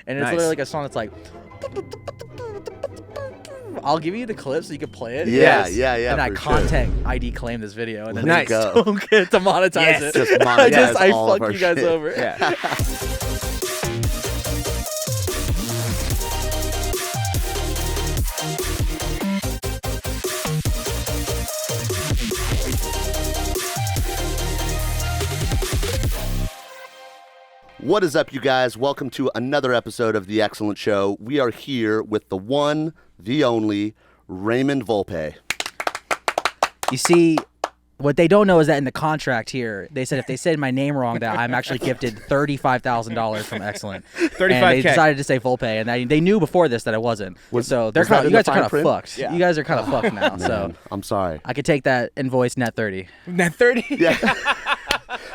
and it's literally like a song that's like. I'll give you the clip so you can play it. Yeah. And I content ID claim this video, and then I don't get to monetize it. Just monetize I all of fuck our you guys shit. over. Yeah. What is up, you guys? Welcome to another episode of The XLNT Show. We are here with the one, the only, Raymond Volpe. You see, what they don't know is that in the contract here, they said if they said my name wrong, that I'm actually gifted $35,000 from XLNT. And they decided to say Volpe, and they knew before this that I wasn't. So they're you guys are kind of fucked. Yeah. You guys are kind of fucked now. So I'm sorry. I could take that invoice net 30. Net 30? Yeah.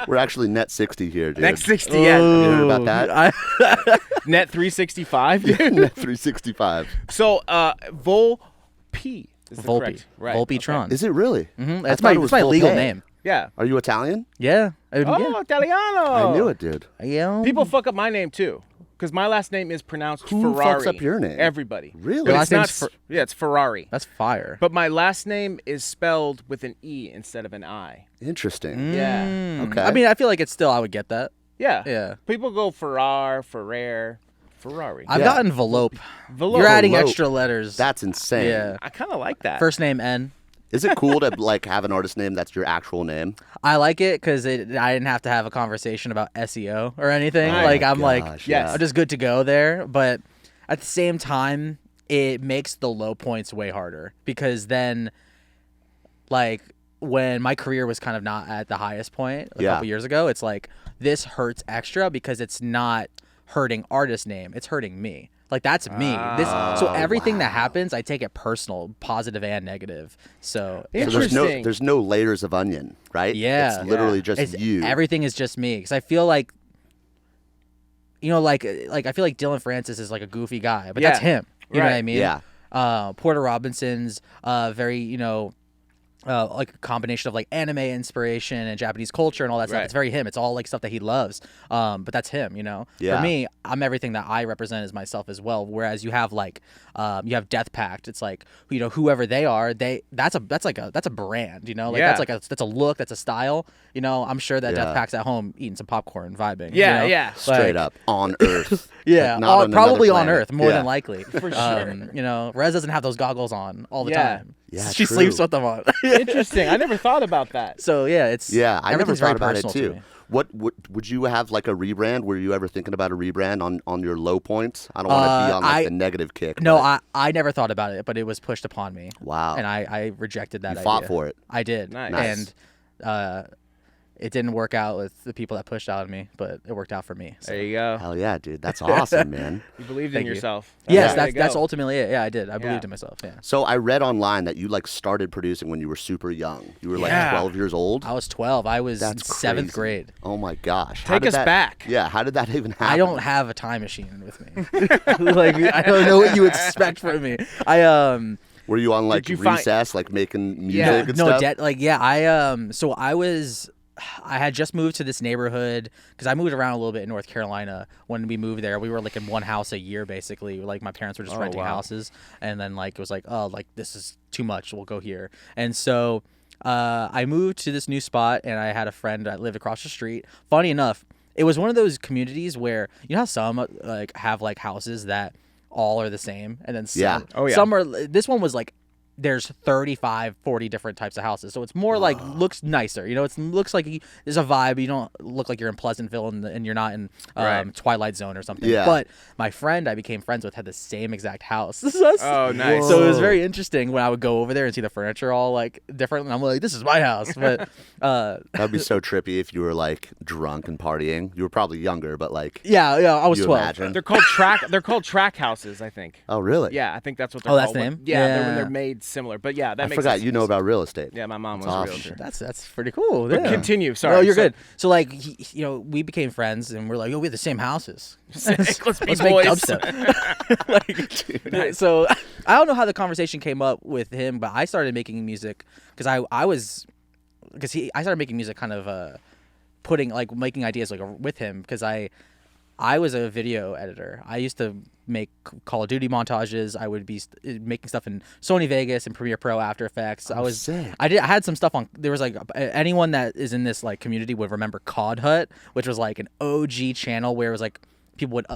We're actually net 60 here, dude. Net 60, yeah. You heard about that? Net 365, dude. Net 365. So, Volpe is the correct. Right. Volpetron. Is it really? Mm-hmm. That's my legal name. Yeah. Are you Italian? Yeah. Oh, Italiano. I knew it, dude. Yeah. People fuck up my name, too. Because my last name is pronounced Who Ferrari. fucks up your name? Everybody. Really? But it's Ferrari. That's fire. But my last name is spelled with an E instead of an I. Interesting. Yeah. Okay. I mean, I feel like it's still, I would get that. Yeah. Yeah. People go Ferrari. Ferrari. I've gotten Velope. Velope. You're adding Velope. extra letters. That's insane. Yeah. I kind of like that. First name N. Is it cool to like have an artist name that's your actual name? I like it because I didn't have to have a conversation about SEO or anything. Oh like my I'm like, gosh, yes. I'm just good to go there. But at the same time, it makes the low points way harder because then, like, when my career was kind of not at the highest point a couple years ago, it's like this hurts extra because it's not hurting artist name, it's hurting me. Like, that's me. So everything that happens, I take it personal, positive and negative. So Interesting. there's no layers of onion, right? Yeah. It's literally just you. Everything is just me. Because I feel like, you know, like I feel like Dylan Francis is like a goofy guy, but that's him. You know what I mean? Yeah. Porter Robinson's very, you know, like a combination of like anime inspiration and Japanese culture and all that stuff. It's very him. It's all like stuff that he loves. But that's him, you know. Yeah. For me, I'm everything that I represent as myself as well. Whereas you have like you have Death Pact. It's like, you know, whoever they are, that's a brand, you know. Like that's a look, that's a style. You know, I'm sure that Death Pact's at home eating some popcorn, vibing. Yeah, you know? yeah. Straight up on Earth. Yeah, Like, not on probably another on planet. Earth, more Yeah. than likely. For sure. You know, Rez doesn't have those goggles on all the time. Yeah, she true. sleeps with them on. Interesting. I never thought about that. So yeah, it's I never everything's thought very about it personal to too. me. What would you have like a rebrand? Were you ever thinking about a rebrand on your low points? I don't want to be on like the negative kick. No, but I never thought about it, but it was pushed upon me. Wow. And I rejected that idea. fought for it. I did. Nice. And it didn't work out with the people that pushed out on me, but it worked out for me. So. There you go. Hell yeah, dude. That's awesome, man. You believed in Thank you. yourself. Yes, the way to that's go. ultimately it. Yeah, I did. I believed in myself. Yeah. So I read online that you like started producing when you were super young. You were like 12 years old. I was 12. I was in That's 7th crazy. grade. Oh my gosh. Take us back. Yeah, how did that even happen? I don't have a time machine with me. Like, I don't know what you expect from me. Were you on like Did you find- recess, like making music Yeah. and stuff? So I had just moved to this neighborhood because I moved around a little bit in North Carolina. When we moved there, we were like in one house a year, basically. Like, my parents were just renting houses, and then like it was like, oh, like this is too much, we'll go here. And so I moved to this new spot, and I had a friend that lived across the street. Funny enough, it was one of those communities where, you know how some like have like houses that all are the same, and then some, some are. This one was like, there's 35, 40 different types of houses. So it's more like, looks nicer. You know, it looks like there's a vibe. You don't look like you're in Pleasantville and you're not in Twilight Zone or something. Yeah. But my friend I became friends with had the same exact house. So Oh, nice. it was very interesting when I would go over there and see the furniture all like different. And I'm like, this is my house. But That'd be so trippy if you were like drunk and partying. You were probably younger, but like yeah, I was you 12. imagine. They're called track houses, I think. Oh, really? Yeah, I think that's what they're Oh, called. that's the name? Yeah, Yeah. they're made similar. But yeah, that I makes forgot sense. you know about real estate. Yeah, my mom was That's a awesome. realtor. That's pretty cool. But Yeah. continue. Sorry. Oh, you're So- good. So like, you know, we became friends, and we're like, oh, we have the same houses. Let's be Let's boys. make dubstep. Like, so I don't know how the conversation came up with him, but I started making music because I started making music kind of making ideas like with him because I I was a video editor. I used to make Call of Duty montages. I would be making stuff in Sony Vegas and Premiere Pro, After Effects. Sick. I had some stuff on. There was like anyone that is in this like community would remember Cod Hut, which was like an OG channel where it was like people would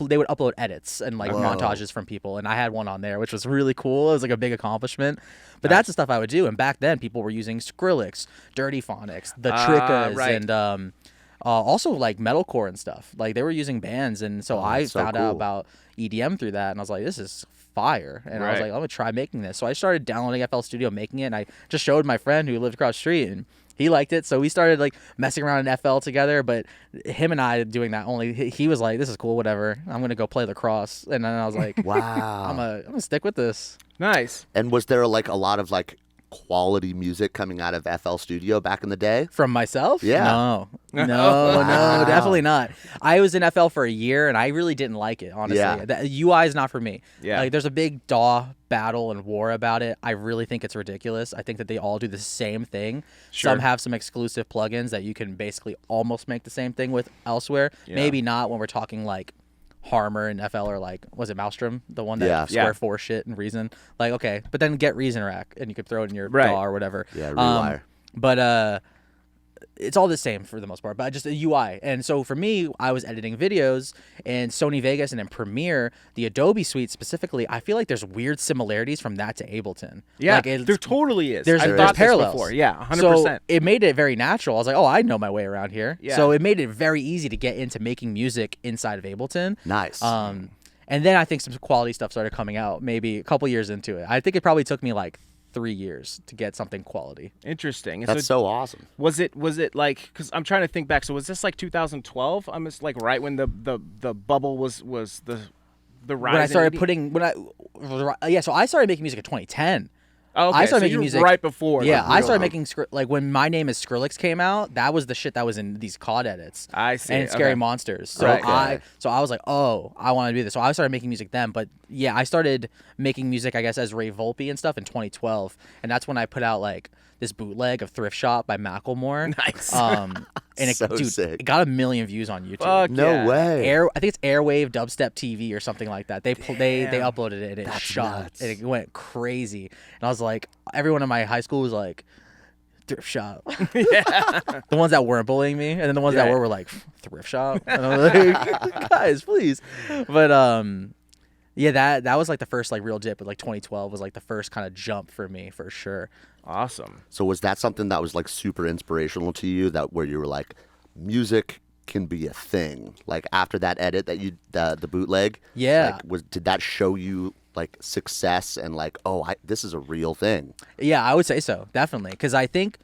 they would upload edits and like montages from people, and I had one on there, which was really cool. It was like a big accomplishment. But that's the stuff I would do. And back then, people were using Skrillex, Dirty Phonics, the Trickas, and also like metalcore and stuff. Like they were using bands, and so I found out about EDM through that, and I was like, this is fire. And I was like, I'm gonna try making this. So I started downloading FL Studio, making it, and I just showed my friend who lived across the street, and he liked it. So we started like messing around in FL together. But him and I doing that, only he was like, this is cool, whatever, I'm gonna go play lacrosse. And then I was like, wow, I'm gonna stick with this. Nice. And was there like a lot of like quality music coming out of FL Studio back in the day? From myself? Yeah. No, definitely not. I was in FL for a year, and I really didn't like it, honestly. Yeah. The UI is not for me. Yeah. Like, there's a big DAW battle and war about it. I really think it's ridiculous. I think that they all do the same thing. Sure. Some have some exclusive plugins that you can basically almost make the same thing with elsewhere. Yeah. Maybe not when we're talking like Harmer and FL, or like, was it Maelstrom, the one that Square 4 shit and Reason? Like, okay, but then get Reason Rack and you could throw it in your DAW or whatever. Yeah, Rewire. But it's all the same for the most part, but just a UI. And so for me, I was editing videos in Sony Vegas and in Premiere, the Adobe suite specifically. I feel like there's weird similarities from that to Ableton. Yeah, like there totally is. There's I've thought parallels. this before. Yeah, 100%. So it made it very natural. I was like, oh, I know my way around here. Yeah. So it made it very easy to get into making music inside of Ableton. Nice. And then I think some quality stuff started coming out maybe a couple years into it. I think it probably took me like 3 years to get something quality. Interesting. That's so awesome. Was it like, because I'm trying to think back, so was this like 2012? I'm just like right when the bubble was the rise. When I started so I started making music in 2010. Oh, okay. I started so making music right before. Yeah, like, I started making like when My Name Is Skrillex came out. That was the shit that was in these COD edits. I see. And Scary Monsters. So Right. I was like, oh, I want to do this. So I started making music then. But yeah, I started making music, I guess, as Ray Volpe and stuff in 2012, and that's when I put out like this bootleg of Thrift Shop by Macklemore. Nice. And sick. It got 1 million views on YouTube. Fuck No way. I think it's Airwave Dubstep TV or something like that. They uploaded it and it shot nuts. and it went crazy. And I was like, everyone in my high school was like, Thrift Shop. Yeah. The ones that weren't bullying me, and then the ones that were like, Thrift Shop. And I was like, guys, please. But yeah, that was like the first like real dip. But like 2012 was like the first kind of jump for me for sure. Awesome. So was that something that was like super inspirational to you, that where you were like, music can be a thing? Like after that edit that you the bootleg, Yeah. like, did that show you like success and like, this is a real thing? Yeah, I would say so, definitely. Because I think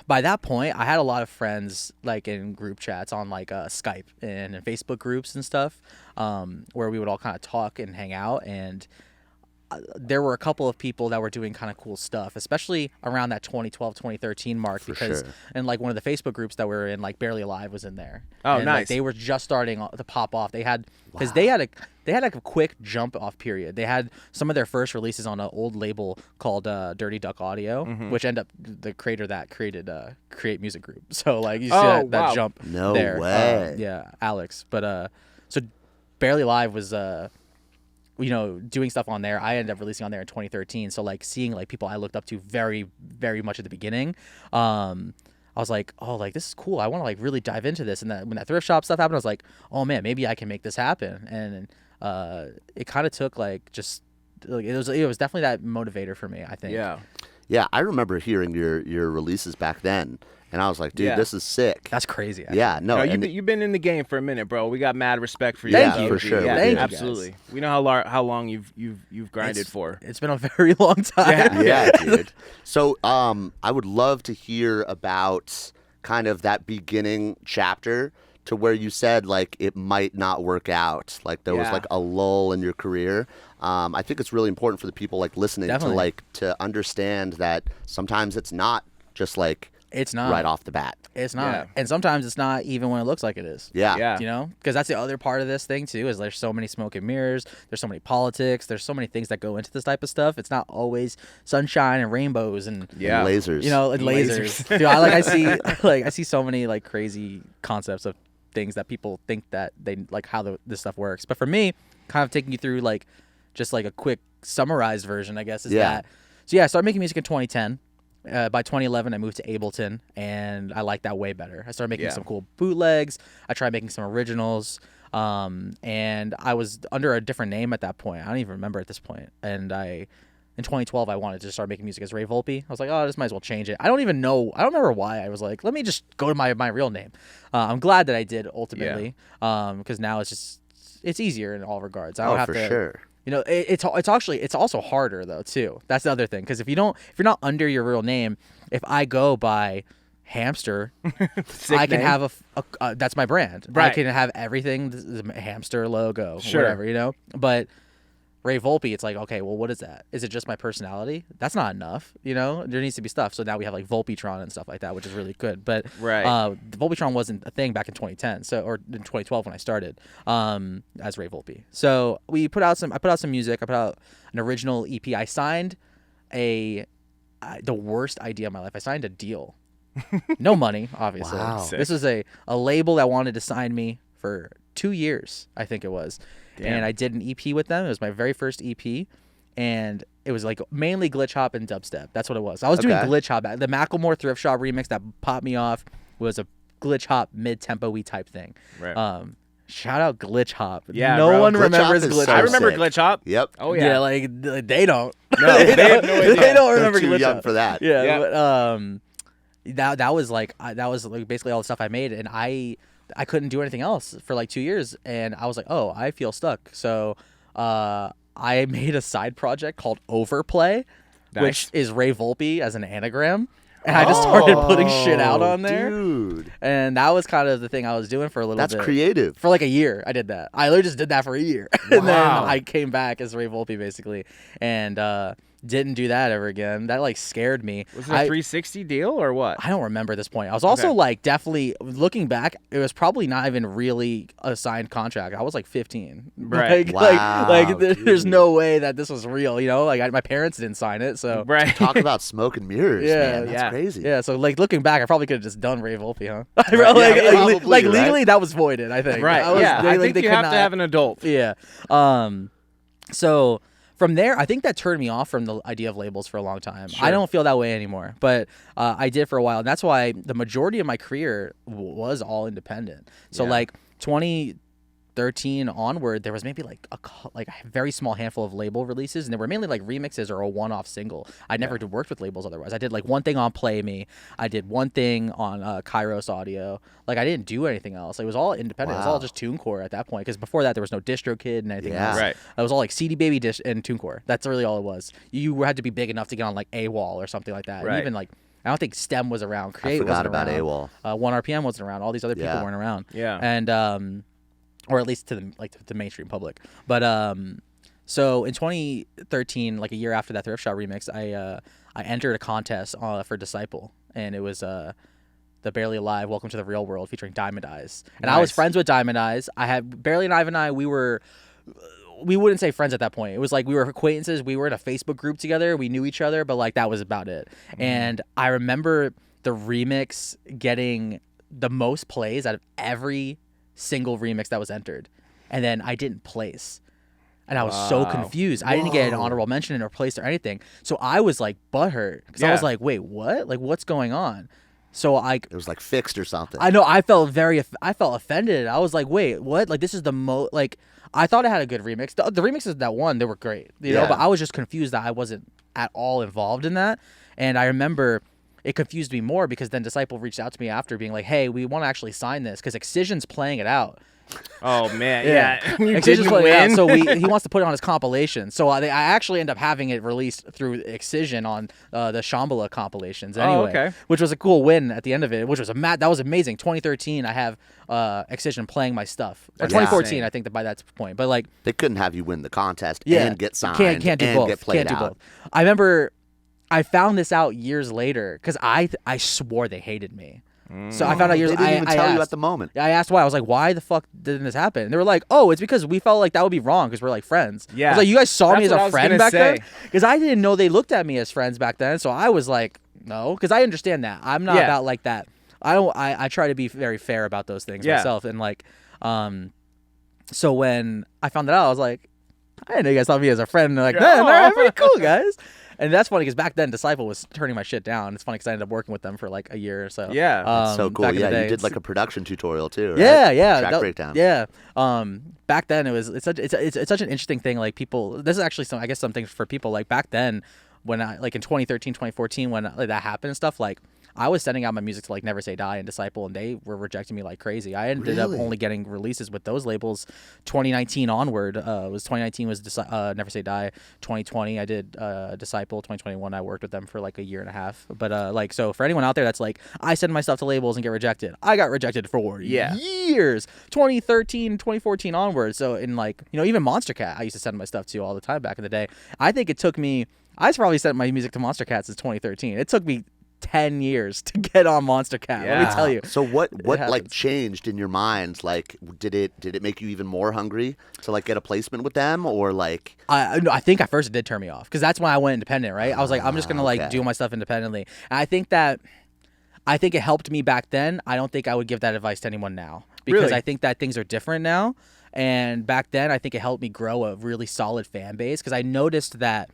by that point, I had a lot of friends like in group chats on like Skype and in Facebook groups and stuff, where we would all kind of talk and hang out. And there were a couple of people that were doing kind of cool stuff, especially around that 2012, 2013 mark. And like one of the Facebook groups that we were in, like Barely Alive was in there. Oh, and, nice. Like, they were just starting to pop off. They had, because they had like a quick jump off period. They had some of their first releases on an old label called Dirty Duck Audio, which ended up the creator that created Create Music Group. So like you see that jump No there. way. Yeah, Alex. But so Barely Alive was doing stuff on there. I ended up releasing on there in 2013. So like seeing like people I looked up to very, very much at the beginning, I was like, oh, like this is cool. I want to like really dive into this. And then when that Thrift Shop stuff happened, I was like, oh man, maybe I can make this happen. And it kind of took like just like it was definitely that motivator for me, I think. Yeah, I remember hearing your releases back then, and I was like, dude, this is sick. That's crazy. Actually. Yeah, no, you've been in the game for a minute, bro. We got mad respect for you. Thank you. For sure. Yeah, Thank you, absolutely. We know how long you've grinded for. It's been a very long time. Yeah, dude. So, I would love to hear about kind of that beginning chapter to where you said like it might not work out, like there was like a lull in your career. I think it's really important for the people like listening to understand that sometimes it's not just like it's not right off the bat. It's not, and sometimes it's not even when it looks like it is. Yeah. You know, because that's the other part of this thing too. Is there's so many smoke and mirrors. There's so many politics. There's so many things that go into this type of stuff. It's not always sunshine and rainbows and and lasers. You know, and lasers. Dude, I see so many like crazy concepts of things that people think that they like how this stuff works. But for me, kind of taking you through like just like a quick summarized version, I guess, is that. So yeah, I started making music in 2010. By 2011, I moved to Ableton, and I liked that way better. I started making some cool bootlegs. I tried making some originals, and I was under a different name at that point. I don't even remember at this point. And in 2012, I wanted to start making music as Ray Volpe. I was like, oh, I just might as well change it. I don't remember why. I was like, let me just go to my real name. I'm glad that I did ultimately, because now it's easier in all regards. I don't have to. Sure. You know, it's also harder though too. That's the other thing, because if you're not under your real name, if I go by Hamster, I can have a that's my brand. Right. I can have everything, the Hamster logo, whatever, you know. But Ray Volpe, it's like, okay, well, what is that? Is it just my personality? That's not enough, you know? There needs to be stuff. So now we have like Volpetron and stuff like that, which is really good. But Volpetron wasn't a thing back in 2010, or in 2012 when I started as Ray Volpe. So I put out some music. I put out an original EP. I signed the worst idea of my life. I signed a deal. No money, obviously. Wow. This was a label that wanted to sign me for 2 years, I think it was. Damn. And I did an EP with them. It was my very first EP, and it was like mainly glitch hop and dubstep. That's what it was. I was doing glitch hop. The Macklemore Thrift Shop remix that popped me off was a glitch hop mid-tempo-y type thing. Right. Shout out glitch hop. Yeah, no one remembers glitch hop. I remember glitch hop. Yep. Oh yeah. Yeah, like they don't. No, they don't remember too glitch young hop for that. Yeah. But, that was like basically all the stuff I made, and I couldn't do anything else for like 2 years, and I was like, oh, I feel stuck. So I made a side project called Overplay, which is Ray Volpe as an anagram. And I just started putting shit out on there. Dude. And that was kind of the thing I was doing for a little bit. That's creative. For like a year, I did that. I literally just did that for a year. And then I came back as Ray Volpe, basically. And didn't do that ever again. That like scared me. Was it a 360 deal or what? I don't remember at this point. I was also like definitely looking back, it was probably not even really a signed contract. I was like 15. Right. Like there's no way that this was real, you know? Like my parents didn't sign it, so Talk about smoke and mirrors, man. That's crazy. Yeah, so like looking back, I probably could have just done Ray Volpe, huh? Probably, legally that was voided, I think. Right. I think you have to have an adult. Yeah. So from there, I think that turned me off from the idea of labels for a long time. Sure. I don't feel that way anymore, but I did for a while. And that's why the majority of my career was all independent. So like 2013 onward, there was maybe like a very small handful of label releases, and they were mainly like remixes or a one-off single. I never worked with labels otherwise. I did like one thing on Play Me. I did one thing on Kairos Audio. Like I didn't do anything else. It was all independent. It was all just TuneCore at that point, because before that there was no DistroKid and anything else. Right. It was all like CD Baby and TuneCore. That's really all it was. You had to be big enough to get on like AWOL or something like that. Right. And even like I don't think STEM was around. Create wasn't around. AWOL. 1RPM wasn't around. All these other people weren't around. Yeah. And or at least to the mainstream public. But so in 2013, like a year after that Thrift Shop remix, I entered a contest for Disciple, and it was the Barely Alive Welcome to the Real World featuring Diamond Eyes. And I was friends with Diamond Eyes. I had Barely Alive and I, we wouldn't say friends at that point. It was like we were acquaintances. We were in a Facebook group together. We knew each other, but like that was about it. Mm-hmm. And I remember the remix getting the most plays out of every single remix that was entered, and then I didn't place, and I was so confused. I didn't get an honorable mention or place or anything, so I was like butthurt, because I was like, wait, what? Like, what's going on? So it was like fixed or something. I know. I felt offended. I was like, wait, what? Like, this is the like I thought it had a good remix. The remixes that won, they were great, you know, but I was just confused that I wasn't at all involved in that. And I remember it confused me more, because then Disciple reached out to me after being like, hey, we want to actually sign this because Excision's playing it out. Oh, man. Yeah. Excision's playing it out, so he wants to put it on his compilation. So I actually end up having it released through Excision on the Shambhala compilations anyway, which was a cool win at the end of it, which was that was amazing. 2013, I have Excision playing my stuff. Or 2014, I think, that by that point. But like, they couldn't have you win the contest and get signed can't do and both. get played can't out. do both. I remember I found this out years later, because I swore they hated me. So I found out years later. They didn't even tell you at the moment. I asked why. I was like, why the fuck didn't this happen? And they were like, oh, it's because we felt like that would be wrong because we're like friends. Yeah. I was like, you guys saw me as a friend back then? Because I didn't know they looked at me as friends back then. So I was like, no, because I understand that. I'm not about like that I try to be very fair about those things myself, and like, so when I found that out, I was like, I didn't know you guys saw me as a friend. And they're like, man, they're pretty cool guys. And that's funny because back then Disciple was turning my shit down. It's funny because I ended up working with them for like a year or so. Yeah, that's so cool. Yeah, you did like a production tutorial too, right? Yeah, track breakdown. Yeah. Back then it's such an interesting thing. Like people, this is actually something for people. Like back then, when I like in 2013, 2014, when like, that happened and stuff, like I was sending out my music to like Never Say Die and Disciple, and they were rejecting me like crazy. I ended up only getting releases with those labels 2019 onward. 2019 was Never Say Die. 2020 I did Disciple. 2021 I worked with them for like a year and a half. But like, so for anyone out there that's like, I send my stuff to labels and get rejected, I got rejected for years. 2013, 2014 onward. So in like, you know, even Monster Cat I used to send my stuff to all the time back in the day. I think it took me, I probably sent my music to Monster Cat since 2013. It took me 10 years to get on Monster Cat. Let me tell you. So what like changed in your mind? Like, did it make you even more hungry to like get a placement with them, or like? I think at first it did turn me off because that's when I went independent. Right, I was like, I'm just gonna like do my stuff independently. And I think it helped me back then. I don't think I would give that advice to anyone now because I think that things are different now. And back then, I think it helped me grow a really solid fan base because I noticed that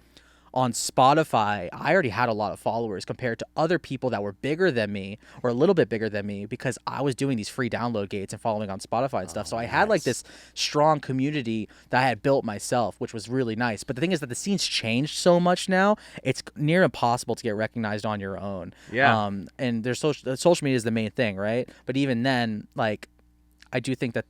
on Spotify, I already had a lot of followers compared to other people that were bigger than me or a little bit bigger than me because I was doing these free download gates and following on Spotify and stuff. So I had like this strong community that I had built myself, which was really nice. But the thing is that the scene's changed so much now, it's near impossible to get recognized on your own. Yeah. And there's social media is the main thing, right? But even then, like, I do think that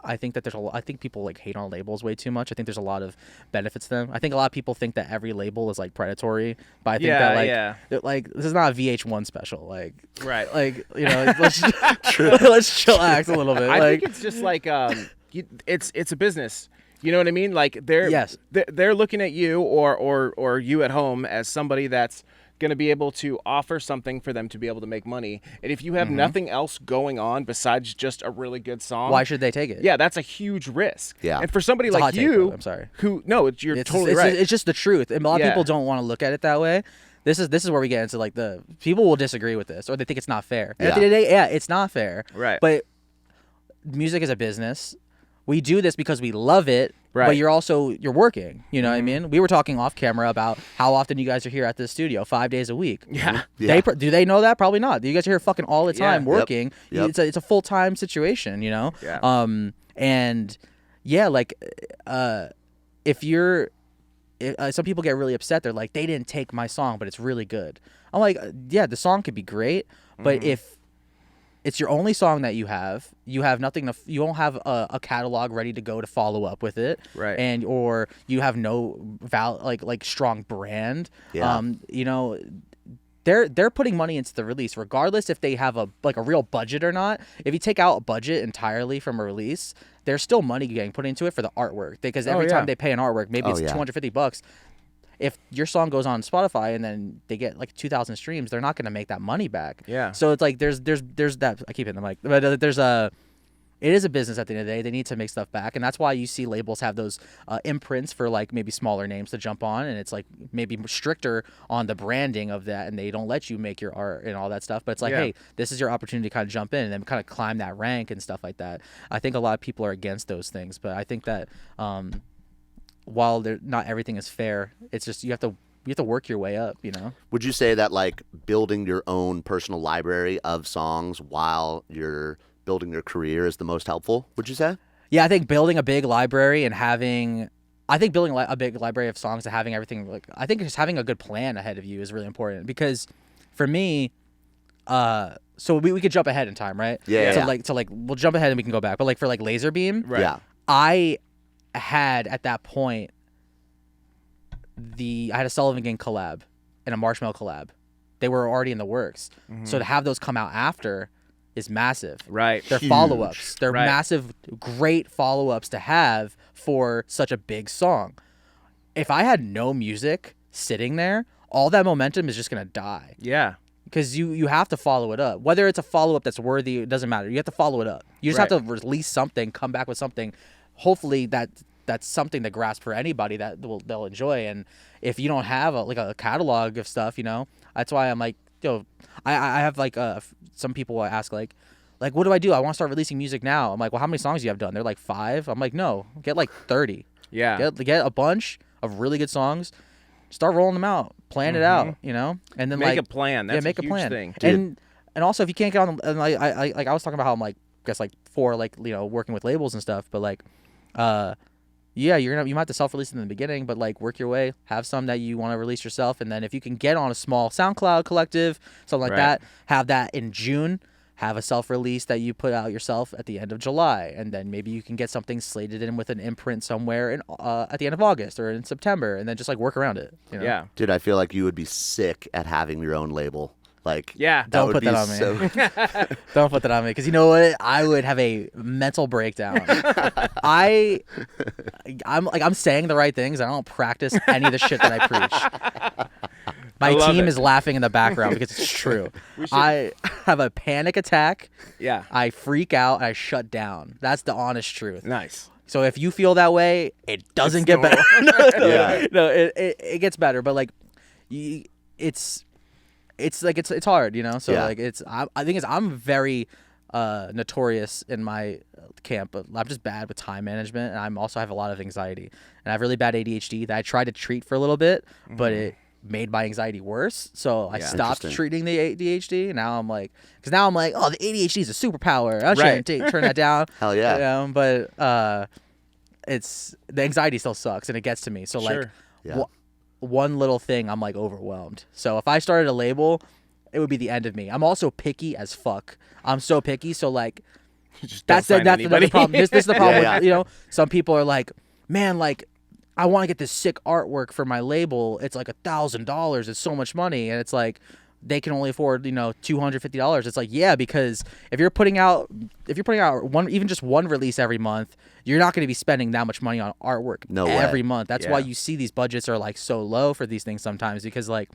I think people like hate on labels way too much. I think there's a lot of benefits to them. I think a lot of people think that every label is like predatory, but I think that like this is not a VH1 special. Like, right. Like, you know, let's chillax a little bit. I think it's just like it's a business. You know what I mean? Like they're looking at you or you at home as somebody that's going to be able to offer something for them to be able to make money. And if you have nothing else going on besides just a really good song, why should they take it? Yeah, that's a huge risk. Yeah. And for somebody like you, I'm sorry. You're totally right. It's just the truth. And a lot of people don't want to look at it that way. This is where we get into like the people will disagree with this or they think it's not fair. And at the end of the day, it's not fair. Right. But music is a business. We do this because we love it. Right. But you're working, you know what I mean? We were talking off camera about how often you guys are here at the studio, 5 days a week. Yeah. Do they know that? Probably not. You guys are here fucking all the time working. Yep. It's a full-time situation, you know? Yeah. And yeah, like if some people get really upset, they're like, they didn't take my song, but it's really good. I'm like, yeah, the song could be great, but if it's your only song that you have nothing you don't have a catalog ready to go to follow up with it, right? And or you have no like strong brand. You know, they're putting money into the release regardless if they have a real budget or not. If you take out a budget entirely from a release, there's still money getting put into it for the artwork because every time they pay an artwork, maybe it's $250. If your song goes on Spotify and then they get like 2,000 streams, they're not going to make that money back. Yeah. So it's like there's that. I keep hitting the mic, but it is a business at the end of the day. They need to make stuff back, and that's why you see labels have those imprints for like maybe smaller names to jump on, and it's like maybe stricter on the branding of that, and they don't let you make your art and all that stuff. But it's like, hey, this is your opportunity to kind of jump in and then kind of climb that rank and stuff like that. I think a lot of people are against those things, but I think that while not everything is fair, it's just you have to work your way up, you know? Would you say that like building your own personal library of songs while you're building your career is the most helpful, would you say? Yeah, I think building a big library and building a big library of songs and having everything, I think just having a good plan ahead of you is really important because for me, so we could jump ahead in time, right? Yeah. So we'll jump ahead and we can go back. But like for like Laserbeam, right. Yeah. I had at that point I had a Sullivan Gang collab and a Marshmallow collab. They were already in the works. So to have those come out after is massive. Right. They're Huge. follow-ups. They're Right. massive, great follow-ups to have for such a big song. If I had no music sitting there, all that momentum is just going to die. Yeah. Because you have to follow it up. Whether it's a follow-up that's worthy, it doesn't matter. You have to follow it up. You just have to release something, come back with something. Hopefully that's something to grasp for anybody that they'll enjoy. And if you don't have a catalog of stuff, you know, that's why I'm like, I have like some people ask like what do I do? I want to start releasing music now. I'm like, well, how many songs do you have done? They're like 5. I'm like, no, get like 30. Yeah. Get a bunch of really good songs. Start rolling them out, plan it out, and then make a plan. That's make a huge plan. thing. And also if you can't get on, and I was talking about how I'm like, I guess like for like working with labels and stuff, but like, yeah, you might have to self-release in the beginning, but like work your way, have some that you want to release yourself, and then if you can get on a small SoundCloud collective, something like that, have that in June. Have a self-release that you put out yourself at the end of July, and then maybe you can get something slated in with an imprint somewhere at the end of August or in September, and then just like work around it. Yeah, dude, I feel like you would be sick at having your own label. Like, don't put that on me. Don't put that on me, because you know what? I would have a mental breakdown. I'm saying the right things. I don't practice any of the shit that I preach. My team is laughing in the background because it's true. I have a panic attack. Yeah. I freak out and I shut down. That's the honest truth. Nice. So if you feel that way, it doesn't get better. No, it gets better, but like, it's hard, So like I think I'm very notorious in my camp. I'm just bad with time management, and I'm also have a lot of anxiety, and I have really bad ADHD that I tried to treat for a little bit, but it made my anxiety worse. So I stopped treating the ADHD. And now I'm like, oh, the ADHD is a superpower. I shouldn't turn that down. Hell yeah. But it's the anxiety still sucks and it gets to me. So like one little thing, I'm like overwhelmed. So if I started a label, it would be the end of me. I'm also picky as fuck. I'm so picky. So like, that's the problem. This is the problem. With, some people are like, man, like, I want to get this sick artwork for my label. It's like $1,000. It's so much money. And it's like, they can only afford, $250. It's like, yeah, because if you're putting out even just one release every month, you're not going to be spending that much money on artwork every month. That's why you see these budgets are like so low for these things sometimes, because like,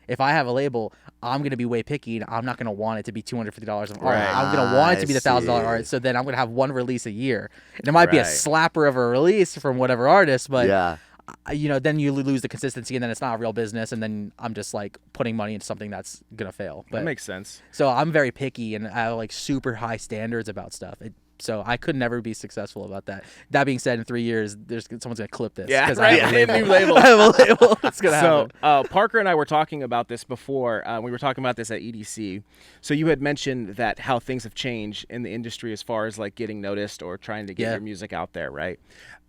if I have a label, I'm going to be way picky, and I'm not going to want it to be $250 of art. I'm going to want it to be the $1,000 art. So then I'm going to have one release a year. And it might be a slapper of a release from whatever artist, but then you lose the consistency, and then it's not a real business, and then I'm just like putting money into something that's going to fail. But, that makes sense. So I'm very picky, and I have like super high standards about stuff. So I could never be successful about that. That being said, in 3 years, someone's gonna clip this. Yeah, right. I have a new label. I have a label. It's gonna happen. So Parker and I were talking about this before. We were talking about this at EDC. So you had mentioned that how things have changed in the industry as far as like getting noticed or trying to get your music out there, right?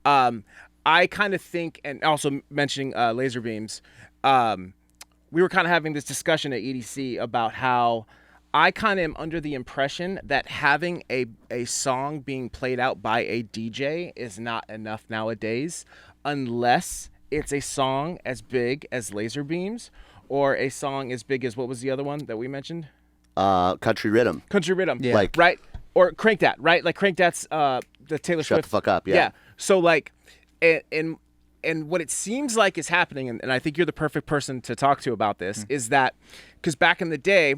I kind of think, and also mentioning Laserbeams, we were kind of having this discussion at EDC about how I kind of am under the impression that having a song being played out by a DJ is not enough nowadays, unless it's a song as big as Laserbeams or a song as big as, what was the other one that we mentioned? Country Rhythm. Country Rhythm. Yeah. Like, right? Or Crank That, right? Like Crank That's the Taylor Swift. Shut the fuck up, yeah. So like, and what it seems like is happening, and I think you're the perfect person to talk to about this, is that, because back in the day,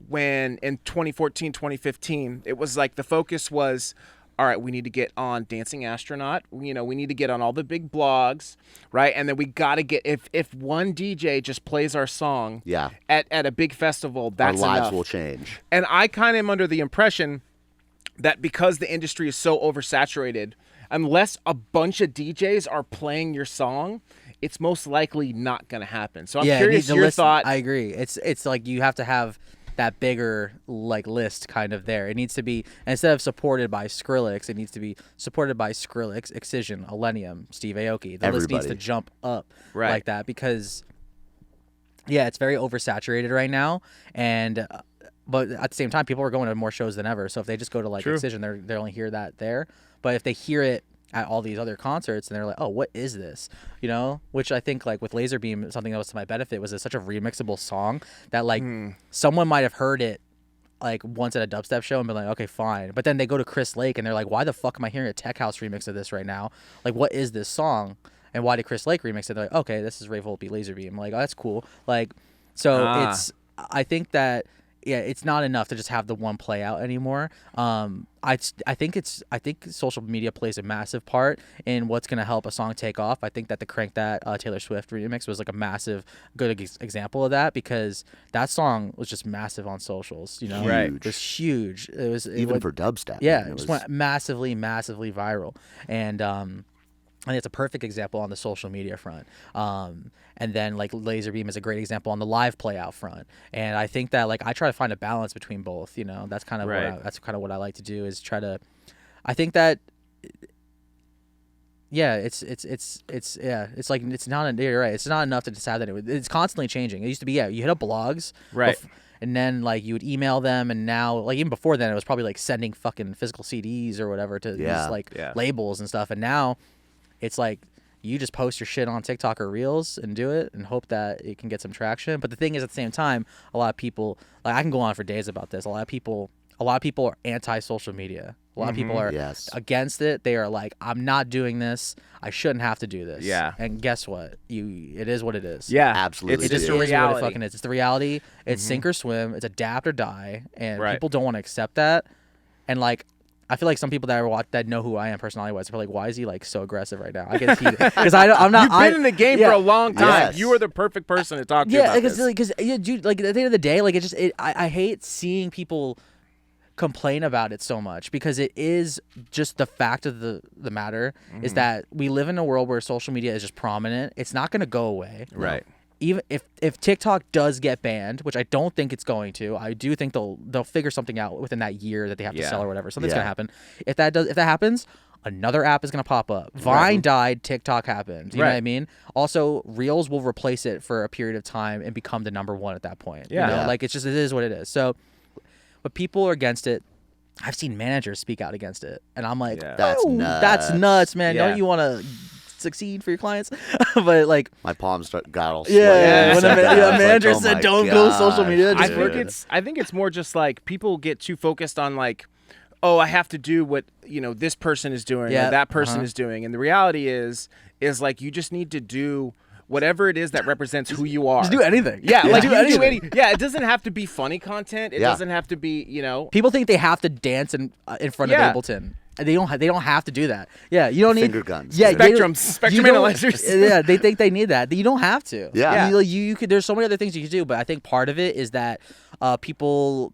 when in 2014, 2015, it was like the focus was, all right, we need to get on Dancing Astronaut. We need to get on all the big blogs, right? And then we got to get, if one DJ just plays our song at a big festival, that's our lives enough. Will change. And I kind of am under the impression that because the industry is so oversaturated, unless a bunch of DJs are playing your song, it's most likely not going to happen. So I'm curious your thought. I agree. It's like you have to have that bigger like list kind of there. It needs to be, instead of supported by Skrillex, it needs to be supported by Skrillex, Excision, Illenium, Steve Aoki. The list needs to jump up like that, because it's very oversaturated right now, and but at the same time, people are going to more shows than ever. So if they just go to like Excision, they only hear that there. But if they hear it at all these other concerts, and they're like, oh, what is this? Which I think like with Laserbeam, something that was to my benefit was it's such a remixable song that like someone might have heard it like once at a dubstep show and been like, okay, fine. But then they go to Chris Lake and they're like, why the fuck am I hearing a tech house remix of this right now? Like, what is this song? And why did Chris Lake remix it? They're like, okay, this is Ray Volpe, Laserbeam. I'm like, oh, that's cool. Like, so I think that it's not enough to just have the one play out anymore. I think social media plays a massive part in what's going to help a song take off. I think that the Crank That Taylor Swift remix was like a massive good example of that, because that song was just massive on socials, you know. Right. It was huge. It was for dubstep. Yeah, it just went massively viral. And I think it's a perfect example on the social media front. And then like Laserbeam is a great example on the live play out front. And I think that like I try to find a balance between both, you know. That's kind of what I like to do, is try to, I think that it's like it's not, you're right, it's not enough to just have that. It's constantly changing. It used to be you hit up blogs, right? And then like you would email them, and now like even before then it was probably like sending fucking physical CDs or whatever to these like labels and stuff. And now it's like you just post your shit on TikTok or Reels and do it and hope that it can get some traction. But the thing is, at the same time, a lot of people, like I can go on for days about this. A lot of people are anti-social media. A lot of people are against it. They are like, I'm not doing this. I shouldn't have to do this. Yeah. And guess what? It is what it is. Yeah, absolutely. It's just a reality. What it fucking is. It's the reality. It's sink or swim. It's adapt or die. And people don't want to accept that. And like, I feel like some people that know who I am personality-wise are like, why is he like so aggressive right now? I get heated because I'm not. You've been in the game for a long time. Yes. You are the perfect person to talk to about this. Because dude, like at the end of the day, like I hate seeing people complain about it so much, because it is just the fact of the matter is that we live in a world where social media is just prominent. It's not going to go away. Right. Even if TikTok does get banned, which I don't think it's going to, I do think they'll figure something out within that year that they have to sell or whatever. Something's gonna happen. If that happens, another app is gonna pop up. Vine died, TikTok happened. You know what I mean? Also, Reels will replace it for a period of time and become the number one at that point. Yeah. You know? Like it is what it is. So, but people are against it. I've seen managers speak out against it, and I'm like, that's nuts. That's nuts, man. Yeah. Don't you want to succeed for your clients? But like my palms got all sweaty. When a manager like, said don't go social media, I think it's more just like people get too focused on like, oh, I have to do what this person is doing or that person is doing, and the reality is like you just need to do whatever it is that represents who you are. Just do anything. Yeah, like do anything. It doesn't have to be funny content. It doesn't have to be, People think they have to dance in front of Ableton. They don't have to do that. Yeah, you don't need finger guns. Yeah, spectrum analyzers. Yeah, they think they need that. You don't have to. Yeah. You could. There's so many other things you could do, but I think part of it is that people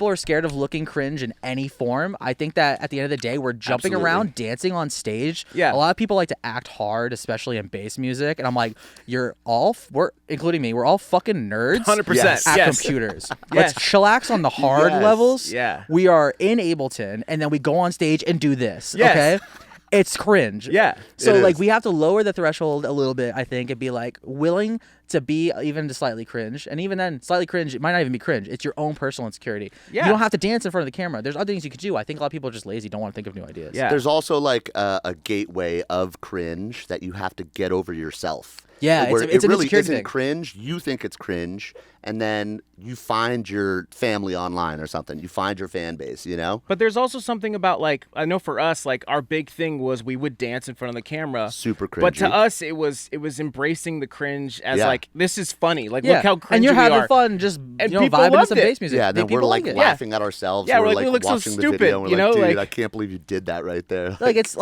are scared of looking cringe in any form. I think that at the end of the day, we're jumping around, dancing on stage. Yeah. A lot of people like to act hard, especially in bass music. And I'm like, including me, we're all fucking nerds 100%. at computers. Let's chillax on the hard levels. Yeah. We are in Ableton, and then we go on stage and do this. Yes. Okay? It's cringe. Yeah. So like we have to lower the threshold a little bit, I think, and be like willing to be even slightly cringe. And even then, slightly cringe, it might not even be cringe. It's your own personal insecurity. Yeah. You don't have to dance in front of the camera. There's other things you could do. I think a lot of people are just lazy, don't want to think of new ideas. Yeah. There's also like a gateway of cringe that you have to get over yourself. Yeah, where it's it really isn't thing. cringe. You think it's cringe, and then you find your family online or something. You find your fan base, But there's also something about like, I know for us, like our big thing was we would dance in front of the camera. Super cringy. But to us, it was embracing the cringe as like, this is funny. Like, look how cringy and you're having we are. fun just vibing to some bass music. Yeah, and then we're like laughing at ourselves. Yeah, we're like, we look watching so the stupid, video and we're like, dude, I can't believe you did that right there. It's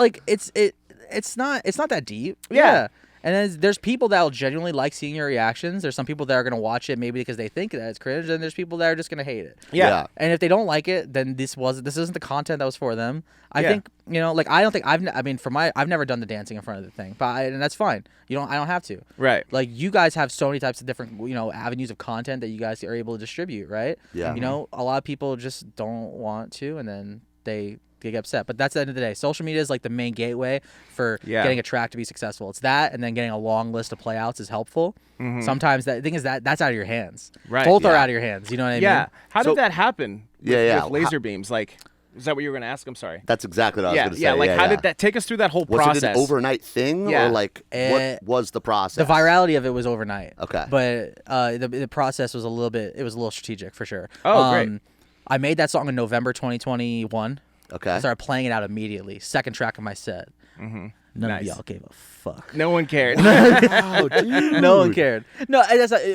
not that deep. Yeah. And then there's people that will genuinely like seeing your reactions. There's some people that are going to watch it maybe because they think that it's cringe, and there's people that are just going to hate it. Yeah. And if they don't like it, then this isn't the content that was for them. I think, I've never done the dancing in front of the thing, and that's fine. I don't have to. Right. Like you guys have so many types of different, avenues of content that you guys are able to distribute, right? Yeah. A lot of people just don't want to, and then they get upset. But that's the end of the day. Social media is like the main gateway for getting a track to be successful. It's that, and then getting a long list of playouts is helpful. Mm-hmm. Sometimes the thing is that's out of your hands. Right. Both are out of your hands. You know what I mean? Yeah. How did that happen? With laser beams? Like, is that what you were going to ask? I'm sorry. That's exactly what I was going to say. Yeah, like how did that take us through that whole process? Was it an overnight thing, or like what was the process? The virality of it was overnight. Okay. But the process was a little strategic for sure. Oh, great. I made that song in November 2021. Okay. I started playing it out immediately. Second track of my set. Mm-hmm. None of y'all gave a fuck. No one cared. Oh, dude. No one cared. No,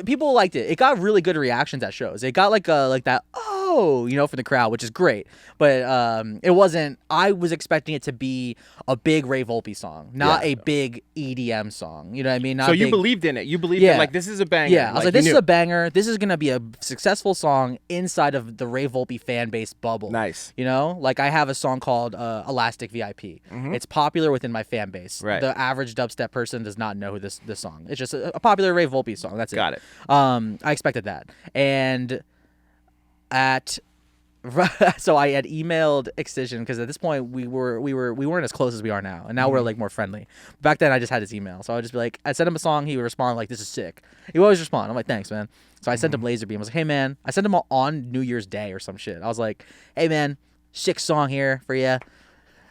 people liked it. It got really good reactions at shows. It got like that from the crowd, which is great. But it wasn't. I was expecting it to be a big Ray Volpe song, not a big EDM song. You know what I mean? Not so you believed in it. You believed in like this is a banger. Yeah, I was like this is a banger. This is gonna be a successful song inside of the Ray Volpe fan base bubble. Nice. You know, like I have a song called Elastic VIP. It's popular within my fan base. Right. The average dubstep person does not know this song. It's just a popular Ray Volpe song. That's it. Got it. I expected that, and so I had emailed Excision because at this point we weren't as close as we are now, and now we're like more friendly. Back then I just had his email, so I would just be like, I sent him a song, he would respond like, "This is sick." He would always respond. I'm like, "Thanks, man." So I sent him Laserbeam. I was like, "Hey, man," I sent him on New Year's Day or some shit. I was like, "Hey, man, sick song here for you.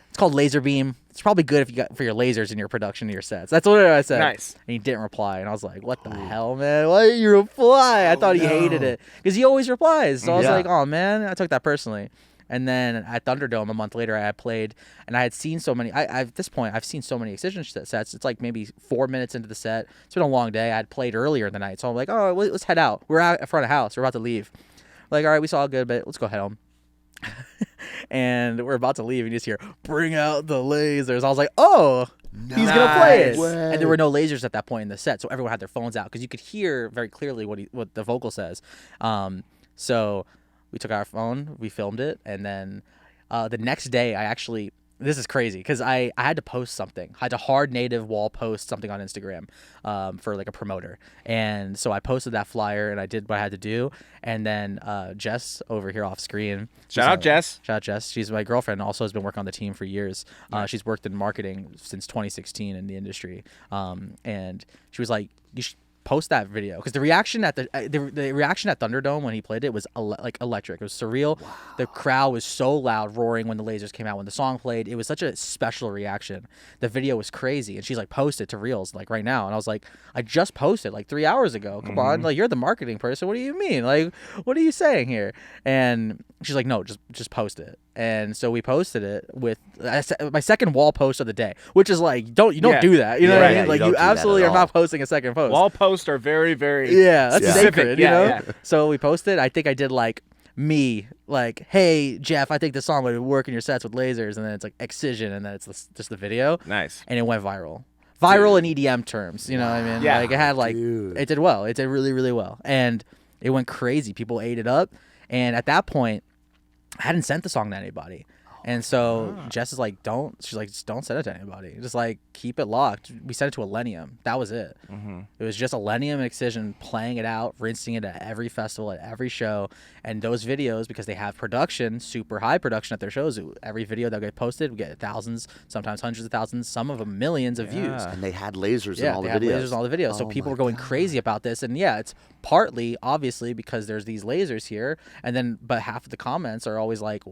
It's called Laserbeam. It's probably good if you got for your lasers in your production of your sets." That's what I said. Nice. And he didn't reply, and I was like, "What the hell, man? Why didn't you reply?" I thought he hated it because he always replies. So I was like, "Oh man," I took that personally. And then at Thunderdome a month later, I had played, and I had seen so many. At this point, I've seen so many Excision sets. It's like maybe 4 minutes into the set. It's been a long day. I had played earlier in the night, so I'm like, "Oh, let's head out. We're out in front of the house. We're about to leave." Like, all right, we saw good, but let's go head home. And we're about to leave, and you just hear, "Bring out the lasers." I was like, "Oh, he's gonna play it." And there were no lasers at that point in the set, so everyone had their phones out because you could hear very clearly what the vocal says. So we took our phone, we filmed it, and then the next day this is crazy because I had to post something. I had to hard native wall post something on Instagram for like a promoter. And so I posted that flyer and I did what I had to do. And then Jess over here off screen. Shout out Jess. Shout out Jess. She's my girlfriend, also has been working on the team for years. She's worked in marketing since 2016 in the industry. And she was like, "You should post that video," because the reaction at the reaction at Thunderdome when he played it was like electric. It was surreal. Wow. The crowd was so loud, roaring when the lasers came out. When the song played, it was such a special reaction. The video was crazy, and she's like, "Post it to Reels like right now." And I was like, "I just posted like 3 hours ago. Come on, like you're the marketing person. What do you mean? Like, what are you saying here?" And she's like, "No, just post it." And so we posted it with my second wall post of the day, which is like, you don't do that. You know what I mean? Like you absolutely are not posting a second post. Wall posts are very, very that's sacred, you know? Yeah. So we posted. I think I did like me, like, "Hey Jeff, I think this song would work in your sets with lasers," and then it's like Excision, and then it's just the video. Nice. And it went viral. Viral in EDM terms, you know what I mean? Yeah. Like it had like it did well. It did really, really well, and it went crazy. People ate it up, and at that point, I hadn't sent the song to anybody. And so Jess is like, she's like, "Just don't send it to anybody. Just like keep it locked." We sent it to Illenium. That was it. It was just Illenium and Excision playing it out, rinsing it at every festival, at every show. And those videos, because they have production, super high production at their shows, every video that get posted, we get thousands, sometimes hundreds of thousands, some of them millions of views. And they had lasers in all the videos. Yeah, they had lasers in all the videos. So people were going crazy about this. And yeah, it's partly, obviously, because there's these lasers here. And then, but half of the comments are always like,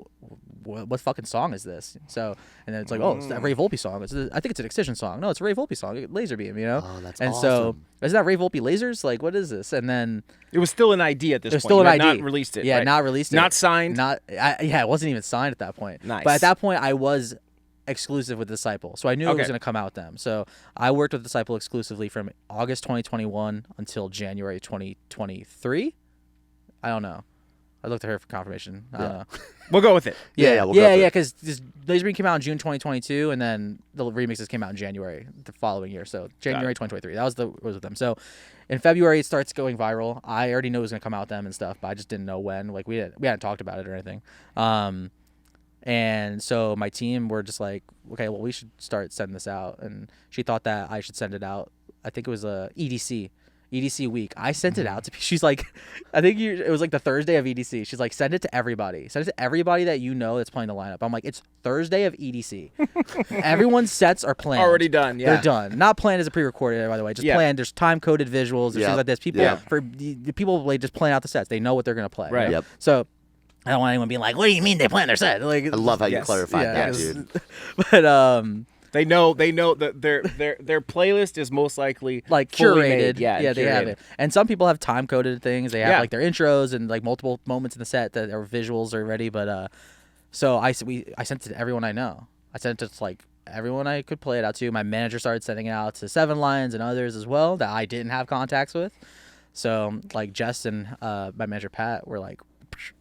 "What fucking song is this?" So, and then it's like, "Oh, it's that Ray Volpe song. I think it's an Excision song." "No, it's a Ray Volpe song. Laserbeam," you know? Oh, that's and awesome. So, is that Ray Volpe lasers? Like, what is this? And then it was still an ID at this point. It was still an ID. Not released it. Yeah, right? not released it. Not signed. It wasn't even signed at that point. Nice. But at that point, I was exclusive with Disciple, so I knew it was going to come out then. So I worked with Disciple exclusively from August 2021 until January 2023. I don't know. I looked at her for confirmation. I don't know. We'll go with it. Yeah, we'll go with it. Because Laserbeam came out in June 2022, and then the remixes came out in January the following year. So January 2023. That was with them. So in February, it starts going viral. I already knew it was going to come out with them and stuff, but I just didn't know when. Like we hadn't talked about it or anything. And so my team were just like, "Okay, well, we should start sending this out." And she thought that I should send it out. I think it was a EDC week. I sent it out to people. She's like, it was like the Thursday of EDC. She's like, "Send it to everybody. Send it to everybody that you know that's playing the lineup." I'm like, "It's Thursday of EDC. Everyone's sets are planned. Already done. Yeah. They're done. Not planned as a pre-recorded, by the way. Just planned. There's time-coded visuals and things like this. People the people like just plan out the sets. They know what they're gonna play. Right. You know? So I don't want anyone being like, "What do you mean they plan their set?" Like, I love how you clarified that, dude. But They know that their playlist is most likely like curated. curated. Yeah, they have it. And some people have time coded things. They have like their intros and like multiple moments in the set that are visuals already. But so I sent it to everyone I know. I sent it to like everyone I could play it out to. My manager started sending it out to Seven Lions and others as well that I didn't have contacts with. So like Jess and my manager Pat were like,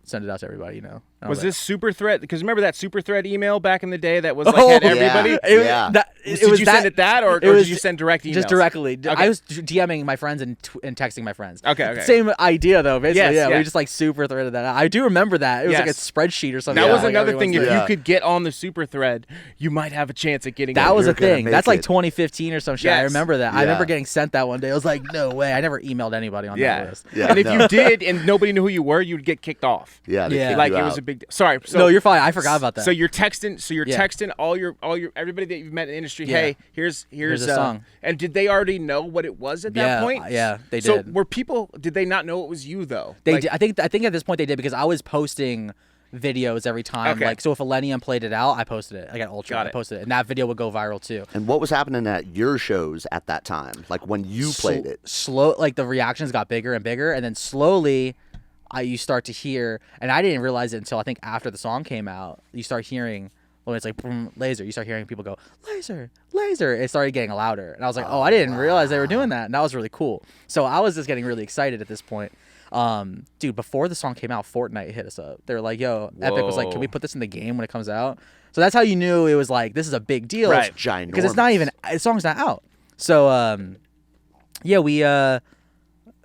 send it out to everybody, you know. Was this Super Thread? Because remember that Super Thread email back in the day that was like had everybody? Did you send it that, or did you send direct emails? Just directly. Okay. I was DMing my friends and texting my friends. Okay. Same idea though, basically. Yes, we just like Super Threaded that out. I do remember that. It was like a spreadsheet or something. That was another thing. If you could get on the Super Thread, you might have a chance at getting. That was a thing. That's like 2015 or some shit. Yes. I remember that. I remember getting sent that one day. I was like, no way. I never emailed anybody on that list. Yeah, and if you did, and nobody knew who you were, you'd get kicked off. Yeah. Like it was a big deal. Sorry. No, you're fine. I forgot about that. So you're texting. So you're texting all your everybody that you've met in the industry. Yeah. Hey, here's a song. And did they already know what it was at that point? Yeah, they did. So were people? Did they not know it was you though? They did. I think at this point they did because I was posting videos every time. Okay. Like so, if Millennium played it out, I posted it. I got Ultra. I posted it, and that video would go viral too. And what was happening at your shows at that time? Like when you played it? Like the reactions got bigger and bigger, and then slowly. You start to hear, and I didn't realize it until I think after the song came out. You start hearing when it's like boom, laser. You start hearing people go laser, laser. It started getting louder, and I was like, I didn't realize they were doing that, and that was really cool. So I was just getting really excited at this point. Dude, before the song came out, Fortnite hit us up. They were like, "Yo, Epic was like, can we put this in the game when it comes out?" So that's how you knew it was like this is a big deal, right? Ginormous. Because it's not even the song's not out. So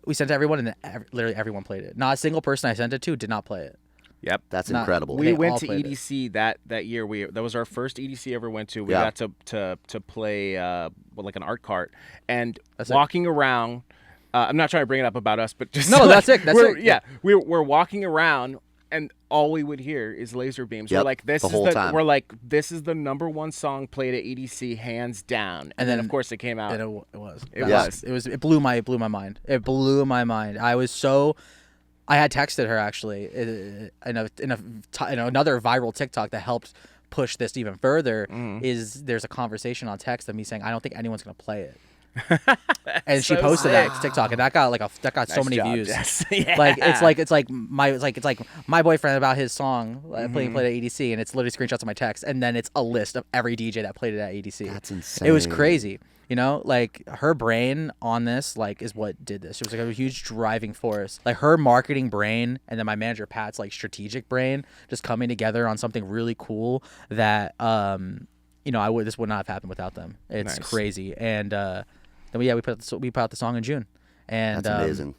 we sent to everyone, and literally everyone played it. Not a single person I sent it to did not play it. Yep, that's incredible. We went to EDC that year. That was our first EDC I ever went to. We got to play like an art cart and walking around. I'm not trying to bring it up about us, but just that's it. That's it. Yeah, we're walking around. And all we would hear is laser beams. Yep, we're like, this is the number one song played at EDC, hands down. And then of course it came out. And it blew my mind. It blew my mind. I had texted her actually in another viral TikTok that helped push this even further. Is there's a conversation on text of me saying I don't think anyone's gonna play it. And she posted that to TikTok, and that got so many views. Yeah. Like it's like my boyfriend about his song played at EDC, and it's literally screenshots of my text, and then it's a list of every DJ that played it at EDC. That's insane. It was crazy, you know. Like her brain on this, like, is what did this. It was like a huge driving force. Like her marketing brain, and then my manager Pat's like strategic brain, just coming together on something really cool that this would not have happened without them. It's crazy, and then we put out the song in June, and that's amazing.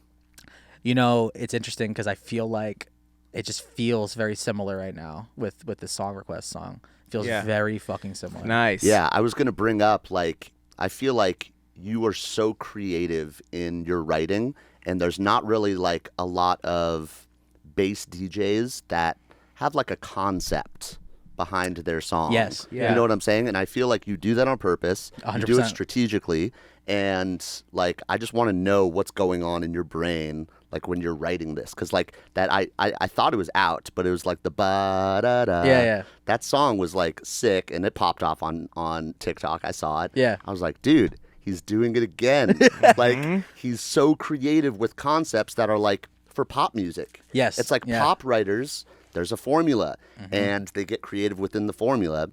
It's interesting because I feel like it just feels very similar right now with the song request song. It feels very fucking similar. Nice. Yeah, I was gonna bring up like I feel like you are so creative in your writing, and there's not really like a lot of bass DJs that have like a concept behind their song. Yes. Yeah. You know what I'm saying? And I feel like you do that on purpose. 100%. You do it strategically. And like, I just want to know what's going on in your brain, like when you're writing this. Cause like that, I thought it was out, but it was like the ba-da-da. Yeah. That song was like sick, and it popped off on TikTok. I saw it. Yeah. I was like, dude, he's doing it again. Like he's so creative with concepts that are like for pop music. Yes. It's like pop writers, there's a formula, and they get creative within the formula.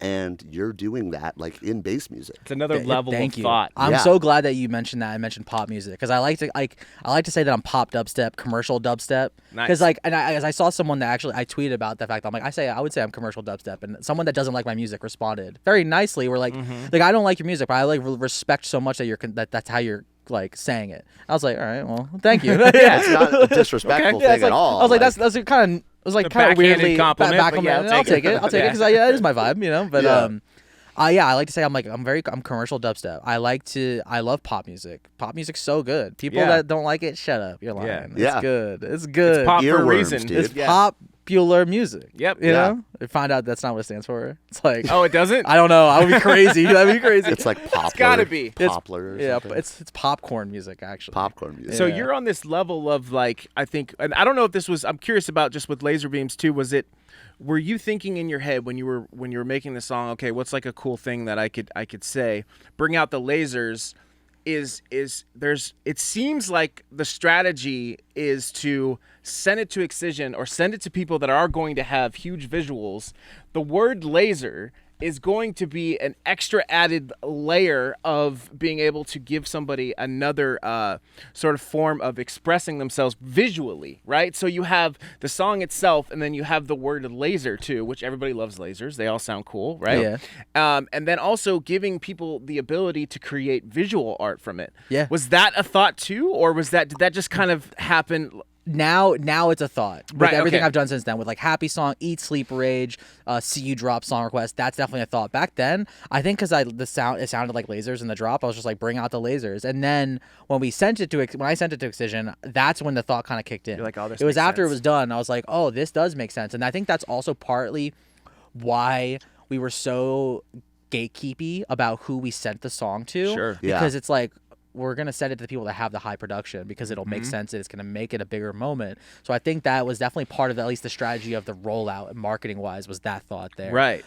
And you're doing that like in bass music. It's another level of thought. I'm so glad that you mentioned that. I mentioned pop music because I like to say that I'm pop dubstep, commercial dubstep. Because as I saw someone that actually I tweeted about the fact that I'm like I would say I'm commercial dubstep, and someone that doesn't like my music responded very nicely. We're like I don't like your music, but I like respect so much that that's how you're like saying it. I was like, all right, well, thank you. It's not a disrespectful thing at all. I was like that's kind of. It was like kind of weirdly compliment. I'll take it because that is my vibe, you know. But I like to say I'm commercial dubstep. I love pop music. Pop music's so good. People that don't like it, shut up. You're lying. Yeah. It's good. It's good. It's pop for a reason. Dude. It's popular music. Yep. You know? I find out that's not what it stands for. It's like it doesn't? I don't know. I would be crazy. That'd be crazy. It's like poplar. It's gotta be. Poplar. It's popcorn music actually. Popcorn music. So you're on this level of like, I think, and I don't know if this was, I'm curious about just with Laserbeams too, were you thinking in your head when you were making the song, okay, what's like a cool thing that I could say, bring out the lasers, it seems like the strategy is to send it to Excision or send it to people that are going to have huge visuals. The word laser is going to be an extra added layer of being able to give somebody another sort of form of expressing themselves visually, right? So you have the song itself, and then you have the word laser too, which everybody loves lasers. They all sound cool, right? Yeah. And then also giving people the ability to create visual art from it. Yeah. Was that a thought too, or did that just kind of happen? Now it's a thought. With Right, everything okay. I've done since then, with like Happy Song, Eat, Sleep, Rage, See You Drop, Song Request, that's definitely a thought. Back then, I think because it sounded like lasers in the drop, I was just like, bring out the lasers. And then when I sent it to Excision, that's when the thought kind of kicked in. You're like, oh, this it was makes after sense. it was done, I was like, oh, this does make sense. And I think that's also partly why we were so gatekeepy about who we sent the song to. Sure. Because it's like, we're going to send it to the people that have the high production because it'll make sense and it's going to make it a bigger moment. So I think that was definitely part of at least the strategy of the rollout, marketing wise, was that thought there. Right.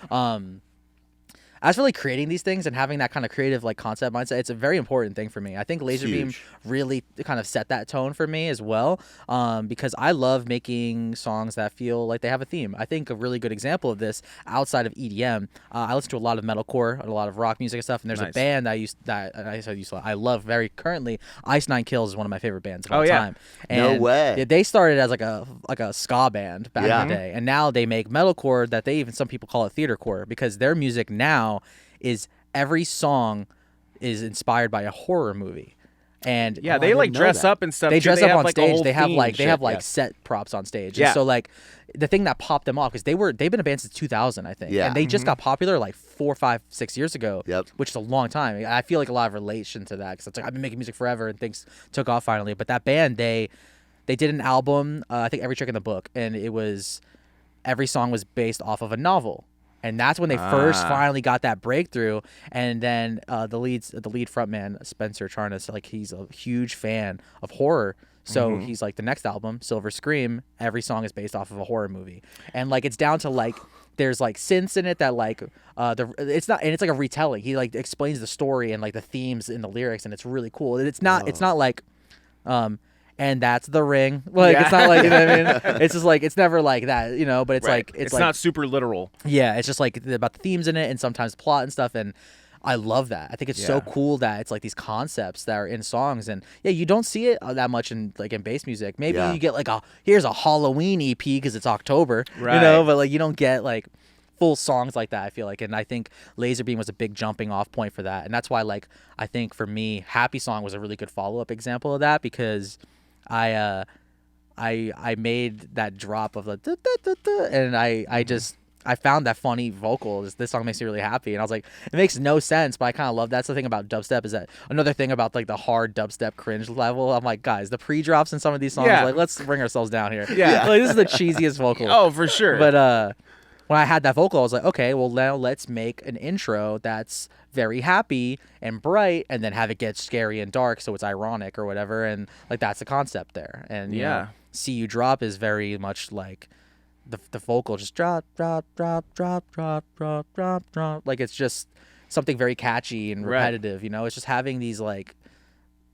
As for like creating these things and having that kind of creative like concept mindset, it's a very important thing for me. I think Laserbeam really kind of set that tone for me as well, because I love making songs that feel like they have a theme. I think a really good example of this outside of EDM, I listen to a lot of metalcore and a lot of rock music and stuff, and there's a band I love very currently. Ice Nine Kills is one of my favorite bands of all time. And no way. They started as like a ska band back in the day, and now they make metalcore that some people call it theatercore, because their music now is every song is inspired by a horror movie. And they like dress up and stuff. They dress up on like stage. They have like set props on stage. And so like the thing that popped them off, because they've been a band since 2000, I think. Yeah. And they just got popular like 4, 5, 6 years ago. Yep. Which is a long time. I feel like a lot of relation to that, because it's like I've been making music forever and things took off finally. But that band, they did an album, I think Every Trick in the Book, and every song was based off of a novel. And that's when they first finally got that breakthrough. And then the lead frontman, Spencer Charnas, like he's a huge fan of horror. So he's like, the next album, Silver Scream, every song is based off of a horror movie. And like it's down to like there's like synths in it that like it's like a retelling. He like explains the story and like the themes in the lyrics, and it's really cool. It's not like and that's the ring. Like it's not like, you know what I mean? It's just like, it's never like that, you know, but it's like it's like, not super literal. Yeah, it's just like about the themes in it and sometimes plot and stuff, and I love that. I think it's so cool that it's like these concepts that are in songs, and you don't see it that much in bass music. Maybe you get like here's a Halloween EP because it's October, you know, but like you don't get like full songs like that, I feel like. And I think Laserbeam was a big jumping off point for that, and that's why like I think for me Happy Song was a really good follow-up example of that, because I made that drop of the da, da, da, da, and I found that funny vocal. This song makes me really happy, and I was like, it makes no sense, but I kind of love that. That's the thing about dubstep, is that another thing about like the hard dubstep cringe level. I'm like, guys, the pre-drops in some of these songs, like let's bring ourselves down here. Like, this is the cheesiest vocal. Oh, for sure. But when I had that vocal, I was like, okay, well now let's make an intro that's very happy and bright, and then have it get scary and dark so it's ironic or whatever, and like that's the concept there. And you know, See You Drop is very much like the vocal just drop, drop, drop, drop, drop, drop, drop, drop. Like it's just something very catchy and repetitive, you know? It's just having these like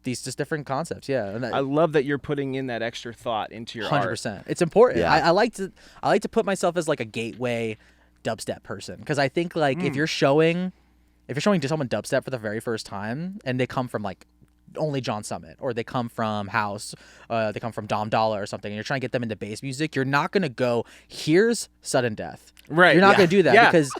these just different concepts. And I love that you're putting in that extra thought into your 100%. art. It's important. I like to put myself as like a gateway dubstep person, because I think like if you're showing to someone dubstep for the very first time, and they come from like only John Summit, or they come from House, they come from Dom Dollar or something, and you're trying to get them into bass music, you're not going to go, here's Sudden Death. Right. You're not going to do that because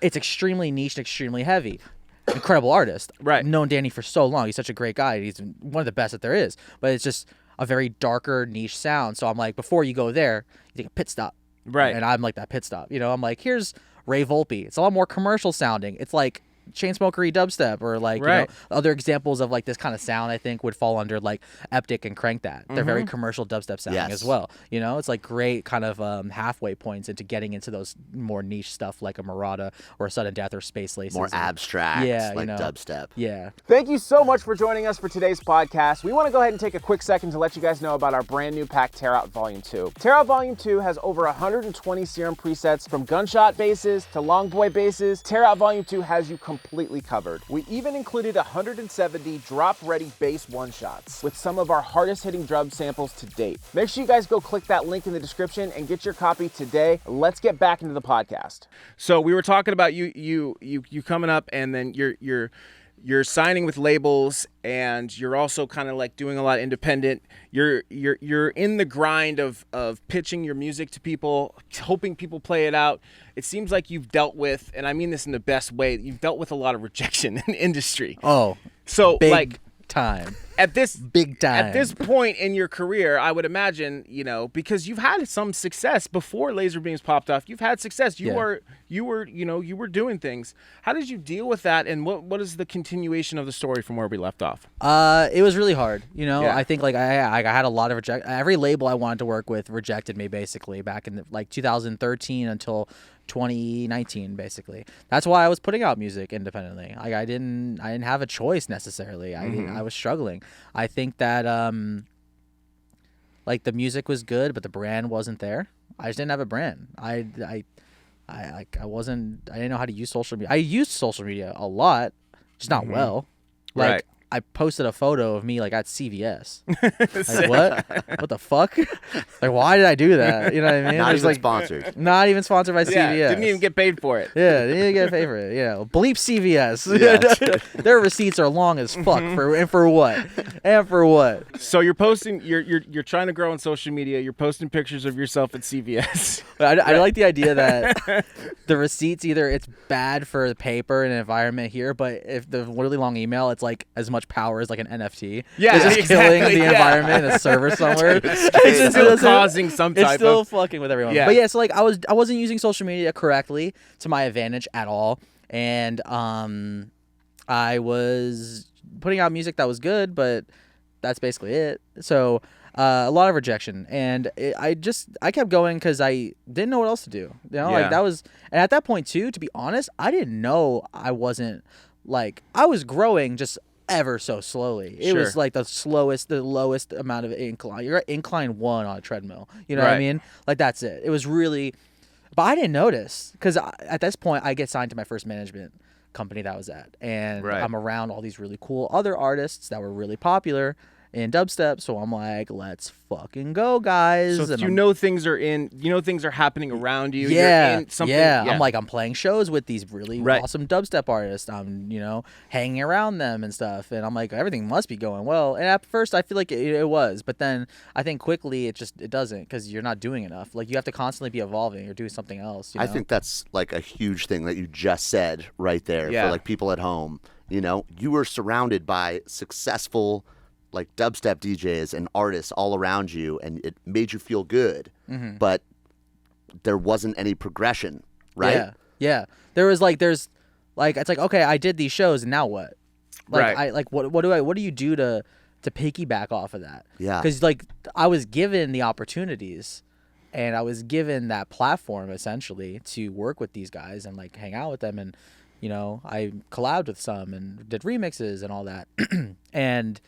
it's extremely niche and extremely heavy. Incredible artist. Right. I've known Danny for so long. He's such a great guy. He's one of the best that there is. But it's just a very darker niche sound. So I'm like, before you go there, you take a pit stop. Right. And I'm like that pit stop. You know, I'm like, here's Ray Volpe. It's a lot more commercial sounding. It's like Chainsmokery dubstep, or like you know, other examples of like this kind of sound I think would fall under like Eptic and Crank That. They're very commercial dubstep sounding as well. You know, it's like great kind of halfway points into getting into those more niche stuff like a Murata or a Sudden Death or Space Laces. More abstract, like you know, dubstep. Yeah. Thank you so much for joining us for today's podcast. We want to go ahead and take a quick second to let you guys know about our brand new pack, TEAROUT Volume 2. TEAROUT Volume 2 has over 120 Serum presets, from gunshot basses to long boy basses. TEAROUT Volume 2 has you completely covered. We even included 170 drop-ready bass one-shots with some of our hardest-hitting drum samples to date. Make sure you guys go click that link in the description and get your copy today. Let's get back into the podcast. So we were talking about you coming up, and then you're signing with labels, and you're also kind of like doing a lot independent. You're in the grind of pitching your music to people, hoping people play it out. It seems like you've dealt with, and I mean this in the best way, you've dealt with a lot of rejection in the industry. Oh, so big time. At this big time. At this point in your career, I would imagine, because you've had some success before Laserbeams popped off. You've had success. You were doing things. How did you deal with that, and what is the continuation of the story from where we left off? It was really hard. I think like I had a lot of every label I wanted to work with rejected me basically back in 2013 until 2019 basically. That's why I was putting out music independently. Like I didn't have a choice necessarily. I was struggling. I think that like the music was good, but the brand wasn't there. I just didn't have a brand. I didn't know how to use social media. I used social media a lot, just not well. Like right. I posted a photo of me like at CVS. Like what? What the fuck? Like why did I do that? You know what I mean? Not even like, sponsored. Not even sponsored by CVS. Didn't even get paid for it. Yeah, didn't even get paid for it. Yeah, bleep CVS. Yeah. Their receipts are long as fuck for what? And for what? So you're posting. You're trying to grow on social media. You're posting pictures of yourself at CVS. I like the idea that the receipts either it's bad for the paper and environment here, but if the really long email, it's like as much power as like an NFT. Yeah, it's just exactly, killing the environment in a server somewhere. It's still causing some type of. It's still fucking with everyone. Yeah. But yeah, so like I wasn't using social media correctly to my advantage at all, and I was putting out music that was good, but that's basically it. So a lot of rejection, and I kept going because I didn't know what else to do. Like that was, and at that point too, to be honest, I didn't know I wasn't like I was growing just ever so slowly. It was like the lowest amount of incline. You're at incline 1 on a treadmill. You know what I mean? Like that's it. It was really, but I didn't notice because at this point I get signed to my first management company that I was at, and I'm around all these really cool other artists that were really popular in dubstep, so I'm like, let's fucking go, guys. So and things are happening around you. Yeah, you're in something, yeah. I'm playing shows with these really awesome dubstep artists. I'm hanging around them and stuff, and I'm like, everything must be going well. And at first I feel like it was, but then I think quickly it doesn't, because you're not doing enough. Like you have to constantly be evolving or doing something else. I think that's like a huge thing that you just said right there for like people at home. You were surrounded by successful like dubstep DJs and artists all around you, and it made you feel good, but there wasn't any progression, right? Yeah. There's it's like, okay, I did these shows, and now what? Like, what do you do to piggyback off of that? Yeah. Because like I was given the opportunities, and I was given that platform essentially to work with these guys and like hang out with them, and I collabed with some and did remixes and all that, and.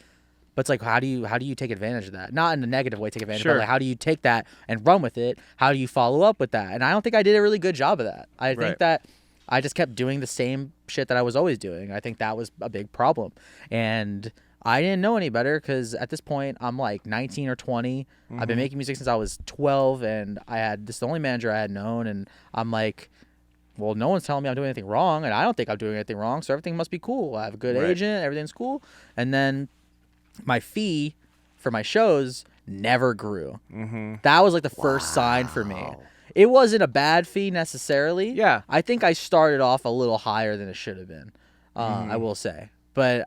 But it's like, how do you take advantage of that? Not in a negative way, take advantage, but like, how do you take that and run with it? How do you follow up with that? And I don't think I did a really good job of that. I think that I just kept doing the same shit that I was always doing. I think that was a big problem. And I didn't know any better, because at this point, I'm like 19 or 20. I've been making music since I was 12, and this is the only manager I had known. And I'm like, well, no one's telling me I'm doing anything wrong, and I don't think I'm doing anything wrong, so everything must be cool. I have a good agent, everything's cool. And then my fee for my shows never grew. That was like the first sign for me. It wasn't a bad fee necessarily. Yeah. I think I started off a little higher than it should have been. I will say, but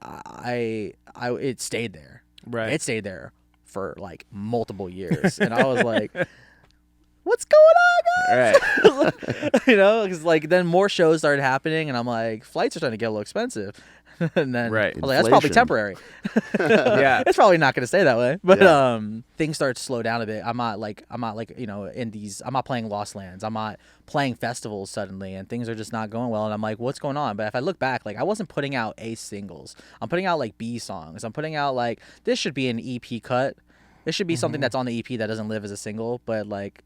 it stayed there. Right. It stayed there for like multiple years, and I was like, what's going on, guys? Because like then more shows started happening, and I'm like, flights are starting to get a little expensive. And then I was like, that's probably temporary. It's probably not going to stay that way. But things start to slow down a bit. I'm not like in these. I'm not playing Lost Lands. I'm not playing festivals suddenly, and things are just not going well. And I'm like, what's going on? But if I look back, like I wasn't putting out A singles. I'm putting out like B songs. I'm putting out like, this should be an EP cut. This should be something that's on the EP that doesn't live as a single, but like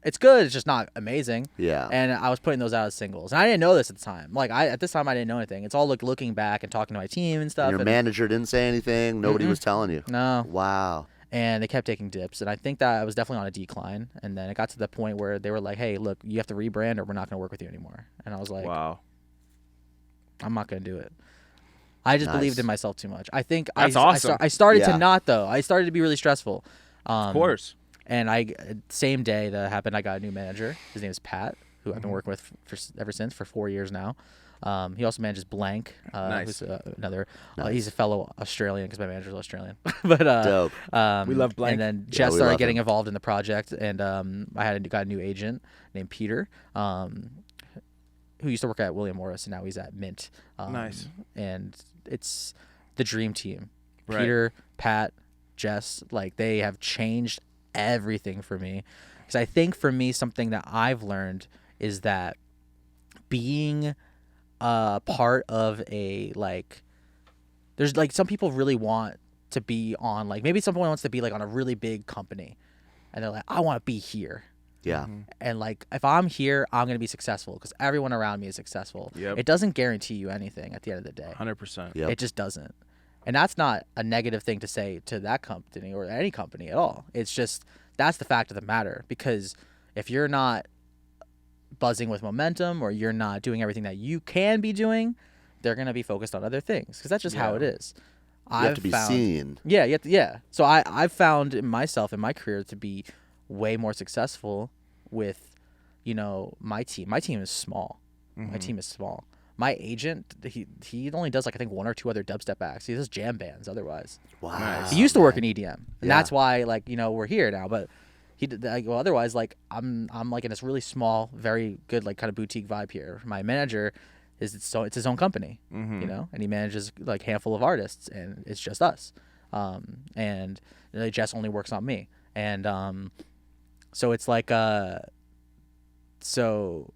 It's good. It's just not amazing. Yeah. And I was putting those out as singles, and I didn't know this at the time. Like at this time, I didn't know anything. It's all looking back and talking to my team and stuff. And your manager didn't say anything. Nobody was telling you. No. Wow. And they kept taking dips, and I think that I was definitely on a decline. And then it got to the point where they were like, "Hey, look, you have to rebrand, or we're not going to work with you anymore." And I was like, "Wow, I'm not going to do it." I just believed in myself too much. I think that's awesome. I started to not though. I started to be really stressful. Of course. And same day that happened, I got a new manager. His name is Pat, who I've been working with ever since for 4 years now. He also manages Blank, who's another. He's a fellow Australian because my manager's Australian. But dope. We love Blank. And then Jess started getting involved in the project, and I got a new agent named Peter, who used to work at William Morris, and now he's at Mint. Nice. And it's the dream team. Right. Peter, Pat, Jess, like they have changed everything for me. Because I think for me, something that I've learned is that being part of a there's some people really want to be on maybe someone wants to be on a really big company, and they're like, I want to be here. Yeah. And if I'm here, I'm going to be successful because everyone around me is successful. Yep. It doesn't guarantee you anything at the end of the day. 100%. Yep. It just doesn't. And that's not a negative thing to say to that company or any company at all. It's just that's the fact of the matter, because if you're not buzzing with momentum or you're not doing everything that you can be doing, they're going to be focused on other things because that's just how it is. You have to be seen. Yeah. So I've found myself in my career to be way more successful with, my team. My team is small. My team is small. My agent, he only does I think one or two other dubstep acts. He does jam bands otherwise. Wow. Nice. He used to work in EDM, and that's why we're here now. But he did otherwise I'm in this really small, very good kind of boutique vibe here. My manager it's his own company, and he manages a handful of artists, and it's just us. And Jess only works on me, and so it's so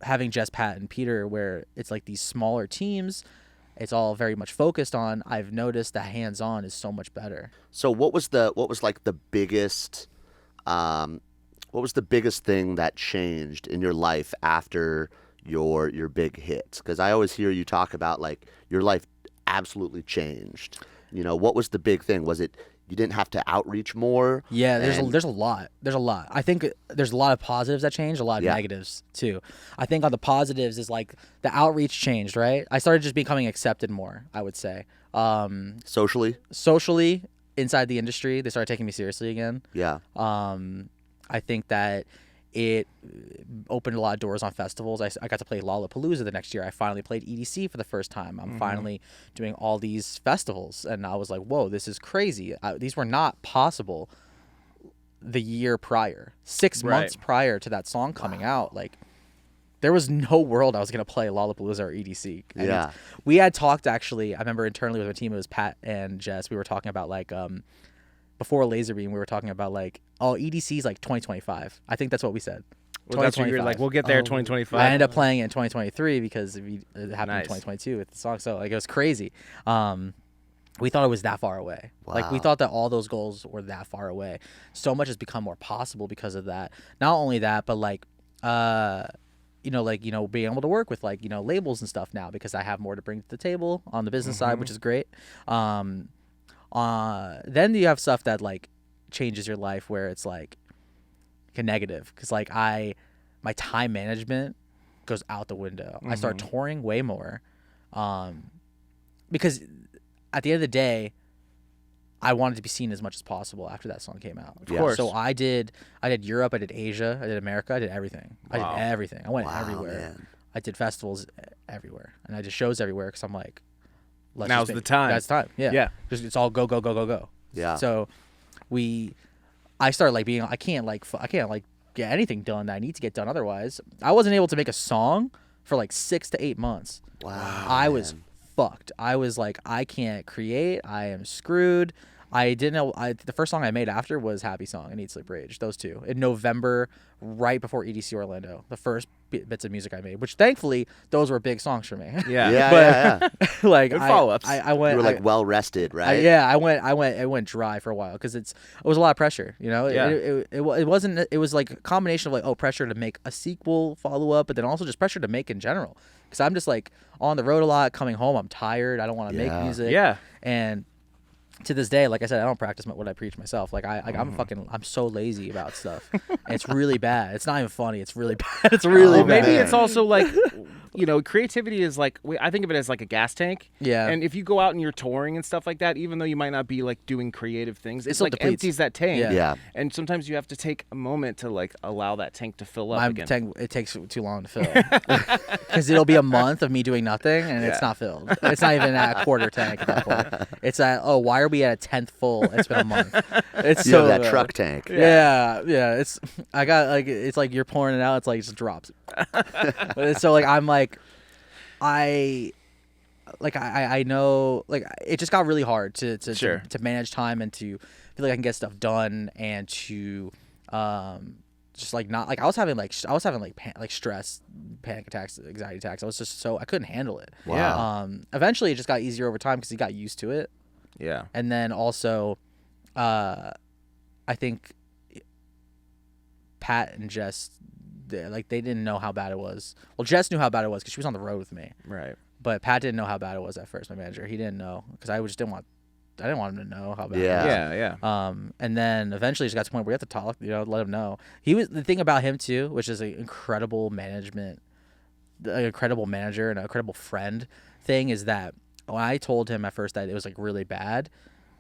having Jess, Pat, and Peter, where it's these smaller teams, it's all very much focused on. I've noticed that hands-on is so much better. So what was the biggest thing that changed in your life after your big hits? Because I always hear you talk about your life absolutely changed. What was the big thing? Was it you didn't have to outreach more? Yeah, there's a lot. I think there's a lot of positives that changed, a lot of negatives too. I think on the positives is the outreach changed, right? I started just becoming accepted more, I would say. Socially inside the industry, they started taking me seriously again. Yeah. I think that it opened a lot of doors on festivals. I got to play Lollapalooza the next year. I finally played EDC for the first time. I'm finally doing all these festivals, and I was like, whoa, this is crazy. These were not possible the year prior. 6 months prior to that song coming out. There was no world I was going to play Lollapalooza or EDC. And we had talked, actually, I remember internally with our team, it was Pat and Jess, we were talking about before Laserbeam, we were talking about EDC is 2025. I think that's what we said. Well, that's what you were we'll get there 2025. I ended up playing it in 2023 because it happened in 2022 with the song. So it was crazy. We thought it was that far away. Wow. We thought that all those goals were that far away. So much has become more possible because of that. Not only that, but being able to work with labels and stuff now, because I have more to bring to the table on the business side, which is great. Then you have stuff that changes your life where it's negative, because my time management goes out the window. I start touring way more, because at the end of the day, I wanted to be seen as much as possible after that song came out. Of course. So I did Europe, I did Asia, I did America, I did everything. I did everything. I went everywhere. Man. I did festivals everywhere, and I did shows everywhere because I'm now's the time. That's time. Yeah. Just it's all go. Yeah. So I started being I can't get anything done that I need to get done otherwise. I wasn't able to make a song for 6 to 8 months. Wow. I was fucked. I was I can't create. I am screwed. I didn't know. The first song I made after was Happy Song and Eat Sleep Rage. Those two in November, right before EDC Orlando. The first bits of music I made, which thankfully those were big songs for me. Yeah. Like good follow-ups. I went. You were like well rested, right? I went dry for a while because it was a lot of pressure. You know, it wasn't. It was like a combination of like pressure to make a sequel follow up, but then also just pressure to make in general. Because I'm just like on the road a lot, coming home, I'm tired. I don't want to make music. Yeah, and to this day, like I said, I don't practice what I preach myself. Like I'm so lazy about stuff. And it's really bad. It's not even funny. It's really bad. It's really bad. Maybe it's also like, you know, creativity is like, I think of it as like a gas tank. Yeah. And if you go out and you're touring and stuff like that, even though you might not be like doing creation things, it's like depletes. empties that tank. Yeah. And sometimes you have to take a moment to like allow that tank to fill up again. It takes too long to fill. Because it'll be a month of me doing nothing and it's not filled. It's not even at a quarter tank at that point. It's at, why are we at a 10th full? It's been a month. It's so that truck tank. Yeah. It's it's like you're pouring it out. It's like it just drops. So like I'm like, I know like it just got really hard to manage time and to feel like I can get stuff done and to just like not like I was having stress, panic attacks, anxiety attacks. I was just I couldn't handle it. Wow. Eventually it just got easier over time because he got used to it. Yeah. And then also I think Pat and Jess, they didn't know how bad it was. Well, Jess knew how bad it was because she was on the road with me. Right. But Pat didn't know how bad it was at first. My manager, he didn't know because I didn't want him to know how bad. Yeah. And then eventually it just got to the point where we have to talk. You know, let him know. The thing about him too, which is an incredible manager and an incredible friend thing, is that when I told him at first that it was like really bad,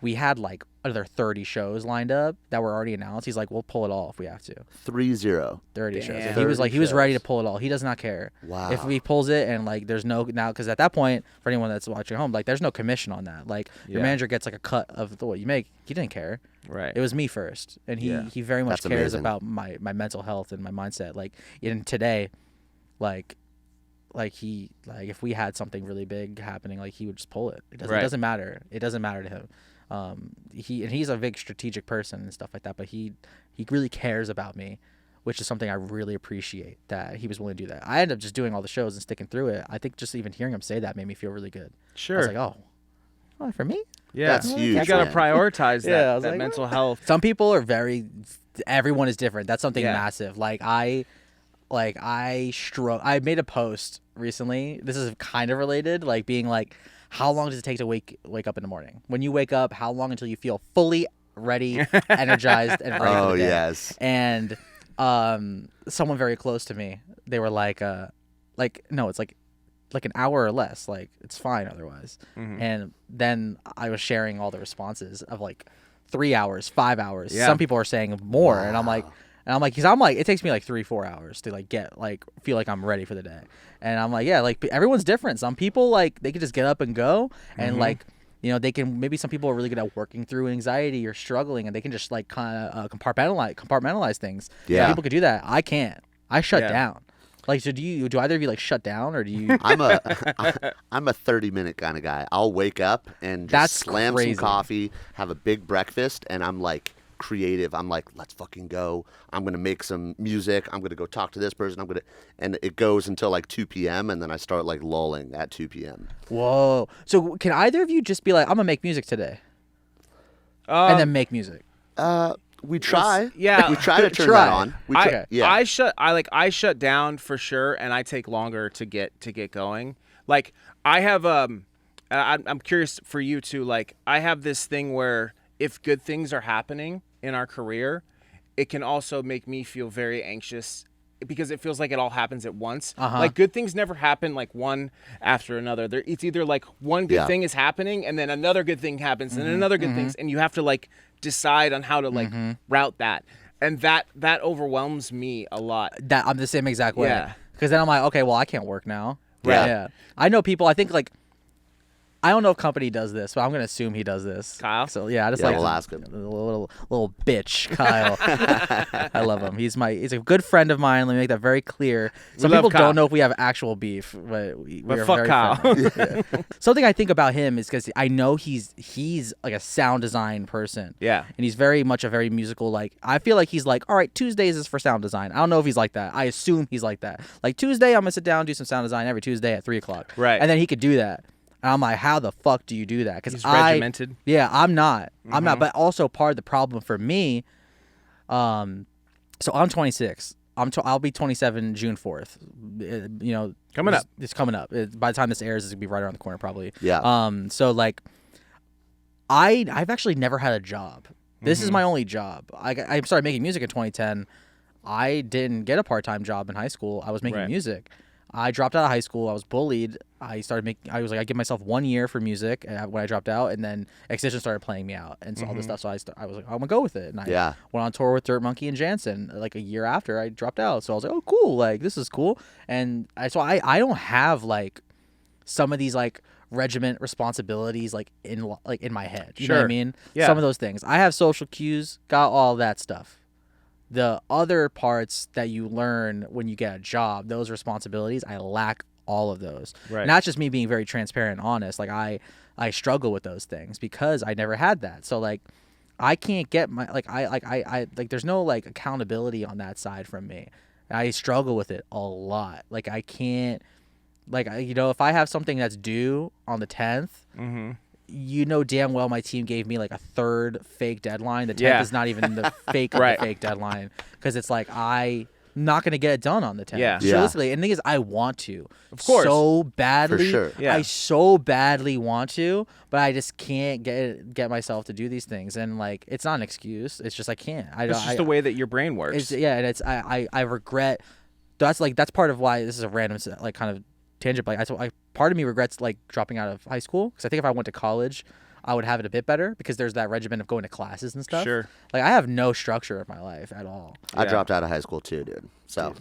we had like another 30 shows lined up that were already announced. He's like, we'll pull it all if we have to. 30 shows. And he was like, he was ready to pull it all. He does not care. Wow. If he pulls it and like there's no now, because at that point, for anyone that's watching at home, like there's no commission on that. Like your manager gets like a cut of what you make. He didn't care. Right. It was me first, and he very much That's cares amazing. about my mental health and my mindset. Like in today, like if we had something really big happening, like he would just pull it. It doesn't matter. It doesn't matter to him. He's a big strategic person and stuff like that, but he really cares about me, which is something I really appreciate that he was willing to do that. I ended up just doing all the shows and sticking through it. I think just even hearing him say that made me feel really good. Sure. I was like, oh, for me? Yeah. That's huge. You got to prioritize that like, mental health. Some people are everyone is different. That's something massive. I made a post recently. This is kind of related, like being like, how long does it take to wake up in the morning? When you wake up, how long until you feel fully ready, energized, and ready for the day? Yes. And someone very close to me, they were like no, it's like an hour or less. Like it's fine otherwise. Mm-hmm. And then I was sharing all the responses of like 3 hours, 5 hours. Yeah. Some people are saying more, and I'm like, it takes me like 3-4 hours to like feel like I'm ready for the day. And I'm like, yeah, like everyone's different. Some people like they can just get up and go, and like, you know, they can, maybe some people are really good at working through anxiety or struggling, and they can just like kind of compartmentalize things. Yeah. Some people could do that. I can't. I shut down. Like, so do either of you like shut down, or do you? I'm a 30-minute kind of guy. I'll wake up and just slam some coffee, have a big breakfast, and I'm like creative. I'm like, let's fucking go. I'm going to make some music. I'm going to go talk to this person. And it goes until like 2 p.m. and then I start like lulling at 2 p.m. Whoa. So can either of you just be like, I'm going to make music today? And then make music? We try. Yeah. We try to turn that on. I shut down for sure, and I take longer to get going. Like I have I'm curious for you too. Like I have this thing where if good things are happening in our career, it can also make me feel very anxious because it feels like it all happens at once. Like good things never happen like one after another. It's either like one good thing is happening and then another good thing happens and another good thing, and you have to like decide on how to like route that. And that overwhelms me a lot. That I'm the same exact way. Yeah. Because then I'm like, okay, well, I can't work now. Right. Yeah. I know people, I think like, I don't know if company does this, but I'm gonna assume he does this. Kyle. So yeah, I just we'll ask him. Little bitch, Kyle. I love him. He's a good friend of mine. Let me make that very clear. Some people don't know if we have actual beef, but we're fuck very Kyle. yeah. Something I think about him is because I know he's like a sound design person. Yeah. And he's very much a very musical. Like I feel like he's like, all right, Tuesdays is for sound design. I don't know if he's like that. I assume he's like that. Like Tuesday, I'm gonna sit down and do some sound design every Tuesday at 3:00. Right. And then he could do that. And I'm like, how the fuck do you do that? Because he's regimented. Yeah, I'm not. But also part of the problem for me. So I'm 26. I'll be 27 June 4th. Coming up. It's coming up. By the time this airs, it's gonna be right around the corner probably. Yeah. So like, I've actually never had a job. This is my only job. I started making music in 2010. I didn't get a part-time job in high school. I was making music. I dropped out of high school. I was bullied. I was like, I give myself 1 year for music when I dropped out, and then Excision started playing me out and all this stuff. So I was like, I'm gonna go with it. And I went on tour with Dirt Monkey and Jansen like a year after I dropped out. So I was like, oh, cool. Like this is cool. And I don't have like some of these like regiment responsibilities like in my head. You know what I mean? Yeah. Some of those things. I have social cues. Got all that stuff. The other parts that you learn when you get a job, those responsibilities, I lack all of those. Right. Not just me being very transparent and honest. Like I struggle with those things because I never had that. So like I can't get my I there's no like accountability on that side from me. I struggle with it a lot. Like I can't if I have something that's due on the 10th, you know damn well my team gave me like a third fake deadline. The 10th is not even the fake of the fake deadline because it's like I'm not going to get it done on the 10th. Yeah. Realistically, and the thing is I want to. Of course. So badly. For sure. Yeah. I so badly want to, but I just can't get myself to do these things. And like it's not an excuse. It's just I can't. It's just the way that your brain works. And it's I regret. That's part of why this is a random like kind of tangent. But part of me regrets like dropping out of high school because I think if I went to college, I would have it a bit better because there's that regimen of going to classes and stuff. Sure. Like I have no structure of my life at all. I dropped out of high school too, dude. So.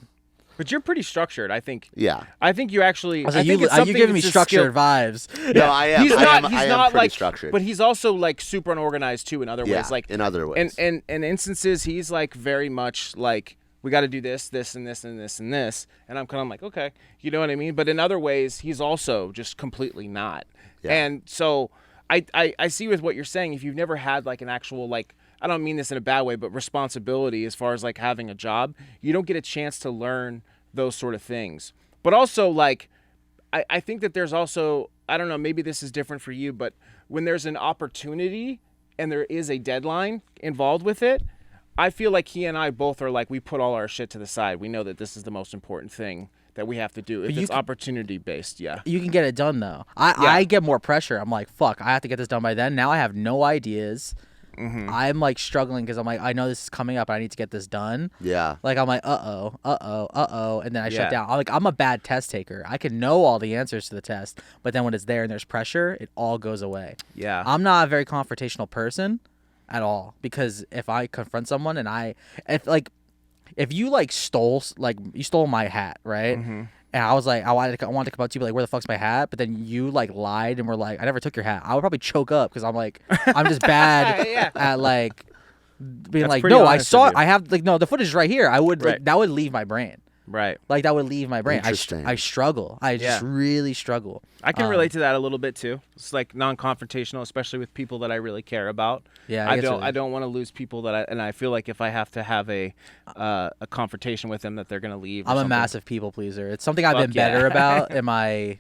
But you're pretty structured, I think. Yeah. I think you actually. Are you giving me structured vibes? No, I am. He's not. I am not like structured. But he's also like super unorganized too in other ways. Like in other ways. And in instances, he's like very much like we got to do this, this, and this, and this, and this, and I'm kind of like okay, you know what I mean. But in other ways, he's also just completely not. Yeah. And so I see with what you're saying. If you've never had like an actual like. I don't mean this in a bad way, but responsibility as far as like having a job, you don't get a chance to learn those sort of things. But also like, I think that there's also, I don't know, maybe this is different for you, but when there's an opportunity and there is a deadline involved with it, I feel like he and I both are like, we put all our shit to the side. We know that this is the most important thing that we have to do. If it's opportunity based, you can get it done though. I get more pressure. I'm like, fuck, I have to get this done by then. Now I have no ideas. Mm-hmm. I'm like struggling because I'm like, I know this is coming up. I need to get this done. Yeah. Like I'm like, and then I shut down. I'm a bad test taker. I can know all the answers to the test, but then when it's there and there's pressure, it all goes away. Yeah. I'm not a very confrontational person at all because if I confront someone and if you like stole my hat, right? Mm-hmm. And I was like, I wanted to come up to you, but like, where the fuck's my hat? But then you like lied and were like, I never took your hat. I would probably choke up because I'm like, I'm just bad at like being like, no, I saw it. I have like, no, the footage is right here. I would like, that would leave my brain. Right. Like that would leave my brain. Interesting. I struggle. I just really struggle. I can relate to that a little bit too. It's like non-confrontational, especially with people that I really care about. Yeah. I don't want to lose people that I feel like if I have to have a confrontation with them that they're gonna leave. I'm a massive people pleaser. It's something I've been better about in my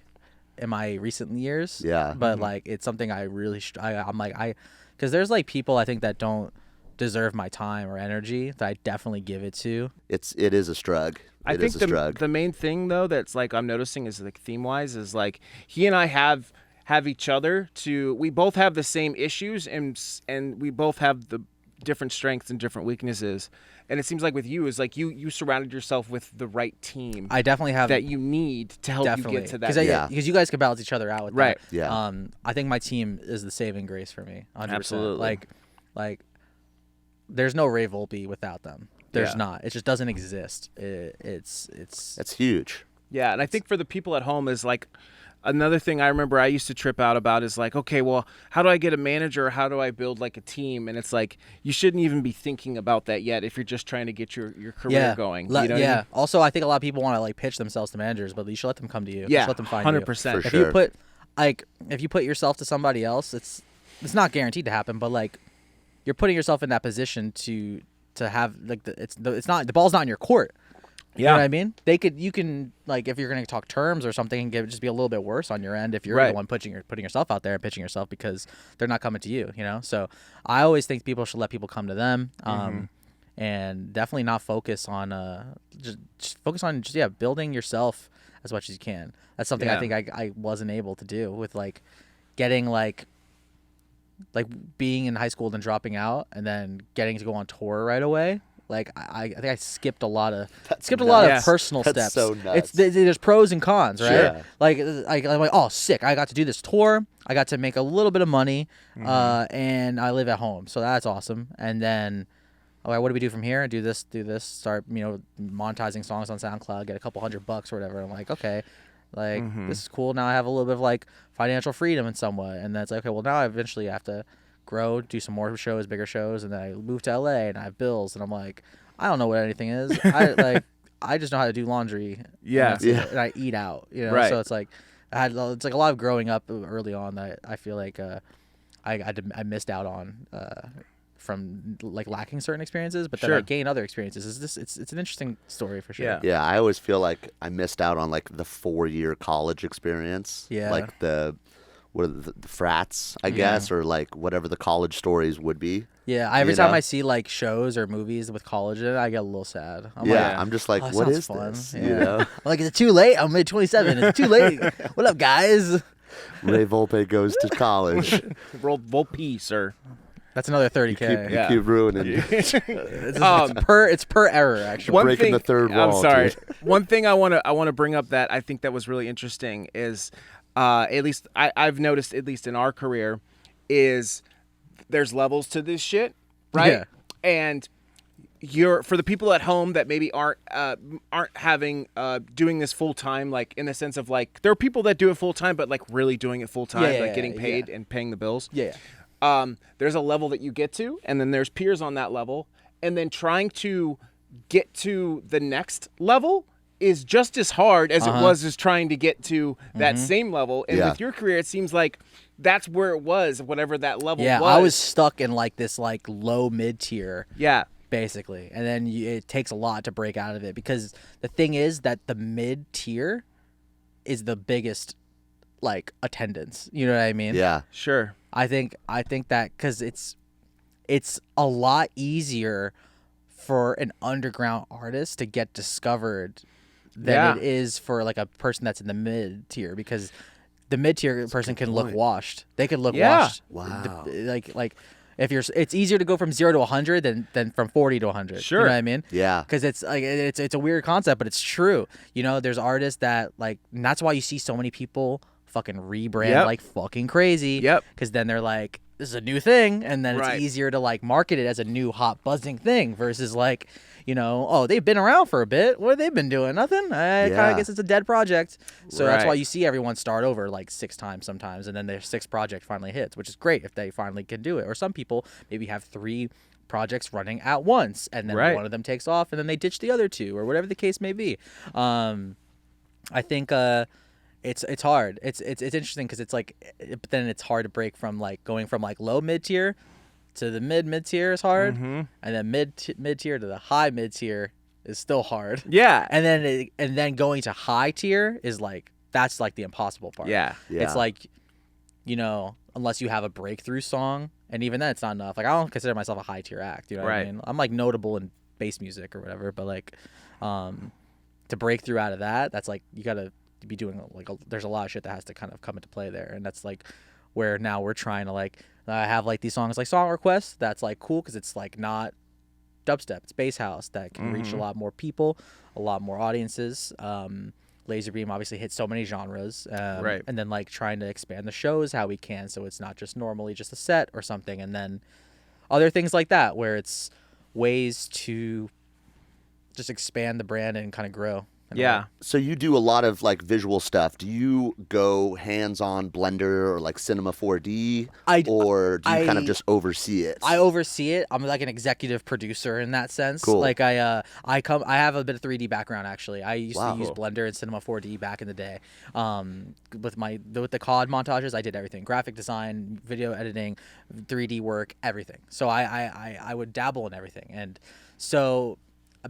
recent years. Yeah. But like it's something I really because there's like people I think that don't deserve my time or energy that I definitely give it to. It is a struggle. I think the main thing though that's like I'm noticing is like theme wise is like he and I have each other we both have the same issues and we both have the different strengths and different weaknesses. And it seems like with you is like you surrounded yourself with the right team. I definitely have that you need to help you get to that. Because you guys can balance each other out with right. that. Yeah. I think my team is the saving grace for me. 100%. Absolutely. Like there's no Ray Volpe without them. There's not. It just doesn't exist. It's huge. Yeah, and I think for the people at home is like Another thing I remember I used to trip out about is like, okay, well, how do I get a manager? How do I build like a team? And it's like, you shouldn't even be thinking about that yet if you're just trying to get your career going. You know what I mean? Also, I think a lot of people want to like pitch themselves to managers, but you should let them come to you. Yeah, let them find 100%. you. If you put yourself to somebody else, it's not guaranteed to happen, but like you're putting yourself in that position to have like the ball's not in your court. You know what I mean? You can like if you're going to talk terms or something, and just be a little bit worse on your end if you're the one putting yourself out there and pitching yourself because they're not coming to you. You know, so I always think people should let people come to them, and definitely not focus on just focus on building yourself as much as you can. That's something I think I wasn't able to do with like getting like being in high school and dropping out and then getting to go on tour right away. Like I think I skipped a lot of personal steps. So nuts. There's pros and cons, right? Sure. Like I'm like, oh, sick! I got to do this tour. I got to make a little bit of money, and I live at home, so that's awesome. And then, okay, what do we do from here? Do this. Start, monetizing songs on SoundCloud. Get a couple $100 or whatever. I'm like, okay, like this is cool. Now I have a little bit of like financial freedom in some way, and that's like, okay. Well, now I eventually have to grow, do some more shows, bigger shows, and then I move to LA and I have bills, and I'm like, I don't know what anything is. I just know how to do laundry. And I eat out. Right. So it's like it's like a lot of growing up early on that I feel like I missed out on from like lacking certain experiences, but then I gain other experiences. It's an interesting story for sure. Yeah, I always feel like I missed out on like the 4-year college experience. Yeah. Like the frats, I guess, or like whatever the college stories would be. Yeah, every time I see like shows or movies with college in it, I get a little sad. I'm just like, what is fun. this? Yeah. You know? Like, is it too late? I'm mid 27. Is it too late? What up, guys? Ray Volpe goes to college. Volpe, sir. That's another 30K. You keep ruining. It's per error, actually. Breaking the third wall. I'm sorry. Dude. One thing I want to bring up that I think that was really interesting is, at least I've noticed, at least in our career, is there's levels to this shit, right? Yeah. And for the people at home that maybe aren't having doing this full time, like in the sense of like there are people that do it full time, but like really doing it full time, getting paid and paying the bills. Yeah. There's a level that you get to, and then there's peers on that level, and then trying to get to the next level is just as hard as it was as trying to get to that same level. And with your career, it seems like that's where it was, whatever that level was. Yeah, I was stuck in like this like low mid tier. Yeah. Basically. And then it takes a lot to break out of it, because the thing is that the mid tier is the biggest like attendance. You know what I mean? Yeah. Sure. I think that because it's a lot easier for an underground artist to get discovered than it is for like a person that's in the mid tier, because the mid tier person can look washed. They can look washed. Wow. Like if it's easier to go from 0 to 100 than from 40 to 100. Sure. You know what I mean? Yeah. Because it's like it's a weird concept, but it's true. There's artists that like, and that's why you see so many people fucking rebrand like fucking crazy. Yep. Because then they're like, this is a new thing, and then it's easier to like market it as a new hot buzzing thing versus like, oh, they've been around for a bit. What have they been doing? Nothing. I kind of guess it's a dead project. So that's why you see everyone start over like 6 times sometimes, and then their 6th project finally hits, which is great if they finally can do it. Or some people maybe have 3 projects running at once, and then one of them takes off, and then they ditch the other 2, or whatever the case may be. I think it's hard. It's interesting because it's like, but then it's hard to break from like going from like low mid tier to the mid tier is hard, and then mid tier to the high mid tier is still hard. Yeah, and then going to high tier is like, that's like the impossible part. Yeah. It's like, unless you have a breakthrough song, and even then it's not enough. Like I don't consider myself a high tier act. You know what I mean? I'm like notable in bass music or whatever, but like, to break through out of that, that's like you gotta be doing like there's a lot of shit that has to kind of come into play there, and that's like where now we're trying to like have like these songs like song requests that's like cool because it's like not dubstep, it's bass house that can reach a lot more people, a lot more audiences. Laserbeam obviously hits so many genres, and then like trying to expand the shows how we can, so it's not just normally just a set or something, and then other things like that where it's ways to just expand the brand and kind of grow Yeah. So you do a lot of like visual stuff. Do you go hands-on Blender or like Cinema 4D, or do you kind of just oversee it? I oversee it. I'm like an executive producer in that sense. Cool. Like I have a bit of 3D background actually. I used to use Blender and Cinema 4D back in the day. With the COD montages, I did everything: graphic design, video editing, 3D work, everything. So I would dabble in everything. And so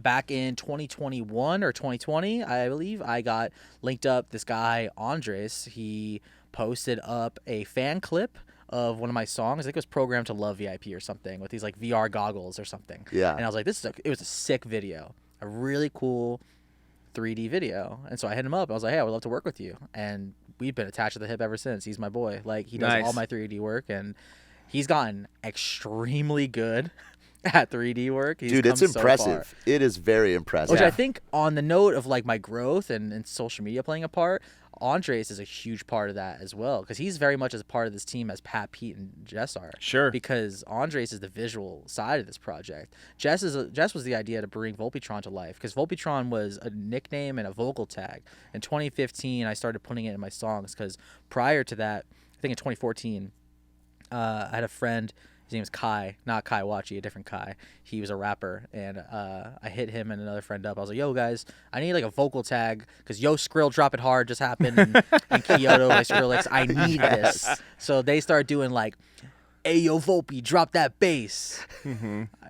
back in 2021 or 2020, I believe, I got linked up. This guy, Andres, he posted up a fan clip of one of my songs. I think it was Programmed to Love VIP or something, with these like VR goggles or something. Yeah. And I was like, it was a sick video, a really cool 3D video. And so I hit him up. I was like, hey, I would love to work with you. And we've been attached to the hip ever since. He's my boy. Like, he does all my 3D work, and he's gotten extremely good at 3D work. Dude, it's impressive. It is very impressive. Which I think, on the note of like my growth and social media playing a part, Andres is a huge part of that as well, because he's very much as a part of this team as Pat, Pete, and Jess are. Sure. Because Andres is the visual side of this project. Jess was the idea to bring Volpetron to life, because Volpetron was a nickname and a vocal tag. In 2015, I started putting it in my songs, because prior to that, I think in 2014, I had a friend. His name is Kai, not Kai Wachi, a different Kai. He was a rapper, and I hit him and another friend up. I was like, yo, guys, I need like a vocal tag, because Yo Skrill Drop It Hard just happened, and Kyoto by Skrillex. I need this. So they started doing like, hey, yo, Volpe, drop that bass.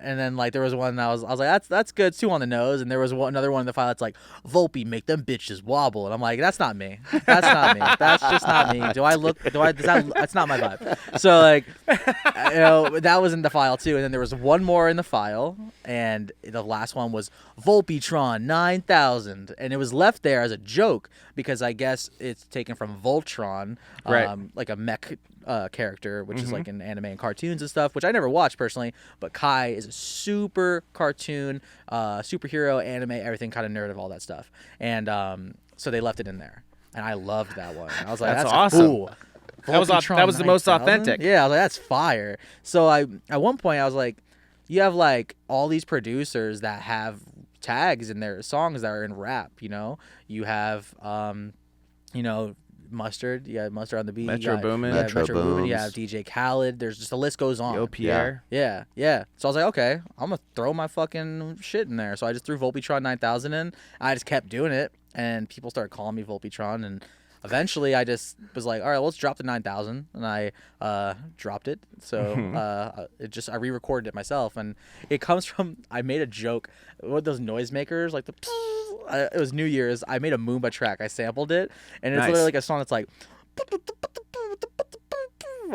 And then like there was one that I was like, that's good, too, on the nose. And there was another one in the file that's like, Volpe, make them bitches wobble. And I'm like, that's not me. That's not me. That's just not me. That's not my vibe. So like, that was in the file too. And then there was one more in the file, and the last one was Volpetron 9000, and it was left there as a joke, because I guess it's taken from Voltron, like a mech character, which is like in anime and cartoons and stuff, which I never watched personally, but Kai is a super cartoon, superhero, anime, everything kind of nerd of all that stuff. And so they left it in there, and I loved that one. I was like, that's awesome. Cool. That was the most authentic. Yeah, I was like, that's fire. So at one point I was like, you have like all these producers that have tags in their songs that are in rap, you have Mustard, Mustard on the beat, Metro Boomin, you have DJ Khaled. There's just, the list goes on. Yo Pierre. Yeah. So I was like, okay, I'm gonna throw my fucking shit in there. So I just threw Volpetron 9000 in. I just kept doing it, and people started calling me Volpetron, and eventually I just was like, all right, let's drop the 9000, and I dropped it. So I re-recorded it myself, and it comes from, I made a joke with those noisemakers, like it was New Year's. I made a Moomba track. I sampled it, and it's literally like a song that's like,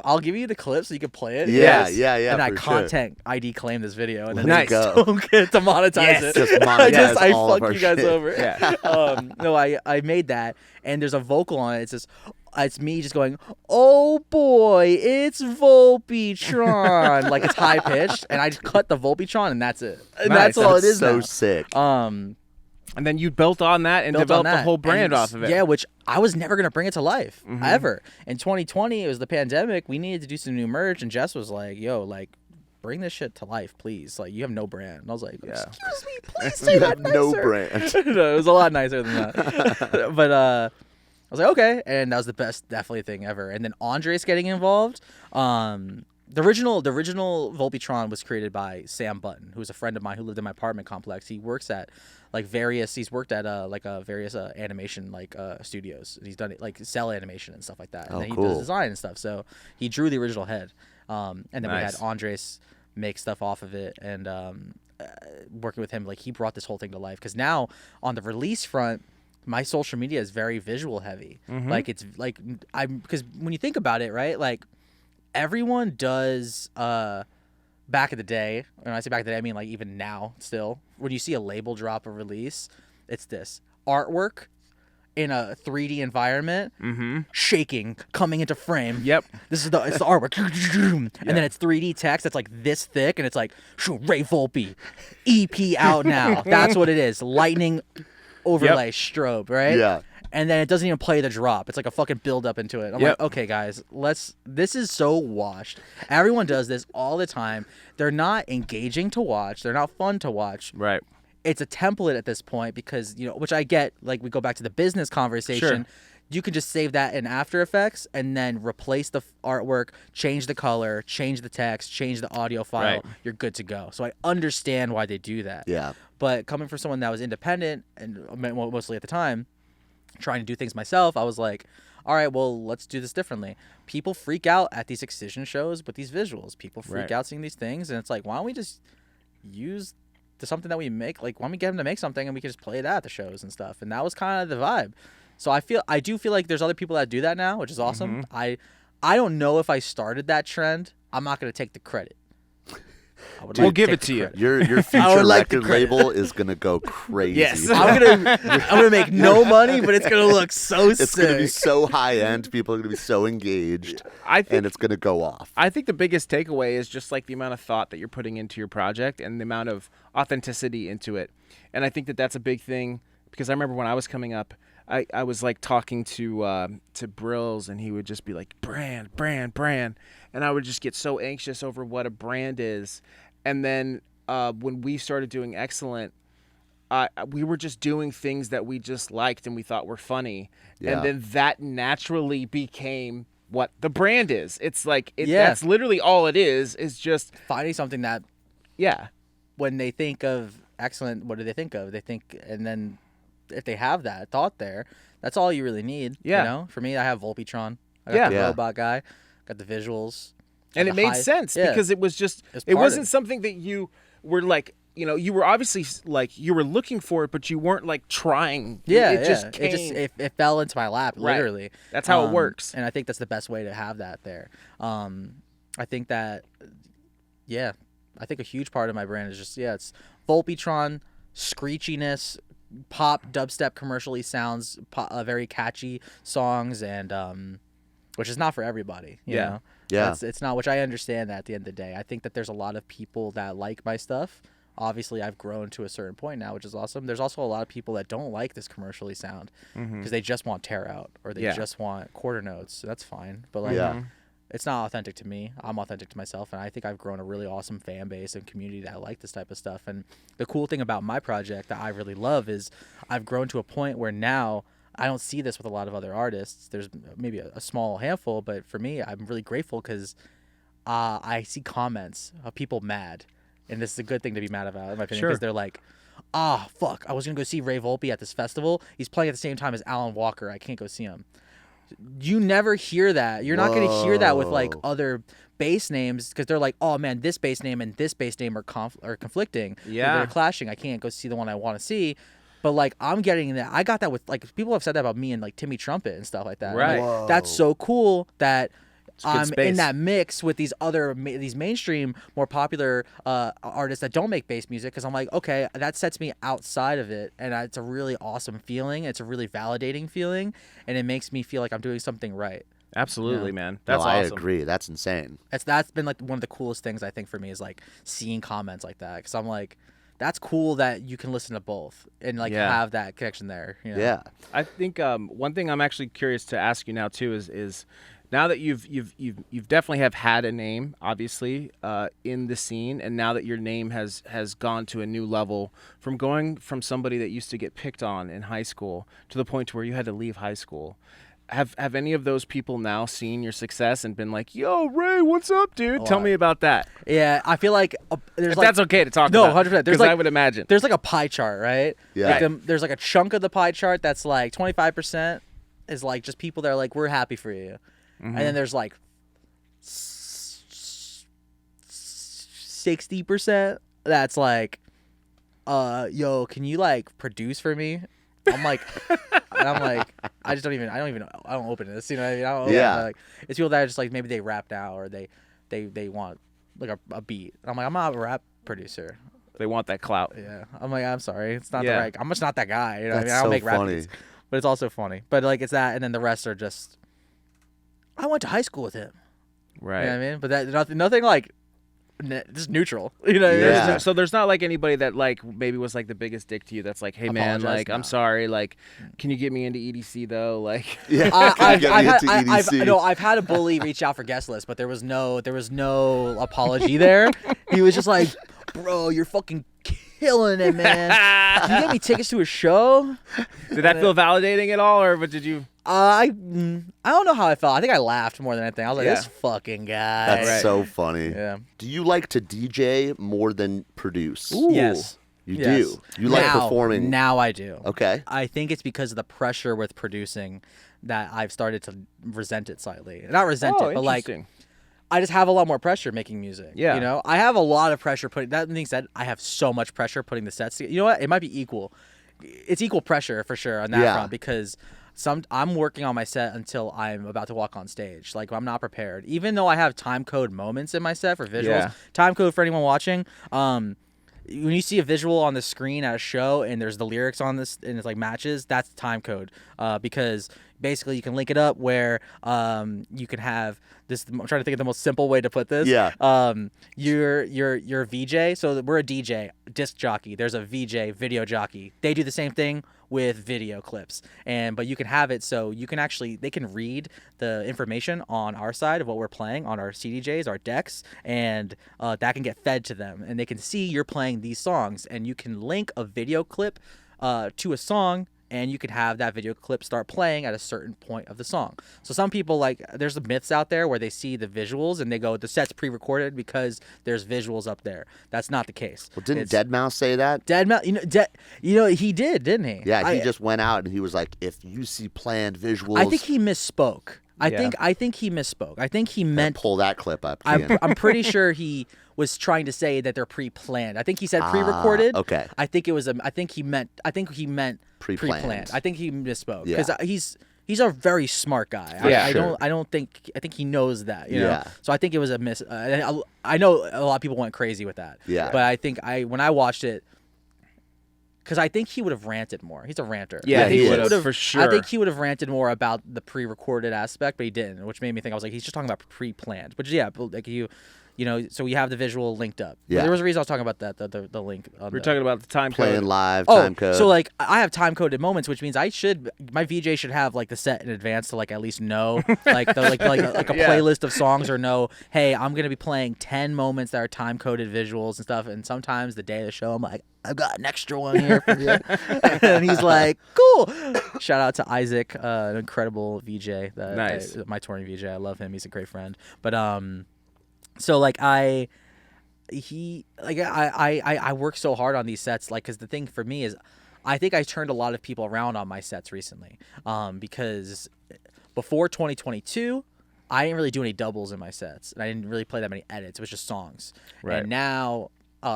I'll give you the clip so you can play it. Yeah. And I content ID claim this video, and then I don't get to monetize it. Just monetize I all fuck of our you guys shit. over. No, I made that, and there's a vocal on it. It says, it's me just going, oh boy, it's Volpetron. Like, it's high pitched, and I just cut the Volpetron, and that's it. And that's all it is. So now. sick. And then you built on that and developed the whole brand off of it. Yeah, which I was never going to bring it to life, ever. In 2020, it was the pandemic. We needed to do some new merch, and Jess was like, yo, like, bring this shit to life, please. Like, you have no brand. And I was like, excuse me, please say that nicer. No brand. No, it was a lot nicer than that. But I was like, okay. And that was the best, definitely, thing ever. And then Andres getting involved. The original Volpetron was created by Sam Button, who was a friend of mine who lived in my apartment complex. He works at he's worked at various animation studios. He's done it like cell animation and stuff like that. And then he does design and stuff. So he drew the original head. And then we had Andres make stuff off of it, and working with him, like, he brought this whole thing to life. Because now on the release front, my social media is very visual heavy. Like, it's like, because when you think about it, right, like, everyone does back in the day. When I say back in the day, I mean like even now still. When you see a label drop a release, it's this artwork in a 3D environment, shaking, coming into frame. Yep. It's the artwork, and then it's 3D text that's like this thick, and it's like Ray Volpe, EP out now. That's what it is. Lightning overlay strobe, right? Yeah. And then it doesn't even play the drop. It's like a fucking build up into it. I'm like, okay, guys, this is so washed. Everyone does this all the time. They're not engaging to watch. They're not fun to watch. Right. it's a template at this point because, which I get, like we go back to the business conversation. Sure. You can just save that in After Effects and then replace the artwork, change the color, change the text, change the audio file. Right. You're good to go. So I understand why they do that. Yeah. But coming from someone that was independent and mostly at the time trying to do things myself, I was like, all right, well, let's do this differently. People freak out at these Excision shows with these visuals. People freak out seeing these things. And it's like, why don't we just use something that we make? Like, why don't we get them to make something and we can just play it at the shows and stuff? And that was kind of the vibe. So I do feel like there's other people that do that now, which is awesome. I don't know if I started that trend. I'm not going to take the credit. We'll give it to you. Your future record label is gonna go crazy. Yes, I'm gonna make no money, but it's gonna look so sick. It's gonna be so high end. People are gonna be so engaged, and it's gonna go off. I think the biggest takeaway is just like the amount of thought that you're putting into your project and the amount of authenticity into it. And I think that that's a big thing because I remember when I was coming up, I was like talking to Brills, and he would just be like brand, and I would just get so anxious over what a brand is. And then when we started doing Excellent, we were just doing things that we just liked and we thought were funny, and then that naturally became what the brand is. It's like that's literally all it is just finding something that when they think of Excellent, what do they think of? They think, and then if they have that thought there, that's all you really need. For me, I have Volpetron. I got the robot guy, got the visuals, and it made sense because it was just it wasn't something that you were like, you were obviously like you were looking for it, but you weren't like trying. It just came. It fell into my lap, literally. Right. That's how it works, and I think that's the best way to have that there. I think that I think a huge part of my brand is just it's Volpetron, screechiness, pop dubstep commercially sounds, very catchy songs, and which is not for everybody. You know? It's not, which I understand that at the end of the day. I think that there's a lot of people that like my stuff. Obviously, I've grown to a certain point now, which is awesome. There's also a lot of people that don't like this commercially sound because they just want TEAROUT or they just want quarter notes. So that's fine, but it's not authentic to me. I'm authentic to myself, and I think I've grown a really awesome fan base and community that like this type of stuff. And the cool thing about my project that I really love is I've grown to a point where now I don't see this with a lot of other artists. There's maybe a small handful, but for me, I'm really grateful because I see comments of people mad, and this is a good thing to be mad about, in my opinion, because they're like, fuck, I was going to go see Ray Volpe at this festival. He's playing at the same time as Alan Walker. I can't go see him. You never hear that. You're not going to hear that with like other bass names because they're like, oh man, this bass name and this bass name are conflicting. They're clashing. I can't go see the one I want to see. But like I'm getting that. I got that with like people have said that about me and like Timmy Trumpet and stuff like that. Right. Like, that's so cool that I'm in that mix with these these mainstream, more popular artists that don't make bass music because I'm like, okay, that sets me outside of it, and it's a really awesome feeling. It's a really validating feeling, and it makes me feel like I'm doing something right. Absolutely, man. That's awesome. I agree. That's insane. That's been like one of the coolest things I think for me is like seeing comments like that because I'm like, that's cool that you can listen to both and like have that connection there. Yeah. I think one thing I'm actually curious to ask you now too is now that you've definitely have had a name, obviously, in the scene, and now that your name has gone to a new level, from going from somebody that used to get picked on in high school to the point to where you had to leave high school, have any of those people now seen your success and been like, "Yo, Ray, what's up, dude? Tell me about that." Yeah, I feel like there's that's okay to talk about. No, 100%. Because I would imagine there's like a pie chart, right? Yeah. Like there's like a chunk of the pie chart that's like 25% is like just people that are like, "We're happy for you." And then there's like 60% that's like, yo, can you like produce for me? I'm like, I don't open this, you know what I mean? I don't open it. Like, it's people that are just like, maybe they rap now or they want like a beat. I'm like, I'm not a rap producer. They want that clout. Yeah. I'm like, I'm sorry. It's not the right, I'm just not that guy. You know what I mean? I don't make funny. rap beats. But it's also funny. But like, it's that, and then the rest are just, I went to high school with him. Right. You know what I mean? But that nothing like just neutral. You know what I mean? So there's not like anybody that like maybe was like the biggest dick to you that's like, hey man, like I'm sorry, like can you get me into EDC though? Like I've had a bully reach out for guest list, but there was no apology there. He was just like, bro, you're fucking killing it, man. You get me tickets to a show. Did that feel validating at all, or what did you? I don't know how I felt. I think I laughed more than anything. I was like, this fucking guy. That's so funny. Yeah. Do you like to DJ more than produce? Ooh. Yes. You do. You like performing. Now I do. Okay. I think it's because of the pressure with producing that I've started to resent it slightly. Not resent it, but like I just have a lot more pressure making music. Yeah. You know, I have a lot of pressure putting. That being said, I have so much pressure putting the sets together. You know what? It might be equal. It's equal pressure for sure on that front because I'm working on my set until I'm about to walk on stage. Like I'm not prepared, even though I have time code moments in my set for visuals. Yeah. Time code for anyone watching. When you see a visual on the screen at a show and there's the lyrics on this and it's like matches, that's time code. Because basically you can link it up where you can have this. I'm trying to think of the most simple way to put this. Yeah. You're a VJ, so we're a DJ, disc jockey. There's a VJ, video jockey. They do the same thing with video clips, but you can have it so you can they can read the information on our side of what we're playing on our CDJs, our decks, and that can get fed to them, and they can see you're playing these songs, and you can link a video clip to a song, and you could have that video clip start playing at a certain point of the song. So some people, like, there's the myths out there where they see the visuals and they go, the set's pre-recorded because there's visuals up there. That's not the case. Well, didn't Deadmau5 say that? Deadmau5, he did, didn't he? Yeah, he just went out and he was like, if you see planned visuals. I think he misspoke. I think he misspoke. I think he meant pull that clip up. I'm pretty sure he was trying to say that they're pre-planned. I think he said pre-recorded. Okay. I think he meant pre-planned. I think he misspoke because he's a very smart guy. I think he knows that. You know? So I think it was a miss. I know a lot of people went crazy with that. Yeah. But I think when I watched it. Because I think he would have ranted more. He's a ranter. Yeah, he would have for sure. I think he would have ranted more about the pre-recorded aspect, but he didn't, which made me think I was like, he's just talking about pre-planned. But yeah, like you know, so we have the visual linked up. Yeah. There was a reason I was talking about that, the link. We're talking about the time playing code. Live, time code. So like I have time coded moments, which means my VJ should have like the set in advance to like at least know like a playlist of songs or know, hey, I'm gonna be playing 10 moments that are time coded visuals and stuff. And sometimes the day of the show, I'm like, I've got an extra one here for you. And he's like, cool. Shout out to Isaac, an incredible VJ. Nice. My touring VJ. I love him. He's a great friend. But so like I work so hard on these sets, like, because the thing for me is I think I turned a lot of people around on my sets recently, because before 2022 I didn't really do any doubles in my sets and I didn't really play that many edits. It was just songs. Right. And now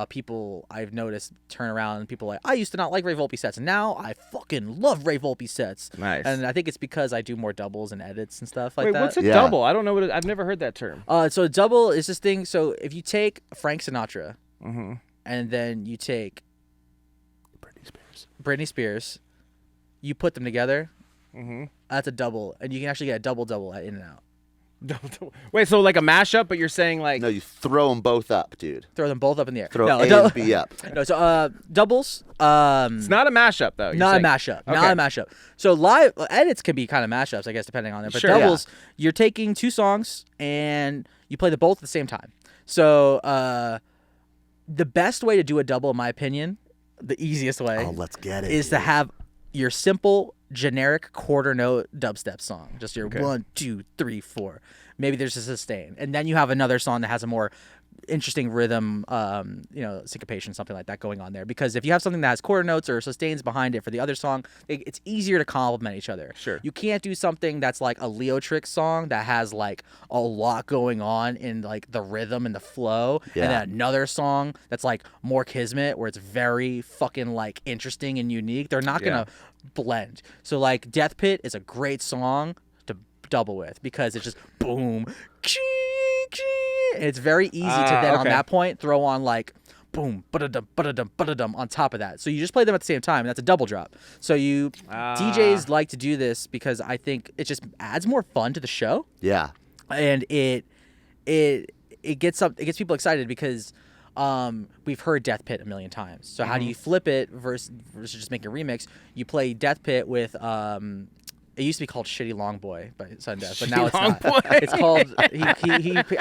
people I've noticed turn around and people are like, I used to not like Ray Volpe sets and now I fucking love Ray Volpe sets. Nice. And I think it's because I do more doubles and edits and stuff like that. Wait, what's a double? I don't know I've never heard that term. So a double is this thing. So if you take Frank Sinatra and then you take Britney Spears, you put them together, that's a double. And you can actually get a double at In-N-Out. Wait, so like a mashup, but you're saying like... No, you throw them both up, dude. Throw them both up in the air. Throw A and B up. No, so doubles... it's not a mashup, though. Not a mashup. Okay. Not a mashup. So live edits can be kind of mashups, I guess, depending on it. But doubles, you're taking two songs and you play them both at the same time. So the best way to do a double, in my opinion, the easiest way... Oh, let's get it. ...is to have your simple... generic quarter note dubstep song, just your 1 2 3 4. Maybe there's a sustain, and then you have another song that has a more interesting rhythm, syncopation, something like that going on there. Because if you have something that has quarter notes or sustains behind it for the other song, it's easier to complement each other. Sure. You can't do something that's like a Leo Trick song that has like a lot going on in like the rhythm and the flow, and then another song that's like more Kismet where it's very fucking like interesting and unique. They're not gonna blend. So like Death Pit is a great song to double with because it's just boom, and it's very easy to then on that point throw on like boom, ba-da-dum on top of that. So you just play them at the same time, and that's a double drop. So DJs like to do this because I think it just adds more fun to the show. Yeah. And it gets people excited because we've heard Death Pit a million times. So how do you flip it versus just make a remix? You play Death Pit with It used to be called Shitty Long Boy by Sudden Death, but now it's not. It's called. I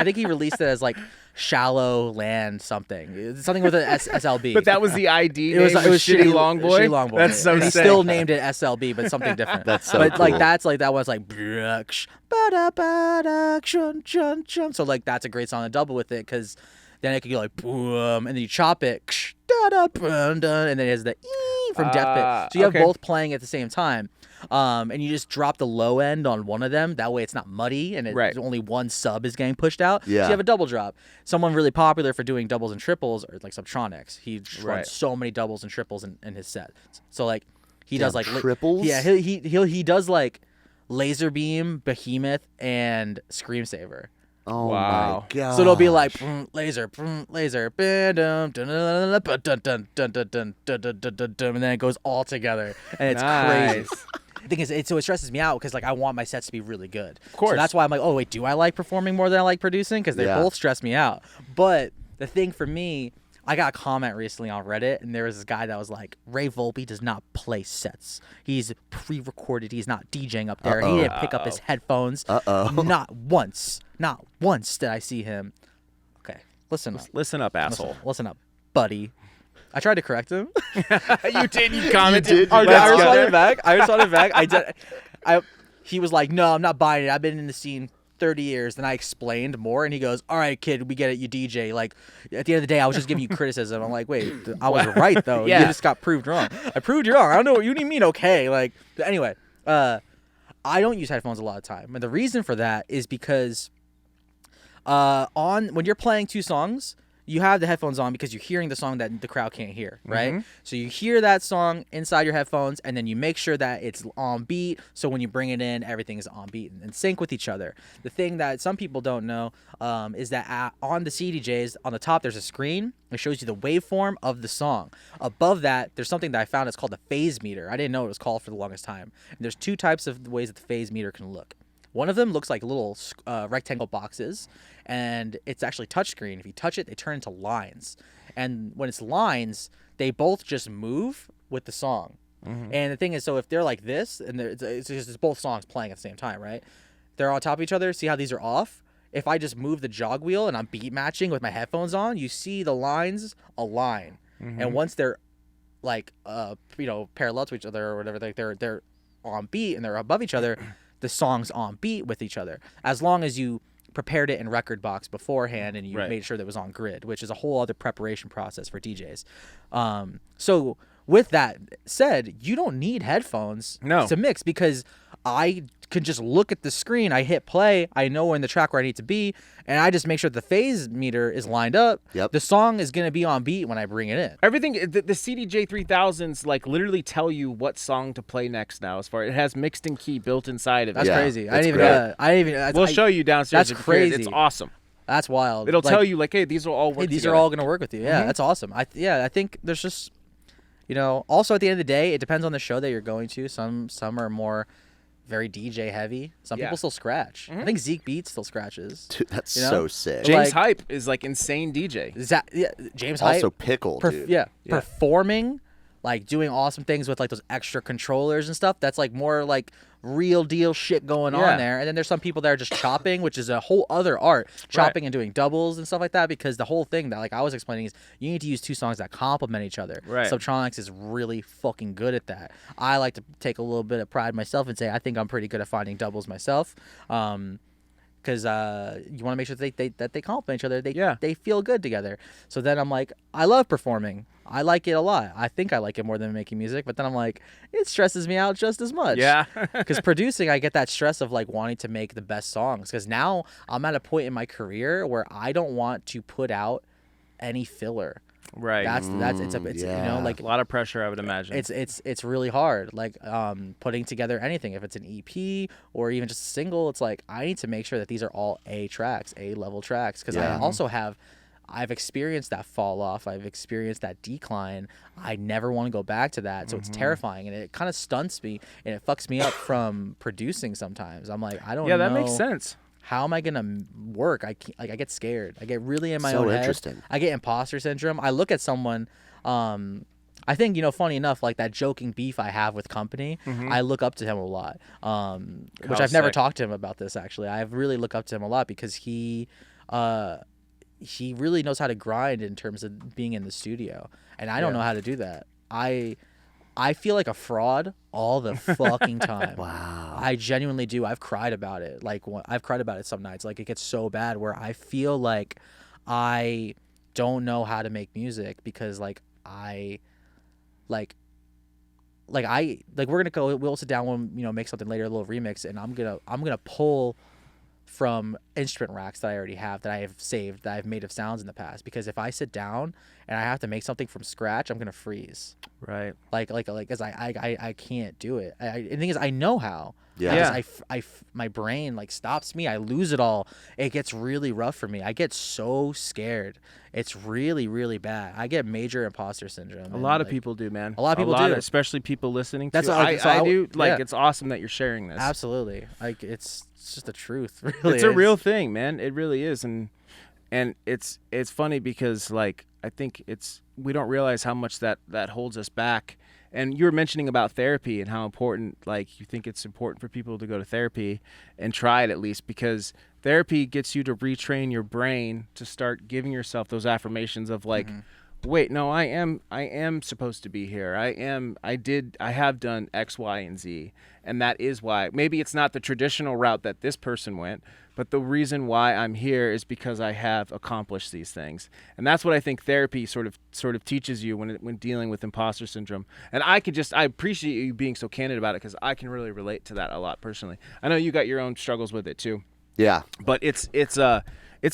think he released it as like Shallow Land something. It's something with an SLB. But that was the ID. It was Shitty Long Boy. Shitty Long Boy. That's so and sick. He still named it SLB, but something different. That's so But cool. like that's like that was like. So like that's a great song to double with it because then it could go like boom, and then you chop it, and then it has the from Death Pit. So you have both playing at the same time. And you just drop the low end on one of them. That way it's not muddy and only one sub is getting pushed out. Yeah. So you have a double drop. Someone really popular for doing doubles and triples are like Subtronics. He runs so many doubles and triples in his set. So like he does like triples. Yeah, he does like Laserbeam, Behemoth, and Screamsaver. Oh wow. my god. So it'll be like laser, and then it goes all together, and it's crazy. The thing is, so it stresses me out because like I want my sets to be really good. Of course. So that's why I'm like, oh wait, do I like performing more than I like producing? Because they both stress me out. But the thing for me, I got a comment recently on Reddit, and there was this guy that was like, Ray Volpe does not play sets. He's pre-recorded. He's not DJing up there. He didn't pick up his headphones. Not once did I see him. Okay, listen up. Listen up, asshole. Listen up, buddy. I tried to correct him. You did. You commented. I responded back. He was like, no, I'm not buying it. I've been in the scene 30 years. Then I explained more, and he goes, all right, kid, we get it. You DJ. Like, at the end of the day, I was just giving you criticism. I'm like, wait, I was right, though. You just got proved wrong. I proved you wrong. I don't know what you mean, okay. Like, anyway, I don't use headphones a lot of time. And the reason for that is because when you're playing two songs, you have the headphones on because you're hearing the song that the crowd can't hear, right? So you hear that song inside your headphones, and then you make sure that it's on beat, so when you bring it in, everything is on beat and sync with each other. The thing that some people don't know is that on the CDJs, on the top, there's a screen. It shows you the waveform of the song. Above that, there's something that I found. It's called a phase meter. I didn't know it was called for the longest time. And there's two types of ways that the phase meter can look. One of them looks like little rectangle boxes, and it's actually touchscreen. If you touch it, they turn into lines. And when it's lines, they both just move with the song. And the thing is, so if they're like this, and it's just both songs playing at the same time, right? They're on top of each other. See how these are off? If I just move the jog wheel and I'm beat matching with my headphones on, you see the lines align. And once they're like, parallel to each other or whatever, like they're on beat and they're above each other, the song's on beat with each other, as long as you prepared it in record box beforehand and you made sure that it was on grid, which is a whole other preparation process for DJs. So with that said, you don't need headphones to mix because I can just look at the screen. I hit play. I know in the track where I need to be, and I just make sure the phase meter is lined up. The song is going to be on beat when I bring it in. Everything, the CDJ 3000s like literally tell you what song to play next now. As far it has mixed in key built inside of it. That's crazy. I didn't even. We'll show you downstairs. That's crazy. It's awesome. That's wild. It'll tell you like, hey, these will all work. Hey, these together. are all going to work with you. Yeah, that's awesome. I think there's just, also at the end of the day, it depends on the show that you're going to. Some are more very DJ heavy. Some people still scratch. I think Zeke Beats still scratches. Dude, that's so sick. James Hype is like insane DJ. James Hype. Also Pickle, dude. Yeah, performing, like doing awesome things with like those extra controllers and stuff. That's like more like real deal shit going on there. And then there's some people that are just chopping, which is a whole other art. Chopping and doing doubles and stuff like that, because the whole thing that like I was explaining is you need to use two songs that complement each other. Subtronics is really fucking good at that. I like to take a little bit of pride myself and say I think I'm pretty good at finding doubles myself. Because you want to make sure that they complement each other. They feel good together. So then I'm like, I love performing. I like it a lot. I think I like it more than making music. But then I'm like, it stresses me out just as much. Yeah. Because producing, I get that stress of like wanting to make the best songs. Because now I'm at a point in my career where I don't want to put out any filler. Right. That's it's like a lot of pressure, I would imagine. It's really hard. Like putting together anything, if it's an EP or even just a single, it's like I need to make sure that these are all A level tracks, because I also I've experienced that fall off. I've experienced that decline. I never want to go back to that. So it's terrifying, and it kind of stunts me and it fucks me up from producing sometimes. I'm like, I don't know. Yeah, that makes sense. How am I gonna work? I get scared. I get really in my own head. I get imposter syndrome. I look at someone. I I think, funny enough, like that joking beef I have with Company, I look up to him a lot. Which I've never talked to him about this, actually. I really look up to him a lot because he really knows how to grind in terms of being in the studio. And I don't know how to do that. I feel like a fraud all the fucking time. Wow. I genuinely do. I've cried about it. Like, I've cried about it some nights. Like, it gets so bad where I feel like I don't know how to make music because, we'll sit down and, make something later, a little remix, and I'm gonna pull from instrument racks that I already have, that I have saved, that I've made of sounds in the past. Because if I sit down and I have to make something from scratch, I'm gonna freeze. Right. Cause I can't do it. The thing is, I know how. Yeah. My brain stops me. I lose it all. It gets really rough for me. I get so scared. It's really, really bad. I get major imposter syndrome. A lot of people do, man. A lot of people do, especially people listening. That's what I do. It's awesome that you're sharing this. Absolutely. It's just the truth. Really, it's a real thing, man. It really is, and it's funny because I think we don't realize how much that holds us back. And you were mentioning about therapy and how important, you think it's important for people to go to therapy and try it at least, because therapy gets you to retrain your brain to start giving yourself those affirmations of wait, no, I am supposed to be here. I have done X, Y, and Z. And that is why. Maybe it's not the traditional route that this person went, but the reason why I'm here is because I have accomplished these things. And that's what I think therapy sort of teaches you when dealing with imposter syndrome. And I appreciate you being so candid about it, because I can really relate to that a lot personally. I know you got your own struggles with it too. Yeah. But it's a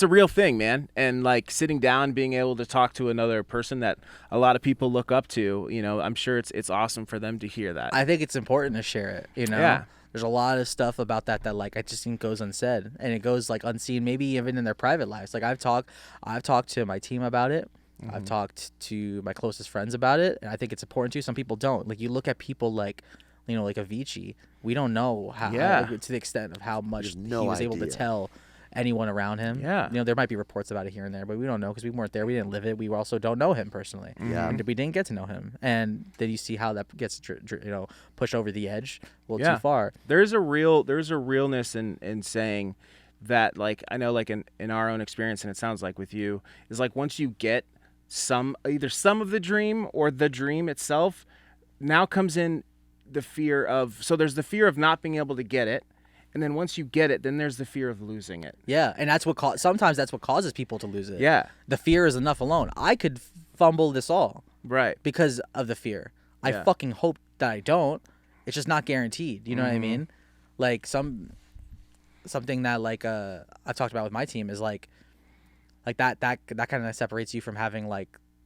real thing, man. And sitting down, being able to talk to another person that a lot of people look up to, I'm sure it's awesome for them to hear that. I think it's important to share it, Yeah. There's a lot of stuff about that I just think goes unsaid, and it goes unseen, maybe even in their private lives. I've talked to my team about it. I've talked to my closest friends about it, and I think it's important too. Some people don't. You look at people like Avicii. We don't know how to the extent of how much he was able to tell anyone around him. Yeah. There might be reports about it here and there, but we don't know because we weren't there. We didn't live it. We also don't know him personally. Yeah. And we didn't get to know him. And then you see how that gets pushed over the edge too far. There's a realness in saying that, I know in our own experience, and it sounds like with you, is once you get either some of the dream or the dream itself, now comes in the fear of, so there's the fear of not being able to get it. And then once you get it, then there's the fear of losing it. Yeah, and sometimes that's what causes people to lose it. Yeah. The fear is enough alone. I could fumble this all. Right. Because of the fear. I fucking hope that I don't. It's just not guaranteed. You know what I mean? Something that I've talked about with my team is that kind of separates you from having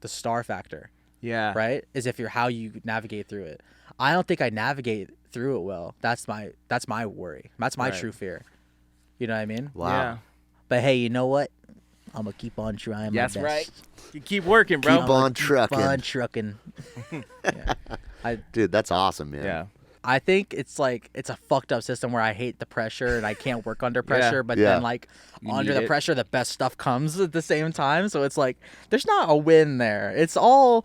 the star factor. Yeah. Right? Is if you're how you navigate through it. I don't think I navigate through it well. That's my worry. That's my true fear. You know what I mean? Wow. Yeah. But hey, you know what? I'm gonna keep on trying my best. That's right. You keep working, bro. Keep on trucking. Keep on trucking. Yeah. Dude, that's awesome, man. Yeah. I think it's a fucked up system where I hate the pressure and I can't work under pressure, but then under the pressure the best stuff comes at the same time. So it's there's not a win there. It's all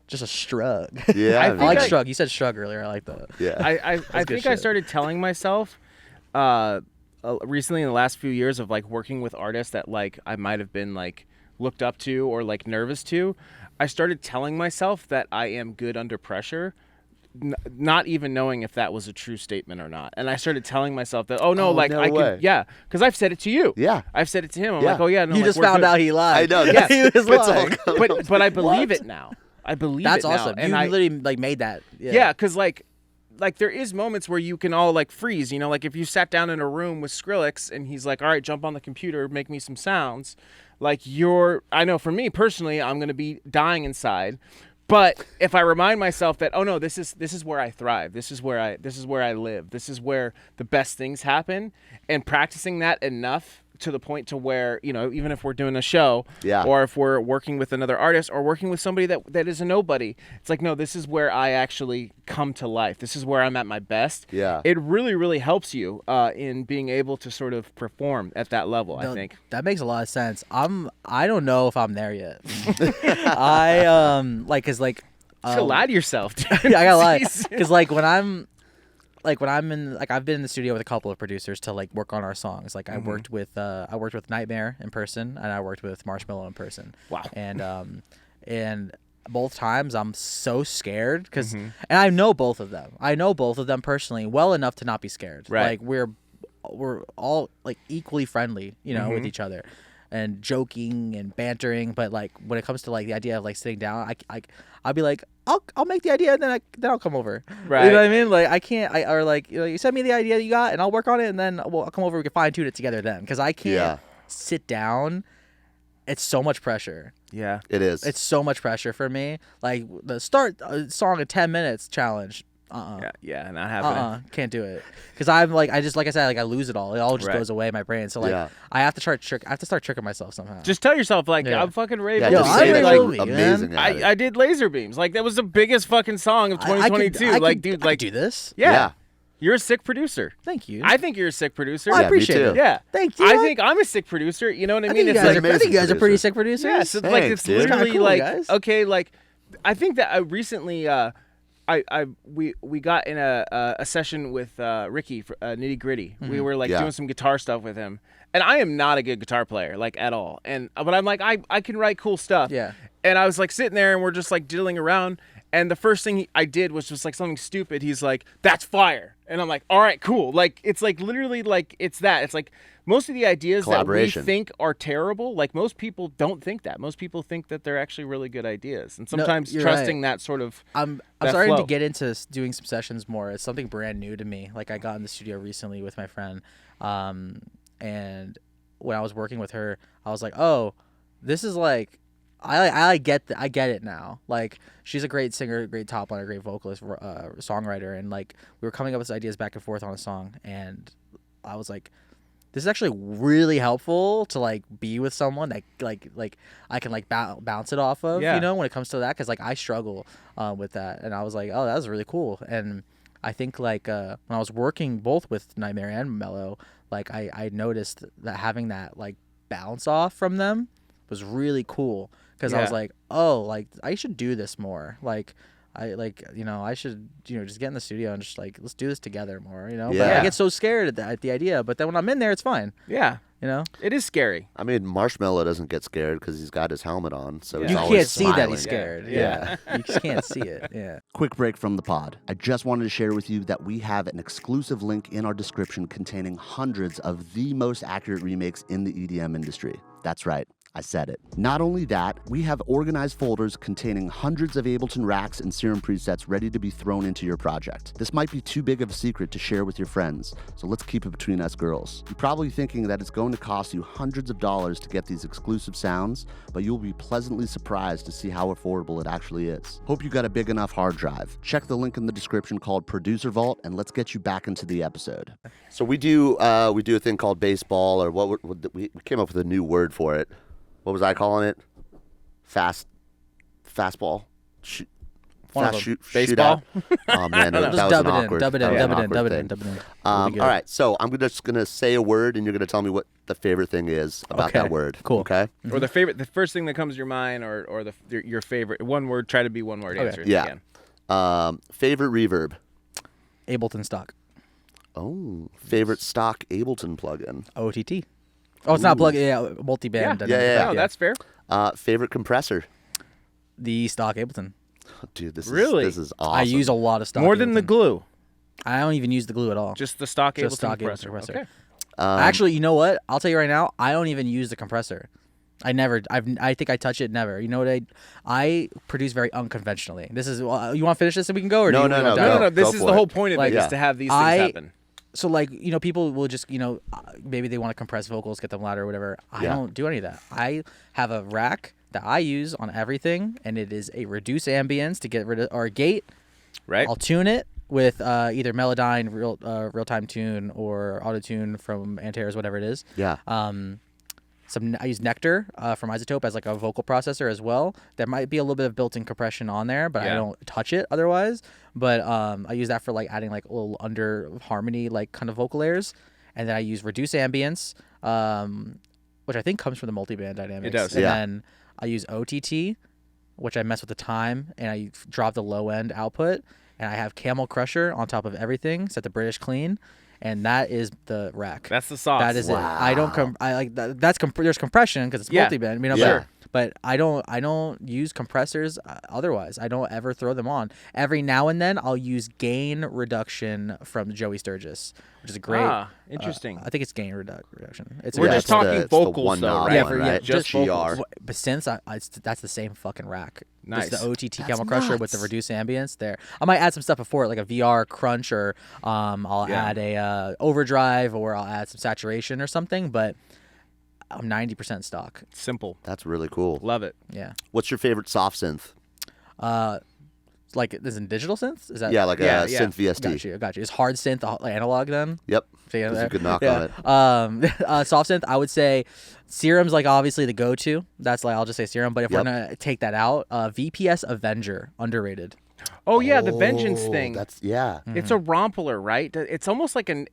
just a shrug. Yeah. I like shrug. You said shrug earlier. I like that. Yeah. I think I started telling myself recently in the last few years of working with artists that I might have been looked up to or nervous to. I started telling myself that I am good under pressure, not even knowing if that was a true statement or not. And I started telling myself that, because I've said it to you. Yeah. I've said it to him. I'm you just found out he lied. I know. Yeah. He was lying. But I believe it now. I believe that's it now. awesome. And you literally made that. Yeah, because there is moments where you can all freeze. If you sat down in a room with Skrillex and he's all right, jump on the computer, make me some sounds. I know for me personally, I'm gonna be dying inside. But if I remind myself that, oh no, this is where I thrive. This is where I live. This is where the best things happen. And practicing that enough to the point to where, even if we're doing a show or if we're working with another artist or working with somebody that is a nobody, it's no, this is where I actually come to life. This is where I'm at my best. Yeah. It really, really helps you in being able to sort of perform at that level, I think. That makes a lot of sense. I don't know if I'm there yet. You should lie to yourself, dude. Yeah, I gotta lie, because like when I'm in, like I've been in the studio with a couple of producers to like work on our songs. Like I worked with Nightmare in person, and I worked with Marshmello in person. Wow. And both times I'm so scared because, and I know both of them. I know both of them personally well enough to not be scared. Right. Like we're all like equally friendly, you know, with each other, and joking and bantering. But like when it comes to like the idea of like sitting down, I'll be like, I'll make the idea, and then I'll come over. Right. You know what I mean? Like I can't. Or like, you know, you send me the idea you got, and I'll work on it, and then I'll come over. We can fine tune it together then, because I can't sit down. It's so much pressure. Yeah, it is. It's so much pressure for me. Like the start a song in 10 minutes challenge. Yeah, not happening. Can't do it, because I'm like, I said, like I lose it all. It all just goes away in my brain. So like I have to start tricking myself somehow. Just tell yourself like I'm fucking Ray Volpe. I'm Ray Volpe, amazing. I did Laserbeams. Like that was the biggest fucking song of 2022. Dude, I do this. Yeah. You're a sick producer. Thank you. I think you're a sick producer. I appreciate it. Yeah. Thank you. I think I'm a sick producer. You know what I mean? I think you guys are pretty sick producers. Yeah. So like it's literally cool, like guys. okay, like I think that I recently we got in a session with Ricky for Nitty Gritty. We were like doing some guitar stuff with him, and I am not a good guitar player like at all. But I'm like I can write cool stuff. Yeah. And I was like sitting there and we're just like diddling around. And the first thing I did was just like something stupid. He's like, "That's fire," and I'm like, "All right, cool." Like it's like literally like it's that. It's like most of the ideas that we think are terrible. Like most people don't think that. Most people think that they're actually really good ideas. And sometimes trusting that sort of. I'm starting to get into doing some sessions more. It's something brand new to me. Like I got in the studio recently with my friend, and when I was working with her, I was like, "Oh, this is like." I get it now. Like she's a great singer, great top liner, great vocalist, songwriter, and like we were coming up with ideas back and forth on a song, and I was like, this is actually really helpful to like be with someone that like I can like bounce it off of, you know, when it comes to that, because like I struggle with that, and I was like, oh, that was really cool. And I think like when I was working both with Nightmare and Mellow, like I noticed that having that like bounce off from them was really cool. Because I was like, oh, like I should do this more. Like I should, just get in the studio and just like let's do this together more. But I get so scared at the idea. But then when I'm in there, it's fine. Yeah. It is scary. I mean, Marshmello doesn't get scared because he's got his helmet on, so he's you always can't smiling. see that he's scared. Yeah. You just can't see it. Yeah. Quick break from the pod. I just wanted to share with you that we have an exclusive link in our description containing hundreds of the most accurate remakes in the EDM industry. That's right. I said it. Not only that, we have organized folders containing hundreds of Ableton racks and Serum presets ready to be thrown into your project. This might be too big of a secret to share with your friends, so let's keep it between us girls. You're probably thinking that it's going to cost you hundreds of dollars to get these exclusive sounds, but you'll be pleasantly surprised to see how affordable it actually is. Hope you got a big enough hard drive. Check the link in the description called Producer Vault, and let's get you back into the episode. So we do a thing called baseball, or we came up with a new word for it. What was I calling it? Fastball? Baseball? Shootout? Oh, man, that was an awkward thing. All right, so I'm just going to say a word, and you're going to tell me what the favorite thing is about that word. Cool. Okay? Or the first thing that comes to your mind, or your favorite. One word, try to be one word answer. Yeah. Favorite reverb? Ableton stock. Oh, favorite stock Ableton plugin? OTT. Oh, it's not plug-in, multi-band. Yeah. Oh, that's fair. Favorite compressor? The stock Ableton. Oh, dude, this is awesome. I use a lot of stock More than the glue. I don't even use the glue at all. Just the stock Ableton stock compressor. Ableton compressor. Okay. Actually, you know what? I'll tell you right now, I don't even use the compressor. I think I touch it never. You know what? I produce very unconventionally. This is, you want to finish this and we can go? Or No. This is the whole point of it, is to have these things happen. So, like, people will just, maybe they want to compress vocals, get them louder or whatever. I don't do any of that. I have a rack that I use on everything, and it is a reduce ambience to get rid of our gate. Right. I'll tune it with either Melodyne, real-time tune, or auto-tune from Antares, whatever it is. Yeah. I use Nectar from Isotope as like a vocal processor as well. There might be a little bit of built-in compression on there, but I don't touch it otherwise. But I use that for like adding like a little under harmony like kind of vocal layers. And then I use reduce ambience, which I think comes from the multiband dynamics. It does. And then I use OTT which I mess with the time, and I drop the low end output, and I have Camel Crusher on top of everything, set the British clean, and that is the rack. That's the sauce. That is it. I don't I like that. There's compression because it's multi-band, you know. Yeah. But I don't use compressors otherwise. I don't ever throw them on. Every now and then I'll use gain reduction from Joey Sturgis, which is a great. Interesting. I think it's gain reduction. We're just talking vocals though, right? Right? Just vocals. But since that's the same fucking rack. Nice. Just the OTT Camel Crusher with the reduced ambience there. I might add some stuff before it, like a VR crunch, or I'll add a overdrive, or I'll add some saturation or something. But I'm 90% stock. Simple. That's really cool. Love it. Yeah. What's your favorite soft synth? Like this in digital synths? Is that? Yeah, like a synth VST. Got you. Is hard synth analog then? Yep. That's a good knock on it. Soft synth, I would say Serum's like obviously the go-to. That's like I'll just say Serum. But if we're gonna take that out, VPS Avenger, underrated. Oh yeah, the Vengeance thing. That's It's a rompler, right? It's almost like a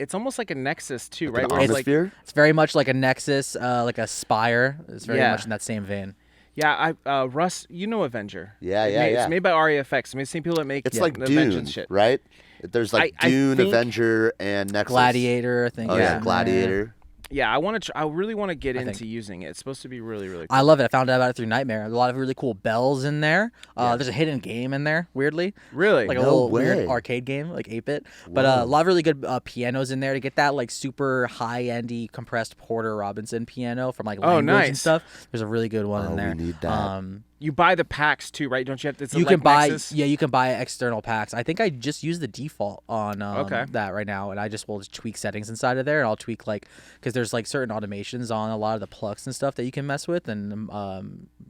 Nexus too, right? Where it's very much like a Nexus, like a Spire. It's very much in that same vein. Yeah, Russ, you know Avenger. Yeah. It's made by REFX. I mean, same people that make it's like the Dune, Vengeance shit, right? There's like Dune, Avenger, and Nexus. Gladiator, I think. Oh yeah, Gladiator. Yeah, I really want to get into using it. It's supposed to be really, really cool. I love it. I found out about it through Nightmare. There's a lot of really cool bells in there. There's a hidden game in there, weirdly. Really? Like a little weird arcade game, like 8-bit. But a lot of really good pianos in there to get that like super high-endy compressed Porter Robinson piano from like language and stuff. There's a really good one in there. We need that. You buy the packs too, right? Don't you have to? You can buy external packs. I think I just use the default on that right now, and I just will tweak settings inside of there, and I'll tweak because there's like certain automations on a lot of the plucks and stuff that you can mess with, and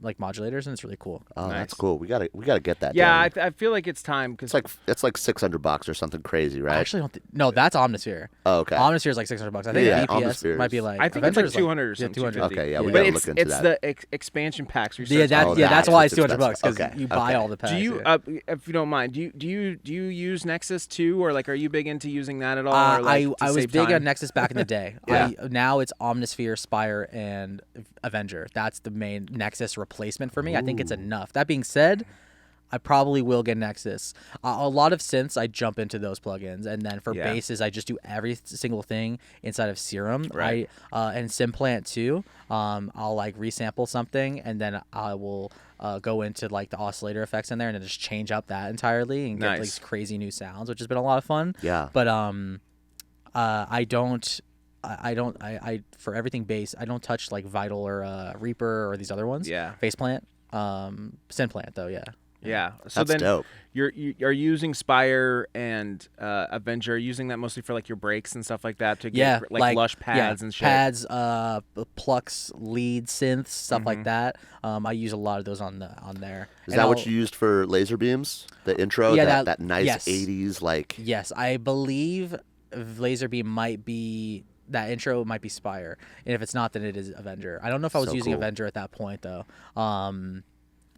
like modulators, and it's really cool. Oh, that's cool. We gotta get that. Yeah, I feel like it's time because it's like $600 or something crazy, right? I actually don't. No, that's Omnisphere. Oh, okay. Omnisphere is like $600. I think VPS might be like. I think it's like 200 or something. 200. Okay, yeah, we gotta look into that. It's the expansion packs. That's why it's $200 because you buy all the packs. Do you, if you don't mind, do you use Nexus too, or like are you big into using that at all? I was big on Nexus back in the day. Now it's Omnisphere, Spire, and Avenger. That's the main Nexus replacement for me. I think it's enough. That being said, I probably will get Nexus. A lot of synths, I jump into those plugins, and then for basses, I just do every single thing inside of Serum. Right. And Simplant too. I'll like resample something, and then I will go into like the oscillator effects in there, and then just change up that entirely and get like crazy new sounds, which has been a lot of fun. Yeah. But I for everything bass, I don't touch like Vital or Reaper or these other ones. Yeah. Faceplant, Synplant though. Yeah. Yeah. So that's dope. You're using Spire and Avenger, using that mostly for like your breaks and stuff like that to get like lush pads and shit. Pads, plucks, lead synths, stuff like that. I use a lot of those on there. Is that what you used for Laserbeams? The intro, that nice 80s like. Yes, I believe Laserbeam might be. That intro might be Spire, and if it's not, then it is Avenger. I don't know if I was using Avenger at that point though.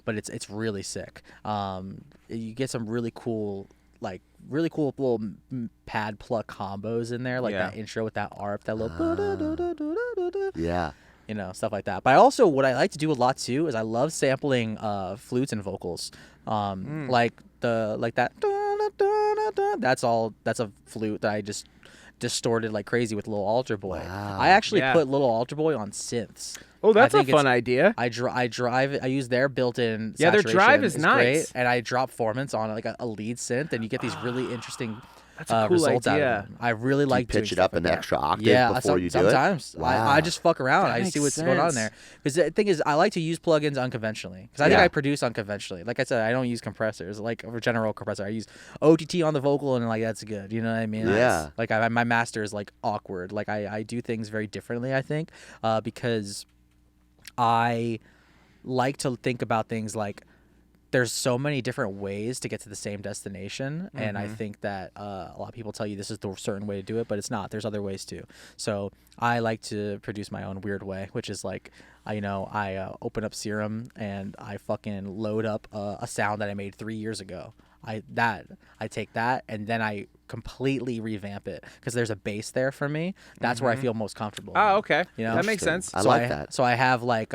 But it's really sick. You get some really cool little pad pluck combos in there, like that intro with that ARP, that little stuff like that. But what I like to do a lot too is I love sampling flutes and vocals, like that. That's a flute that I just distorted like crazy with Little Altar Boy. Wow. I actually put Little Altar Boy on synths. Oh, that's a fun idea. I drive it. I use their built-in their saturation. drive is nice. Great, and I drop formants on like a lead synth, and you get these really interesting That's a cool results idea. out of them. I really like pitch it up an extra octave before you do sometimes. it? Wow. I just fuck around. I see what's going on there. Because the thing is, I like to use plugins unconventionally. Because I think I produce unconventionally. Like I said, I don't use compressors. Like a general compressor, I use OTT on the vocal, and like that's good. You know what I mean? Yeah. Like my master is like awkward. Like I do things very differently. I think because I like to think about things like there's so many different ways to get to the same destination, and I think that a lot of people tell you this is the certain way to do it, but it's not. There's other ways too. So I like to produce my own weird way, which is like I open up Serum and I fucking load up a sound that I made 3 years ago. I take that and then I completely revamp it because there's a bass there for me. That's where I feel most comfortable. Oh, okay. You know, that makes sense. I like that. So I have like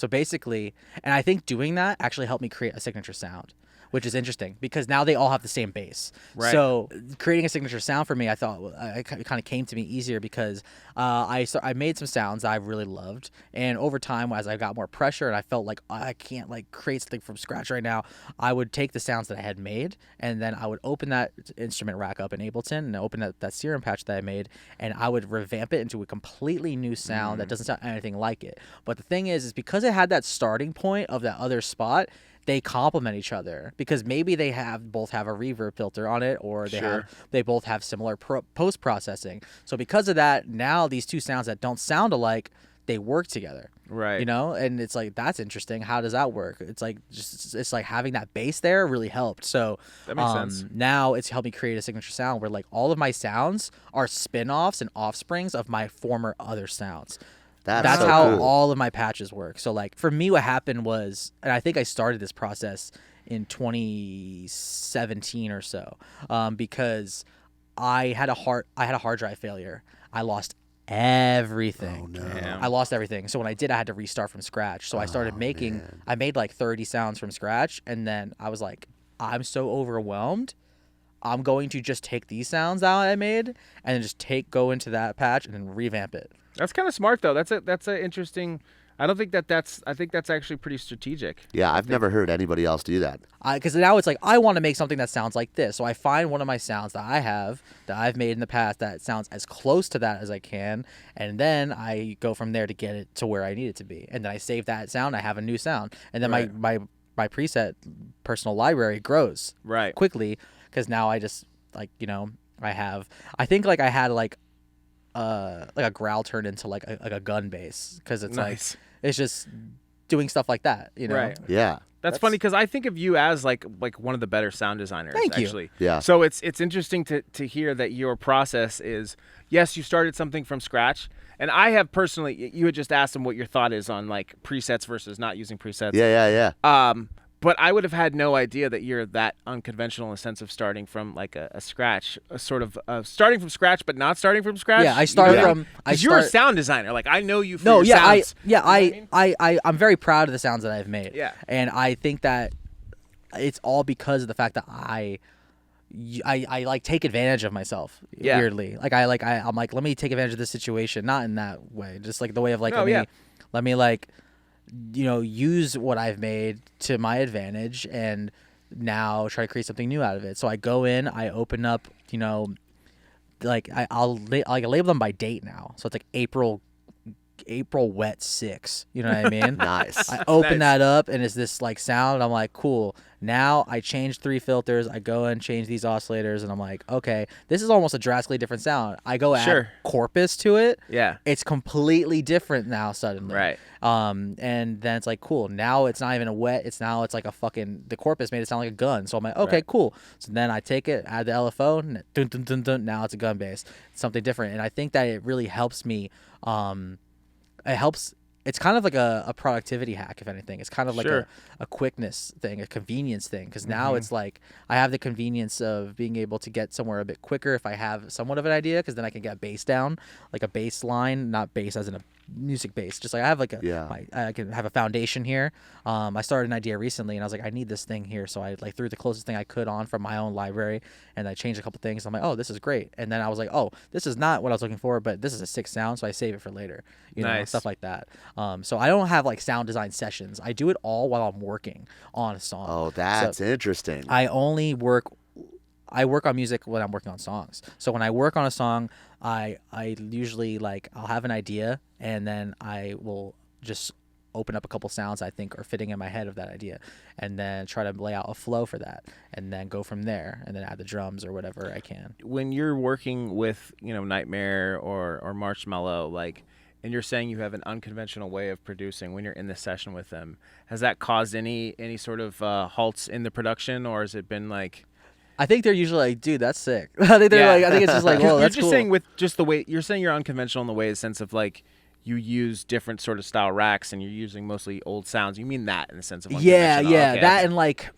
So basically, and I think doing that actually helped me create a signature sound, which is interesting because now they all have the same bass. Right. So creating a signature sound for me, I thought it kind of came to me easier because I made some sounds that I really loved, and over time, as I got more pressure and I felt like I can't like create something from scratch right now, I would take the sounds that I had made, and then I would open that instrument rack up in Ableton and open that serum patch that I made, and I would revamp it into a completely new sound that doesn't sound anything like it. But the thing is because it had that starting point of that other spot, they complement each other because maybe they both have a reverb filter on it, or they both have similar post processing. So because of that, now these two sounds that don't sound alike, they work together. Right. You know, and it's like, that's interesting. How does that work? It's like it's like having that bass there really helped. So that makes sense. Now it's helped me create a signature sound where like all of my sounds are spin-offs and offsprings of my former other sounds. That's so how cool. all of my patches work. So like for me, what happened was, and I think I started this process in 2017 or so, because I had a hard drive failure. I lost everything. Oh, no. Damn. I lost everything. So when I did, I had to restart from scratch. So I started I made like 30 sounds from scratch, and then I was like, I'm so overwhelmed. I'm going to just take these sounds out I made and then just go into that patch and then revamp it. That's kind of smart though. That's a interesting. I don't think that's. I think that's actually pretty strategic. Yeah, I've never heard anybody else do that. Because now it's like, I want to make something that sounds like this. So I find one of my sounds that I've made in the past that sounds as close to that as I can, and then I go from there to get it to where I need it to be. And then I save that sound. I have a new sound, and then my preset personal library grows quickly because now I just like I think like I had like a growl turned into like a gun bass because it's like it's just doing stuff like that, Right. Yeah. That's funny because I think of you as like one of the better sound designers. Thank you. Actually. Yeah. So it's interesting to hear that your process is, yes, you started something from scratch, and I have personally. You had just asked him what your thought is on like presets versus not using presets. Yeah. But I would have had no idea that you're that unconventional in the sense of starting from like a scratch, a sort of starting from scratch, but not starting from scratch. Yeah, I started from. You're a sound designer. Like I know you. For No, your yeah, sounds. I'm very proud of the sounds that I've made. Yeah, and I think that it's all because of the fact that I like take advantage of myself. Yeah. Weirdly, I'm like, let me take advantage of this situation, not in that way, just like the way of like, let me like, use what I've made to my advantage and now try to create something new out of it. So I go in, I open up, like I'll label them by date now. So it's like April wet 6. You know what I mean? Nice. I open that up and it's this like sound. I'm like, cool. Now I change 3 filters. I go and change these oscillators, and I'm like, okay, this is almost a drastically different sound. I go add corpus to it. Yeah. It's completely different now suddenly. Right. And then it's like, cool. Now it's not even a wet. It's like a fucking, the corpus made it sound like a gun. So I'm like, okay, cool. So then I take it, add the LFO, and dun, dun, dun, dun, now it's a gun bass. It's something different. And I think that it really helps me. It's kind of like a productivity hack, if anything. It's kind of like a quickness thing, a convenience thing. Because now it's like I have the convenience of being able to get somewhere a bit quicker if I have somewhat of an idea, because then I can get bass down, like a bass line, not bass as in a music bass. Just like I have like I can have a foundation here. I started an idea recently, and I was like, I need this thing here. So I like threw the closest thing I could on from my own library, and I changed a couple things. I'm like, oh, this is great. And then I was like, oh, this is not what I was looking for, but this is a sick sound, so I save it for later. You know, stuff like that. So I don't have like sound design sessions. I do it all while I'm working on a song. Oh, that's interesting. I work on music when I'm working on songs. So when I work on a song, I usually like I'll have an idea, and then I will just open up a couple sounds I think are fitting in my head of that idea, and then try to lay out a flow for that, and then go from there, and then add the drums or whatever I can. When you're working with, Nightmare or Marshmallow, like, and you're saying you have an unconventional way of producing when you're in the session with them, has that caused any sort of halts in the production, or has it been like? I think they're usually like, dude, that's sick. I think it's just like, whoa, that's you're just cool. saying with just the way you're saying you're unconventional in the way, the sense of like you use different sort of style racks and you're using mostly old sounds. You mean that in the sense of yeah, okay. that and like,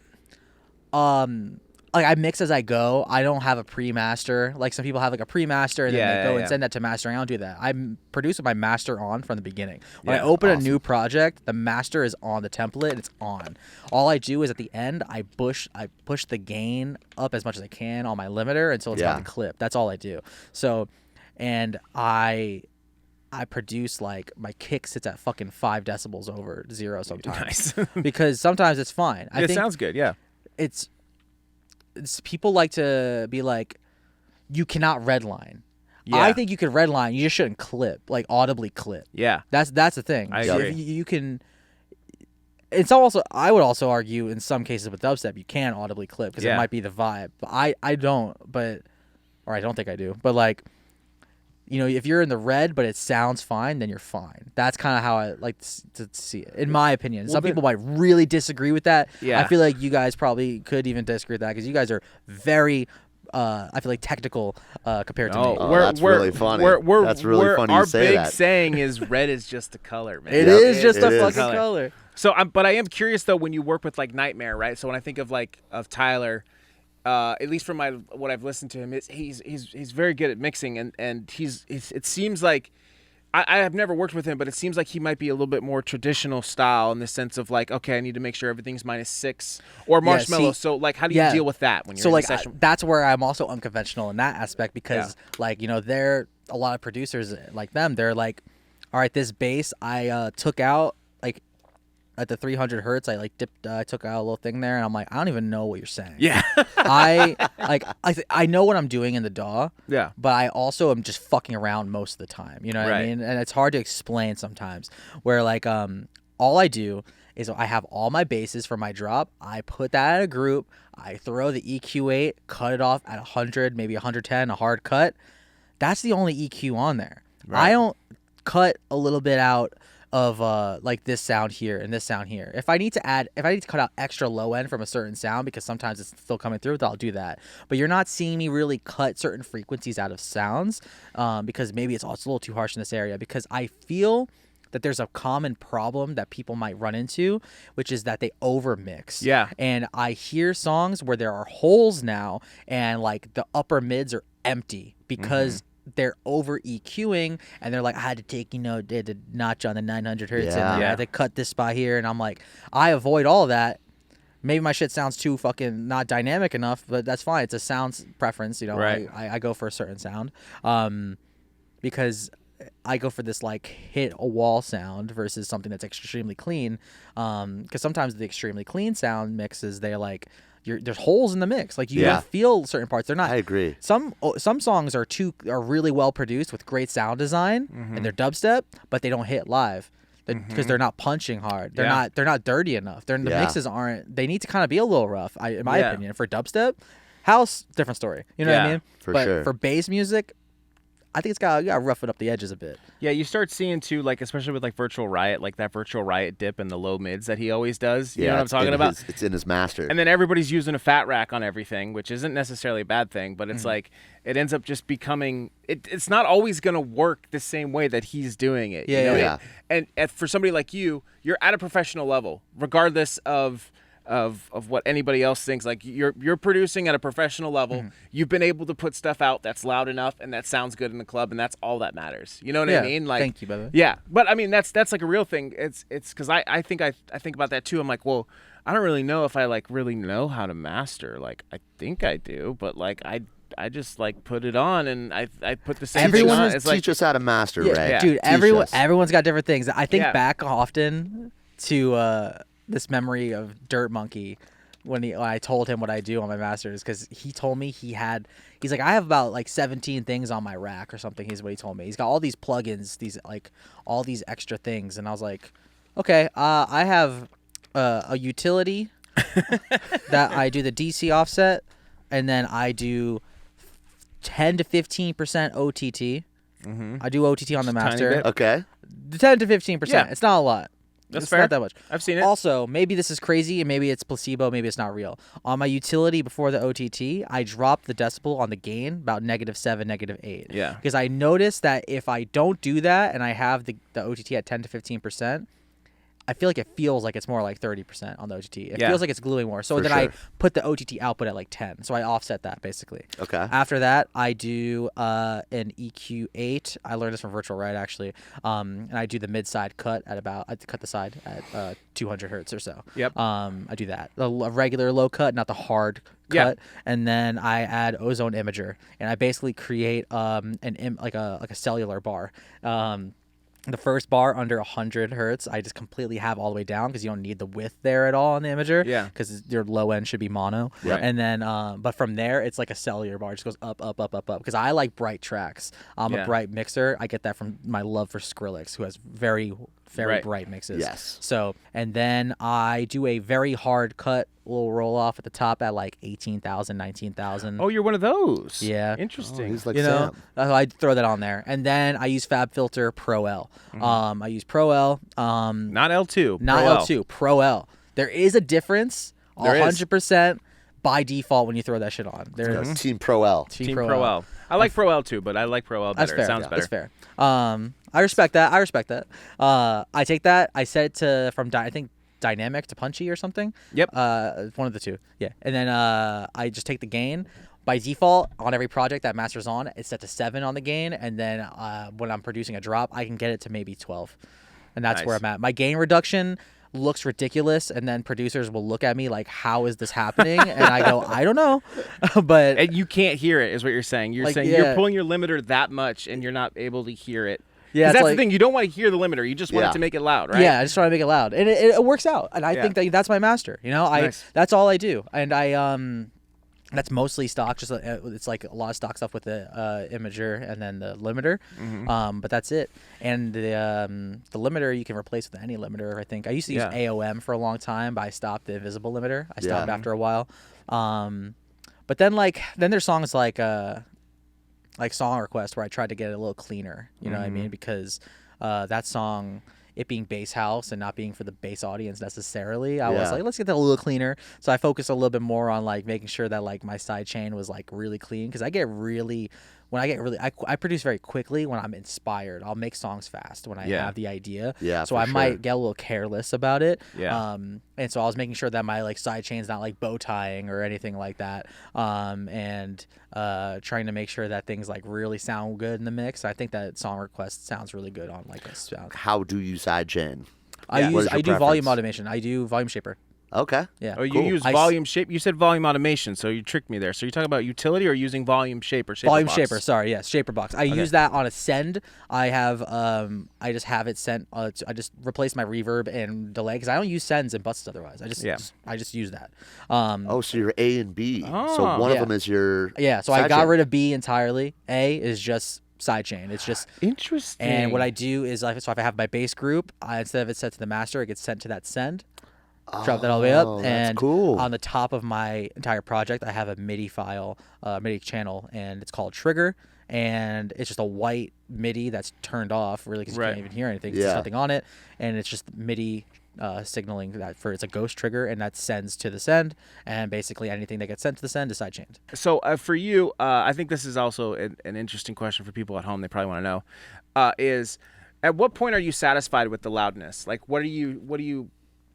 like I mix as I go. I don't have a pre-master. Like some people have like a pre-master and then they go and send that to mastering. I don't do that. I produce with my master on from the beginning. When I open a new project, the master is on the template and it's on. All I do is at the end I push the gain up as much as I can on my limiter until it's on the clip. That's all I do. So, and I produce like my kick sits at fucking 5 decibels over 0 sometimes. Nice. Because sometimes it's fine. I it think sounds good. Yeah. It's people like to be like, you cannot redline. Yeah. I think you can redline. You just shouldn't clip, like audibly clip. Yeah. That's the thing. I agree. If you can. It's also, I would also argue in some cases with dubstep you can audibly clip because it might be the vibe. But I don't. Or I don't think I do. But like, you know, if you're in the red but it sounds fine, then you're fine. That's kind of how I like to see it, in my opinion. Some people might really disagree with that. Yeah. I feel like you guys probably could even disagree with that because you guys are very, I feel like, technical compared to me. Oh, that's really funny. That's really funny you say that. Our big saying is red is just a color, man. It is just a fucking color. So, but I am curious though when you work with like Nightmare, right? So when I think of Tyler. At least from what I've listened to him, he's very good at mixing, and it seems like I have never worked with him, but it seems like he might be a little bit more traditional style in the sense of like, okay, I need to make sure everything's -6 or Marshmallow. So like, how do you deal with that when you're in a session? That's where I'm also unconventional in that aspect because like, you know, they're a lot of producers like them. They're like, all right, this bass I took out like. At the 300 hertz, I like dipped. I took out a little thing there, and I'm like, I don't even know what you're saying. Yeah, I know what I'm doing in the DAW. Yeah, but I also am just fucking around most of the time. You know what I mean? And it's hard to explain sometimes. Where like all I do is I have all my basses for my drop. I put that in a group. I throw the EQ8, cut it off at 100, maybe 110, a hard cut. That's the only EQ on there. Right. I don't cut a little bit out of like this sound here and this sound here. If I need to cut out extra low end from a certain sound because sometimes it's still coming through, I'll do that. But you're not seeing me really cut certain frequencies out of sounds because maybe it's also a little too harsh in this area, because I feel that there's a common problem that people might run into, which is that they overmix. Yeah. And I hear songs where there are holes now and like the upper mids are empty because they're over EQing, and they're like, I had to take, the notch on the 900 hertz, and I had to cut this spot here, and I'm like, I avoid all of that. Maybe my shit sounds too fucking not dynamic enough, but that's fine. It's a sound preference, Right. I go for a certain sound, because I go for this like hit a wall sound versus something that's extremely clean, because sometimes the extremely clean sound mixes, they're like, there's holes in the mix. Like you don't feel certain parts. They're not. I agree. Some songs are really well produced with great sound design and they're dubstep, but they don't hit live because they're not punching hard. They're not dirty enough. The mixes aren't. They need to kind of be a little rough. In my opinion, for dubstep, house, different story. You know what I mean? For sure. For bass music, I think you gotta rough it up the edges a bit. Yeah, you start seeing too, like especially with like Virtual Riot, like that Virtual Riot dip and the low mids that he always does. You know what I'm talking about? It's in his master. And then everybody's using a fat rack on everything, which isn't necessarily a bad thing, but it's like it ends up just becoming. It's not always gonna work the same way that he's doing it. Yeah. And for somebody like you, you're at a professional level, regardless of what anybody else thinks. Like you're producing at a professional level. You've been able to put stuff out that's loud enough and that sounds good in the club, and that's all that matters. You know what I mean? Like, thank you, brother. Yeah, but I mean that's like a real thing. It's because I think about that too. I'm like, well, I don't really know if I like really know how to master. Like I think I do, but like I just like put it on and I put the same thing on. It's teach us how to master, right? Yeah. Dude, everyone's got different things. I think back often to this memory of Dirt Monkey when I told him what I do on my masters, because he told me he's like, I have about like 17 things on my rack or something. He's what he told me. He's got all these plugins, these like all these extra things, and I was like, okay, I have a utility that I do the DC offset, and then I do 10 to 15% OTT. I do OTT on the master. Okay. The 10 to 15%. Yeah. It's not a lot. That's it's fair. Not that much. I've seen it. Also, maybe this is crazy, and maybe it's placebo, maybe it's not real. On my utility before the OTT, I dropped the decibel on the gain about -7, -8. Yeah. Because I noticed that if I don't do that and I have the OTT at 10 to 15%, I feel like it feels like it's more like 30% on the OTT. It feels like it's gluing more. So then I put the OTT output at like 10. So I offset that basically. Okay. After that, I do an EQ8. I learned this from Virtual Ride actually. And I do the mid side cut at about, I cut the side at 200 hertz or so. Yep. I do that. A regular low cut, not the hard cut. And then I add ozone imager, and I basically create like a cellular bar. The first bar under 100 hertz, I just completely have all the way down because you don't need the width there at all on the imager. Yeah. Because your low end should be mono. Right. And then, but from there, it's like a cellular bar. It just goes up, up, up, up, up. Because I like bright tracks. I'm a bright mixer. I get that from my love for Skrillex, who has very bright mixes. Yes. So, and then I do a very hard cut little roll off at the top at like 18,000, 19,000. Oh, you're one of those. Yeah. Interesting. Oh, he's like you know, Sam. I throw that on there, and then I use FabFilter Pro L. I use Pro L. Not L2. Not L2. Pro L. There is a difference. 100% by default when you throw that shit on. There's Team Pro L. Team Pro L. I like Pro L too, but I like Pro L better. That's fair. It sounds better. That's fair. I respect that. I take that. I set it to from I think dynamic to punchy or something. Yep. One of the two. Yeah. And then I just take the gain. By default, on every project that masters on, it's set to 7 on the gain, and then when I'm producing a drop, I can get it to maybe 12, and that's where I'm at. My gain reduction looks ridiculous, and then producers will look at me like, "How is this happening?" And I go, "I don't know," but and you can't hear it, is what you're saying. You're saying you're pulling your limiter that much, and you're not able to hear it. Yeah, that's the thing. You don't want to hear the limiter. You just want it to make it loud, right? Yeah, I just try to make it loud, and it works out. And I think that's my master. You know, that's all I do, and that's mostly stock. Just it's like a lot of stock stuff with the imager and then the limiter, but that's it. And the limiter you can replace with any limiter. I think I used to use AOM for a long time, but I stopped the invisible limiter. I stopped after a while. But then there's songs like Song Request where I tried to get it a little cleaner. You know what I mean? Because that song, it being bass house and not being for the bass audience necessarily, I was like, let's get that a little cleaner. So I focused a little bit more on like making sure that like my side chain was like really clean, because I produce very quickly when I'm inspired. I'll make songs fast when I have the idea. Yeah. So I might get a little careless about it. Yeah. And so I was making sure that my like side chain's not like bow tying or anything like that. And trying to make sure that things like really sound good in the mix. I think that Song Request sounds really good on like a sound. How do you sidechain? I do volume automation. I do volume shaper. Okay. Yeah. Oh, you use volume shape. You said volume automation, so you tricked me there. So you're talking about utility or using volume shaper? Volume shaper. Sorry, yes, shaper box. I use that on a send. I have I just have it sent. I just replace my reverb and delay because I don't use sends and buses otherwise. I just use that. So you're A and B. So one of them is your So I got rid of B entirely. A is just sidechain. It's just interesting. And what I do is so if I have my bass group, instead of it set to the master, it gets sent to that send. Drop that all the way up, and on the top of my entire project, I have a MIDI file, MIDI channel, and it's called Trigger, and it's just a white MIDI that's turned off, really, because you can't even hear anything. There's nothing on it, and it's just MIDI signaling that it's a ghost trigger, and that sends to the send, and basically anything that gets sent to the send is sidechained. So for you, I think this is also an interesting question for people at home. They probably want to know, is at what point are you satisfied with the loudness? Like, what do you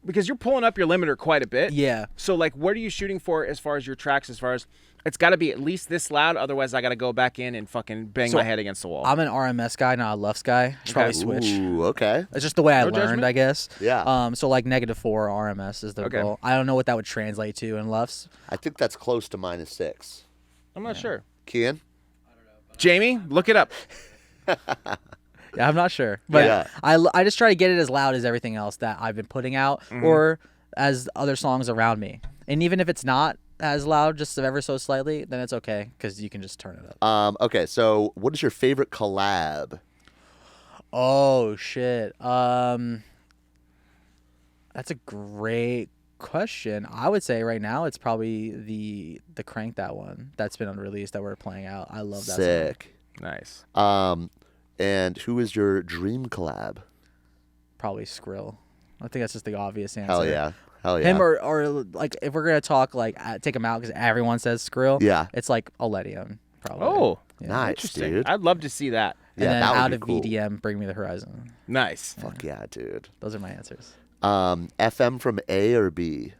because you're pulling up your limiter quite a bit. Yeah. So, like, what are you shooting for as far as your tracks, as far as it's got to be at least this loud, otherwise I got to go back in and fucking bang my head against the wall. I'm an RMS guy, not a LUFS guy. I should probably switch. Ooh, okay. It's just the way I learned, judgment? I guess. Yeah. So, like, -4 RMS is the goal. I don't know what that would translate to in LUFS. I think that's close to -6. I'm not sure. Kian? I don't know. Jamie, look it up. Yeah, I'm not sure. But I just try to get it as loud as everything else that I've been putting out or as other songs around me. And even if it's not as loud, just ever so slightly, then it's okay because you can just turn it up. Okay, so what is your favorite collab? Oh, shit. That's a great question. I would say right now it's probably the Crank That one that's been unreleased that we're playing out. I love that Sick. song. Nice. And who is your dream collab? Probably Skrill. I think that's just the obvious answer. Hell yeah. Him or like if we're gonna talk like take him out because everyone says Skrill. Yeah. It's like Oledium probably. Oh, nice, dude. I'd love to see that. And then that would out be of cool. VDM, Bring Me the Horizon. Nice. Fuck yeah, dude. Those are my answers. FM from A or B?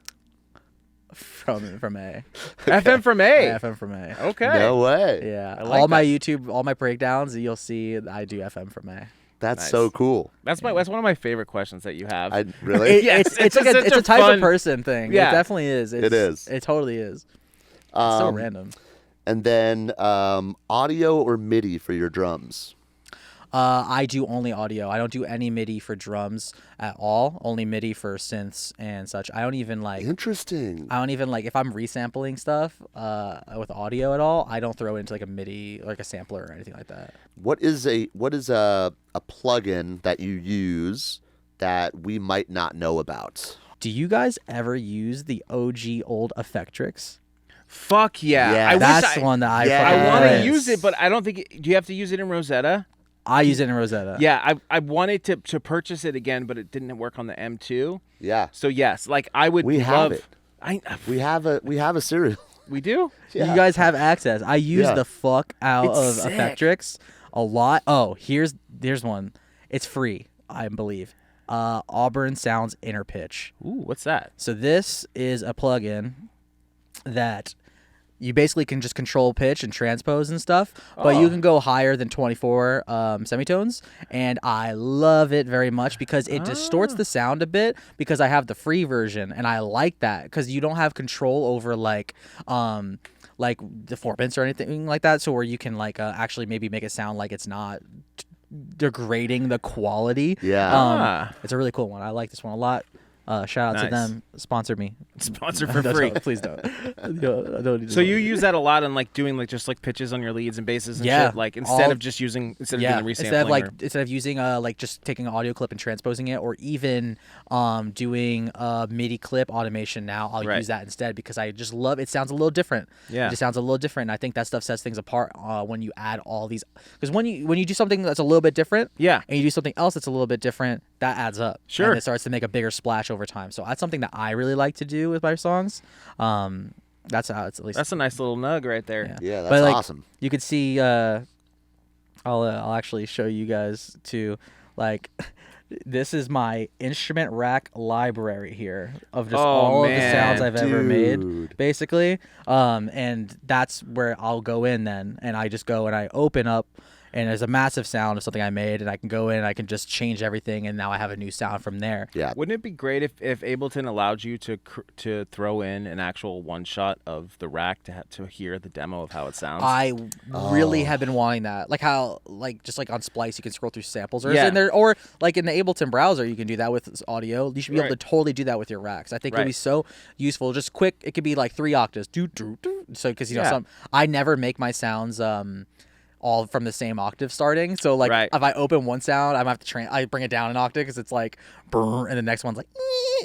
From A. FM from A. Yeah, FM from A. Okay. No way. Yeah. like all my that. YouTube, all my breakdowns, you'll see I do FM from A. That's Nice. so cool. That's one of my favorite questions that you have. Really? Yes, it's such a type fun- of person thing. Yeah. It definitely is. It is. It totally is. It's so random. And then audio or MIDI for your drums? I do only audio. I don't do any MIDI for drums at all. Only MIDI for synths and such. I don't even like. Interesting. I don't even like if I'm resampling stuff with audio at all. I don't throw it into like a MIDI, like a sampler or anything like that. What is a plugin that you use that we might not know about? Do you guys ever use the OG old Effectrix? Fuck yeah. Yeah. I That's wish one that I. Yes. I want to Yes. use it, but I don't think. Do you have to use it in Rosetta? I use it in Rosetta. Yeah, I wanted to purchase it again, but it didn't work on the M2. Yeah. So yes, like I would. We love, have it. I We have a serial. we do. Yeah. You guys have access. I use Yeah. the fuck out It's of sick. Effectrix a lot. Oh, here's one. It's free, I believe. Auburn Sounds Inner Pitch. Ooh, what's that? So this is a plugin that you basically can just control pitch and transpose and stuff, but you can go higher than 24 semitones, and I love it very much because it distorts the sound a bit because I have the free version, and I like that because you don't have control over like the 4-bits or anything like that, so where you can like actually maybe make it sound like it's not degrading the quality. Yeah. It's a really cool one. I like this one a lot. Shout out to Nice. them. Sponsor me. Sponsor for No, free. don't, please don't. No, I don't need to So know. you use that a lot in like doing like just like pitches on your leads and basses and Yeah, shit, like instead all- of just using doing the resampling. instead of using like just taking an audio clip and transposing it, or even doing a MIDI clip automation. Now I'll Right. use that instead because I just love it. Sounds a little different. Yeah. It just sounds a little different. And I think that stuff sets things apart when you add all these. Because when you do something that's a little bit different, Yeah. and you do something else that's a little bit different, that adds up. Sure. And it starts to make a bigger splash over time. So that's something that I really like to do with my songs. That's how it's at least. That's a nice little nug right there. Yeah, that's But, like, awesome. You could see. I'll actually show you guys too. Like, this is my instrument rack library here of just all of the sounds I've ever made, Dude. basically. And that's where I'll go in then, and I just go and I open up. And there's a massive sound of something I made, and I can go in and I can just change everything, and now I have a new sound from there. Yeah. Wouldn't it be great if Ableton allowed you to throw in an actual one shot of the rack to hear the demo of how it sounds? I really have been wanting that, like how just like on Splice you can scroll through samples, or Yeah. in there, or like in the Ableton browser you can do that with audio. You should be able Right. to totally do that with your racks. I think it'll Right. be so useful. Just quick, it could be like 3 octaves, so because Yeah. I never make my sounds all from the same octave starting. So like Right. if I open one sound, I have to I bring it down an octave because it's like brr, and the next one's like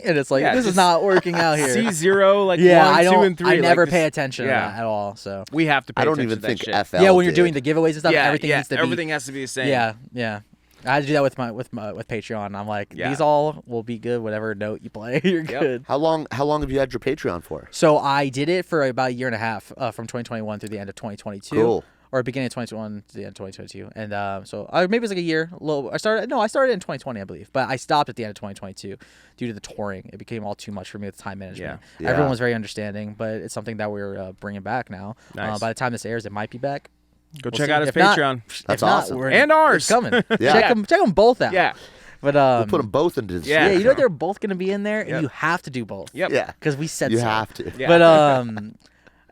and it's like Yeah, this is just not working out here. C0, like yeah, 1, I 2, don't. and 3. I never like pay this- attention yeah. to that at all. So We have to pay I don't attention even to that think shit. FL yeah, when you're did. doing the giveaways and stuff, Yeah, everything yeah, needs to be. everything has to be the same. Yeah. I had to do that with Patreon. I'm like, Yeah. these all will be good. Whatever note you play, you're good. How long have you had your Patreon for? So I did it for about a year and a half, from 2021 through the end of 2022. Cool. Or beginning of 2021 to the end of 2022. And so maybe it was like a year. I started in 2020, I believe. But I stopped at the end of 2022 due to the touring. It became all too much for me with time management. Yeah. Everyone was very understanding, but it's something that we're bringing back now. Nice. By the time this airs, it might be back. Go We'll check see. out his If not- Patreon. That's If not, awesome. And ours. It's coming. Yeah. Check them both out. Yeah. But We'll put them both into the Yeah. yeah, you know they're both going to be in there, and Yep. you have to do both. Yep. Yeah. Because we said You so. have to. Yeah. But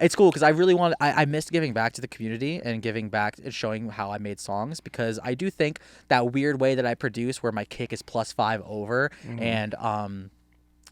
it's cool because I really want. I missed giving back to the community and giving back and showing how I made songs, because I do think that weird way that I produce where my kick is +5 over and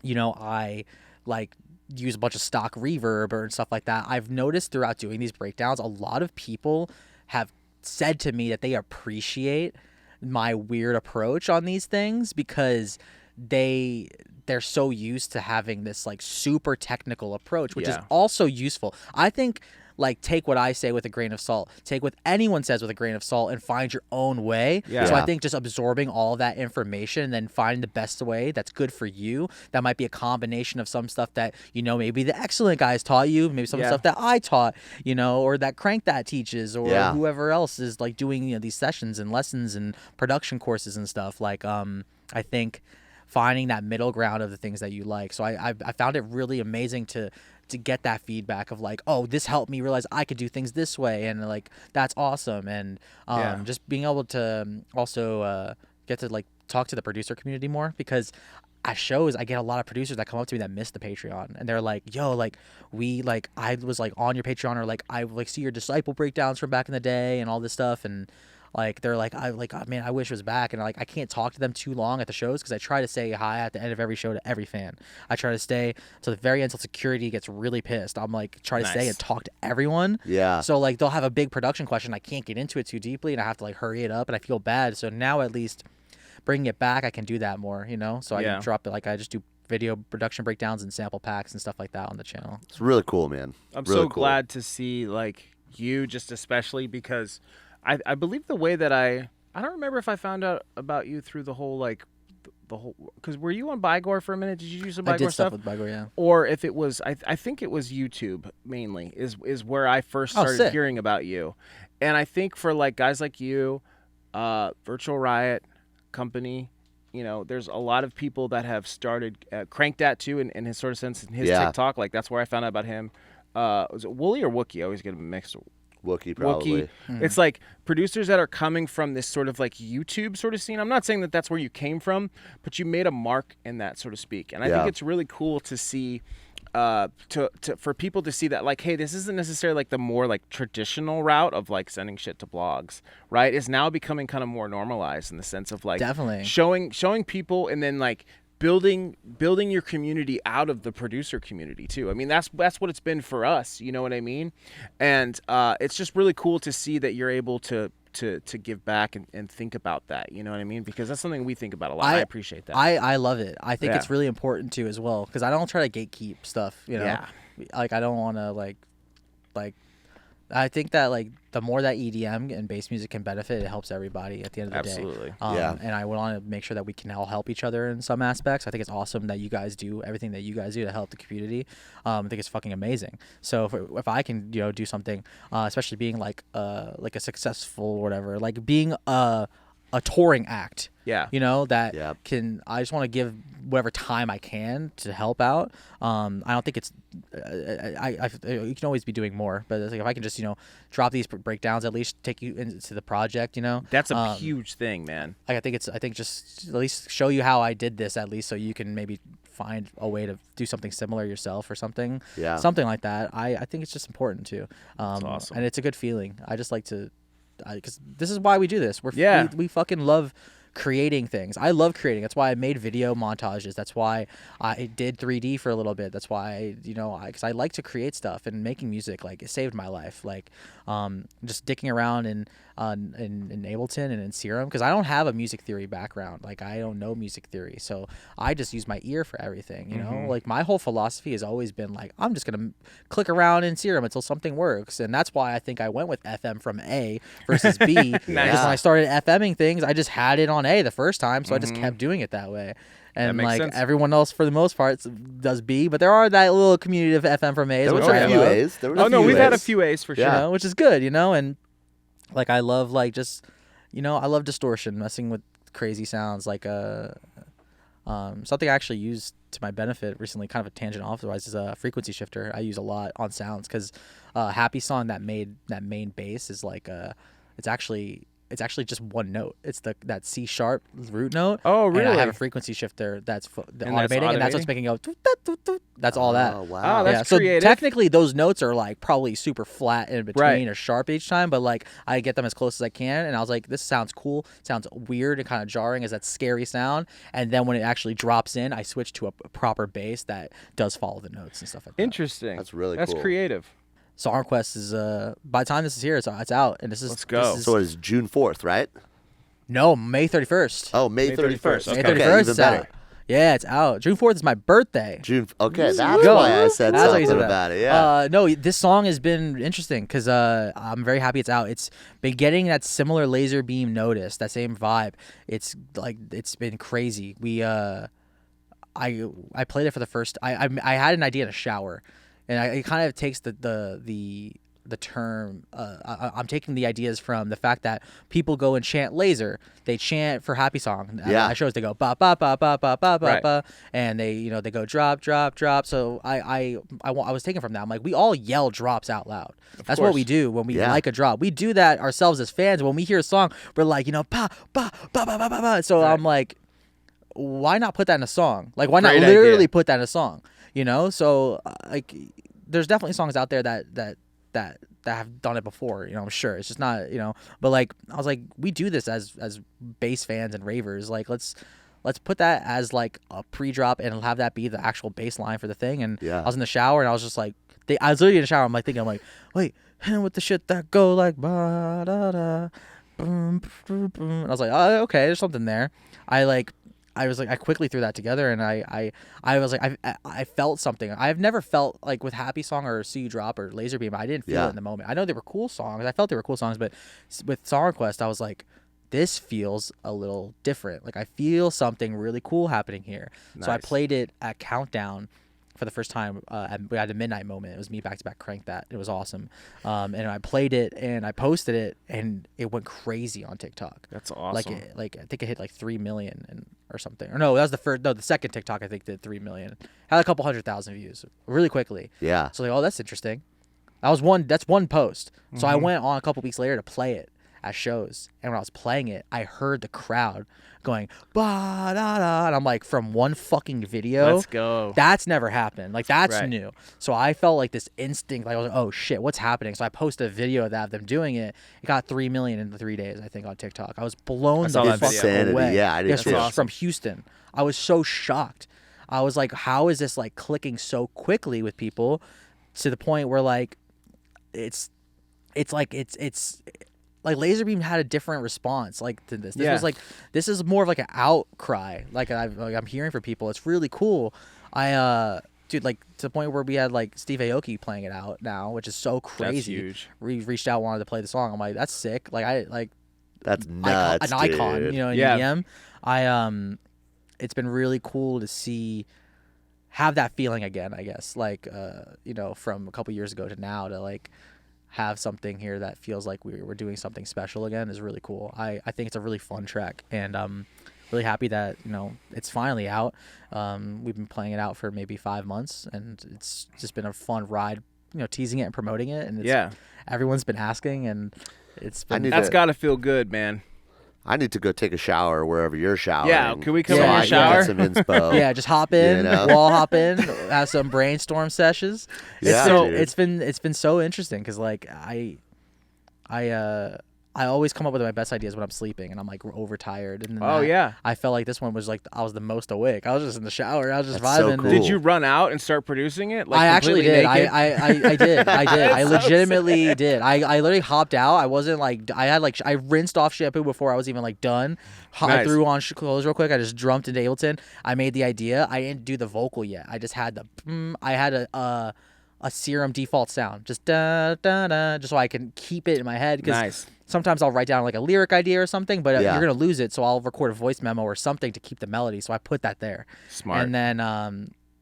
I like use a bunch of stock reverb or stuff like that. I've noticed throughout doing these breakdowns, a lot of people have said to me that they appreciate my weird approach on these things because they're so used to having this like super technical approach, which is Yeah. also useful. I think like take what I say with a grain of salt, take what anyone says with a grain of salt, and find your own way. Yeah. So I Yeah. think just absorbing all of that information and then find the best way that's good for you. That might be a combination of some stuff that, maybe the excellent guys taught you, maybe some Yeah. stuff that I taught, or that Crank That teaches, or Yeah. whoever else is like doing these sessions and lessons and production courses and stuff. Like I think finding that middle ground of the things that you like. So I found it really amazing to get that feedback of like, oh, this helped me realize I could do things this way, and like that's awesome. And just being able to also get to like talk to the producer community more, because at shows I get a lot of producers that come up to me that miss the Patreon, and they're like, yo, like I was like on your Patreon, or like I like see your Disciple breakdowns from back in the day and all this stuff, and like they're like, man, I wish it was back. And like I can't talk to them too long at the shows because I try to say hi at the end of every show to every fan. I try to stay to the very end until security gets really pissed. I'm like try to stay and talk to everyone. Yeah. So like they'll have a big production question, I can't get into it too deeply, and I have to like hurry it up, and I feel bad. So now at least bringing it back, I can do that more, you know. So I can drop it, like I just do video production breakdowns and sample packs and stuff like that on the channel. It's really cool, man. I'm really so glad to see like you, just especially because I believe the way that I don't remember if I found out about you through the whole like the whole, because were you on Bygor for a minute? Did you do some Bygor I did stuff with Bygor, yeah. Or if it was, I think it was YouTube mainly is where I first started hearing about you. And I think for like guys like you, Virtual Riot Company, you know, there's a lot of people that have started Cranked That too in his sort of sense in his TikTok. Like that's where I found out about him. Was it Wooly or Wookie? I always get them mixed. Wookie, probably. Wookie. It's like producers that are coming from this sort of like YouTube sort of scene. I'm not saying that that's where you came from, but you made a mark in that, so to speak. And I think it's really cool to see, for people to see that, like, hey, this isn't necessarily like the more like traditional route of like sending shit to blogs, right? It's now becoming kind of more normalized in the sense of like definitely showing people, and then like building your community out of the producer community too. I mean, that's what it's been for us, you know what I mean? And it's just really cool to see that you're able to give back and think about that, you know what I mean? Because that's something we think about a lot. I appreciate that. I love it. I think it's really important too as well, because I don't try to gatekeep stuff, you know? Yeah. Like I don't want to like I think that like the more that EDM and bass music can benefit, it helps everybody at the end of the day. Absolutely. And I want to make sure that we can all help each other in some aspects. I think it's awesome that you guys do everything that you guys do to help the community. I think it's fucking amazing. So if I can, you know, do something, especially being like a successful or whatever, like being a touring act. Yeah. You know, that I just want to give whatever time I can to help out. I don't think it's, you can always be doing more, but it's like if I can just, you know, drop these breakdowns, at least take you into the project, you know. That's a huge thing, man. I think just at least show you how I did this, at least so you can maybe find a way to do something similar yourself or something. Yeah. Something like that. I think it's just important too. That's awesome. And it's a good feeling. I just like to, because this is why we do this. We fucking love creating things. I love creating. That's why I made video montages. That's why I did 3D for a little bit. That's why, you know, because I like to create stuff, and making music, like, it saved my life. Like, just dicking around in Ableton and in Serum, because I don't have a music theory background. Like, I don't know music theory, so I just use my ear for everything, you know? Like, my whole philosophy has always been, like, I'm just going to click around in Serum until something works, and that's why I think I went with FM from A versus B. Nice. Because when I started FMing things, I just had it on A the first time, so I just kept doing it that way. And like sense. Everyone else, for the most part, does B, but there are that little community of FM from A's. There were a few A's. We've had a few A's for sure, you know, which is good, you know. And like, I love, like, just, you know, I love distortion, messing with crazy sounds. Like something I actually used to my benefit recently, kind of a tangent off-wise, is a frequency shifter. I use a lot on sounds, because Happy Song, that main bass is like it's actually just one note. It's that C sharp root note. Oh, really? And I have a frequency shifter that's automating, and that's what's making it go. That's all that. Oh, wow. Oh, that's creative. So technically, those notes are like probably super flat in between or sharp each time, but like I get them as close as I can. And I was like, this sounds cool. Sounds weird and kind of jarring as that scary sound. And then when it actually drops in, I switch to a proper bass that does follow the notes and stuff like that. Interesting. That's really cool. That's creative. Song Request is by the time this is here, it's out, and this is. Let's go. So it is June 4th, right? No, May 31st. Oh, May 31st. May 31st. Even better. Yeah, it's out. June 4th is my birthday. Okay, that's why I said something about it. Yeah. No, this song has been interesting, because I'm very happy it's out. It's been getting that similar Laserbeam notice, that same vibe. It's like, it's been crazy. I played it for the first. I had an idea in a shower. And it kind of takes the the term. I'm taking the ideas from the fact that people go and chant laser. They chant for happy song. At shows they go ba ba ba ba ba ba ba ba, and they they go drop drop drop. So I was taken from that. I'm like, we all yell drops out loud. That's what we do when we like a drop. We do that ourselves as fans. When we hear a song, we're like ba ba ba ba ba ba ba. So I'm like, why not put that in a song? Like, why not literally put that in a song? So like, there's definitely songs out there that have done it before. I'm sure it's just not But like, I was like, we do this as bass fans and ravers. Like, let's put that as like a pre-drop and have that be the actual bass line for the thing. And I was in the shower and I was just like, I was literally in the shower. I'm like thinking, wait, with the shit that go like ba da da, boom, boom, boom. And I was like, oh, okay, there's something there. I quickly threw that together, and I was like, I felt something. I've never felt like with Happy Song or See You Drop or Laserbeam, I didn't feel it in the moment. I know they were cool songs. I felt they were cool songs, but with Song Quest, I was like, this feels a little different. Like, I feel something really cool happening here. Nice. So I played it at Countdown for the first time. We had a midnight moment. It was me back-to-back Crank That. It was awesome. And I played it, and I posted it, and it went crazy on TikTok. That's awesome. Like I think it hit like 3 million or something. Or no, that was the first. No, the second TikTok I think did 3 million. Had a couple 100,000 views really quickly. Yeah. So like, oh, that's interesting. That's one post. So I went on a couple weeks later to play it at shows, and when I was playing it, I heard the crowd going ba da da, and I'm like, from one fucking video, let's go. That's never happened. Like, that's new. So I felt like this instinct, like I was like, oh shit, what's happening? So I posted a video of that of them doing it. It got 3 million in 3 days, I think, on TikTok. I was blown the fuck away. Yeah, I did too. Awesome. From Houston. I was so shocked. I was like, how is this like clicking so quickly with people to the point where like it's like Laserbeam had a different response like to this. This was like, this is more of like an outcry. Like I'm hearing from people. It's really cool. Dude, like to the point where we had like Steve Aoki playing it out now, which is so crazy. That's huge. We reached out, wanted to play the song. I'm like, that's sick. Like that's nuts, an icon, dude. in EDM. It's been really cool to have that feeling again, I guess. Like from a couple years ago to now, to like have something here that feels like we're doing something special again is really cool. I think it's a really fun track, and I'm really happy that it's finally out. We've been playing it out for maybe 5 months, and it's just been a fun ride, teasing it and promoting it, and everyone's been asking, and it's been that's gotta feel good, man. I need to go take a shower wherever you're showering. Yeah, can we come in your shower? Get some inspo. Yeah, just hop in, wall hop in, have some brainstorm sessions. It's been so interesting because like I always come up with my best ideas when I'm sleeping, and I'm like overtired. And then I felt like this one was like I was the most awake. I was just in the shower. I was just vibing. So cool. Did you run out and start producing it? Like, I actually did. I did. I legitimately did. I literally hopped out. I wasn't like I rinsed off shampoo before I was even like done. I threw on clothes real quick. I just jumped into Ableton. I made the idea. I didn't do the vocal yet. I just had I had a Serum default sound, just da da da, just so I can keep it in my head. Because sometimes I'll write down like a lyric idea or something, but you're gonna lose it, so I'll record a voice memo or something to keep the melody. So I put that there. Smart. And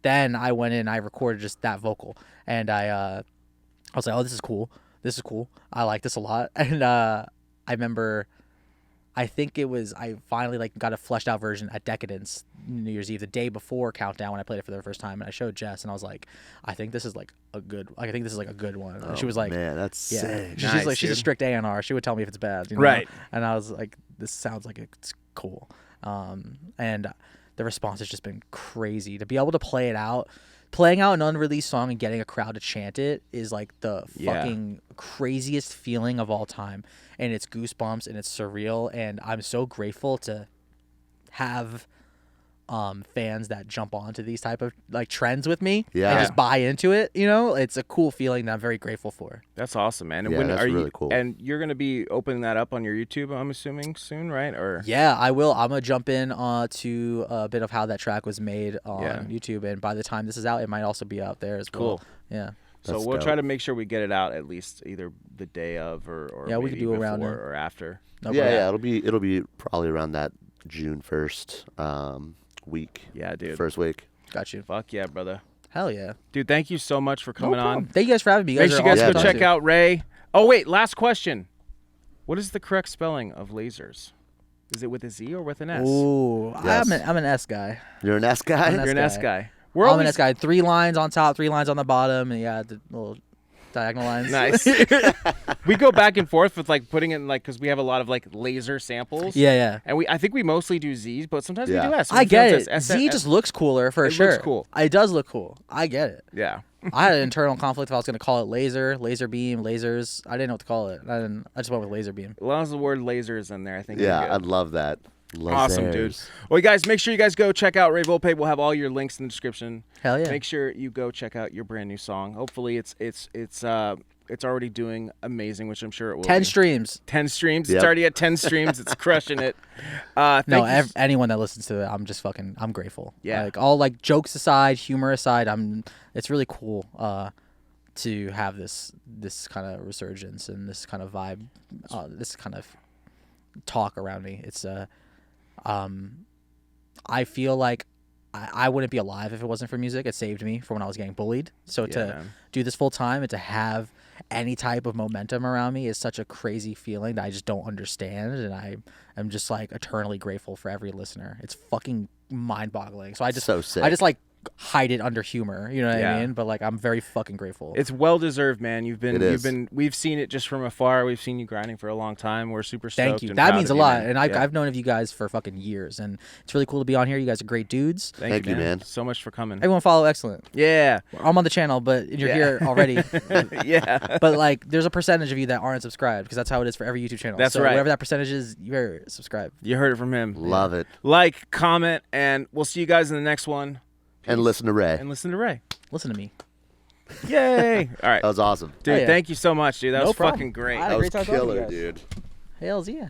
then I went in, I recorded just that vocal, and I was like, oh, this is cool. This is cool. I like this a lot. And I remember, I think it was, I finally like got a fleshed out version at Decadence New Year's Eve, the day before Countdown, when I played it for the first time, and I showed Jess, and I was like, I think this is like a good one. And she was like, man, that's sick. She's like, she's a strict A&R. She would tell me if it's bad, right? And I was like, this sounds like it's cool. And the response has just been crazy. To be able to play it out, playing out an unreleased song and getting a crowd to chant it is like the fucking craziest feeling of all time. And it's goosebumps and it's surreal. And I'm so grateful to have fans that jump onto these type of like trends with me and just buy into it. It's a cool feeling that I'm very grateful for. That's awesome, man. And that's really cool. And you're gonna be opening that up on your YouTube, I'm assuming, soon, right? Or I will. I'm gonna jump in to a bit of how that track was made on YouTube, and by the time this is out, it might also be out there as well. Cool. Yeah. So we'll try to make sure we get it out at least either the day of or we maybe could do around or after. It'll be probably around that June 1st week. Yeah, dude. First week. Got you. Fuck yeah, brother. Hell yeah. Dude, thank you so much for coming on. Thank you guys for having me. Make sure you guys go check out Ray. Oh, wait, last question. What is the correct spelling of lasers? Is it with a Z or with an S? Ooh, Yes. I'm an S guy. You're an S guy? You're an S guy. I'm an S guy. 3 lines on top, 3 lines on the bottom, and the little diagonal lines. Nice. We go back and forth with like putting in like because we have a lot of like laser samples. Yeah. And I think we mostly do Z's, but sometimes we do S. I get it. Z just looks cooler for sure. It looks cool. It does look cool. I get it. Yeah. I had an internal conflict if I was going to call it Laserbeam, lasers. I didn't know what to call it. I just went with Laserbeam. As long as the word laser is in there, I think. Yeah, I'd love that. Awesome, dude. Well, guys, make sure you guys go check out Ray Volpe. We'll have all your links in the description. Hell yeah. Make sure you go check out your brand new song. Hopefully, it's already doing amazing, which I'm sure it will. 10 streams. 10 streams. Yep. It's already at 10 streams. It's crushing it. Anyone that listens to it, I'm grateful. Yeah. Like all like jokes aside, humor aside, it's really cool to have this kind of resurgence and this kind of vibe, this kind of talk around me. It's I feel like I wouldn't be alive if it wasn't for music. It saved me from when I was getting bullied. So to do this full time and to have any type of momentum around me is such a crazy feeling that I just don't understand, and I'm just like eternally grateful for every listener. It's fucking mind-boggling. So I just like hide it under humor, you know what I mean? But like I'm very fucking grateful. It's well deserved, man. We've seen it just from afar. We've seen you grinding for a long time. We're super stoked. Thank you. That means a lot. And I've known of you guys for fucking years, and it's really cool to be on here. You guys are great dudes. Thank you, man. So much for coming. Everyone follow XLNT. Yeah. I'm on the channel, but you're here already. Yeah. But like there's a percentage of you that aren't subscribed, because that's how it is for every YouTube channel. That's so right. Whatever that percentage is, you're subscribed. You heard it from him. Love it. Like, comment, and we'll see you guys in the next one. And listen to Ray. Listen to me. Yay. All right. That was awesome. Dude, thank you so much, dude. That was fucking great. That was killer, dude. Hells yeah.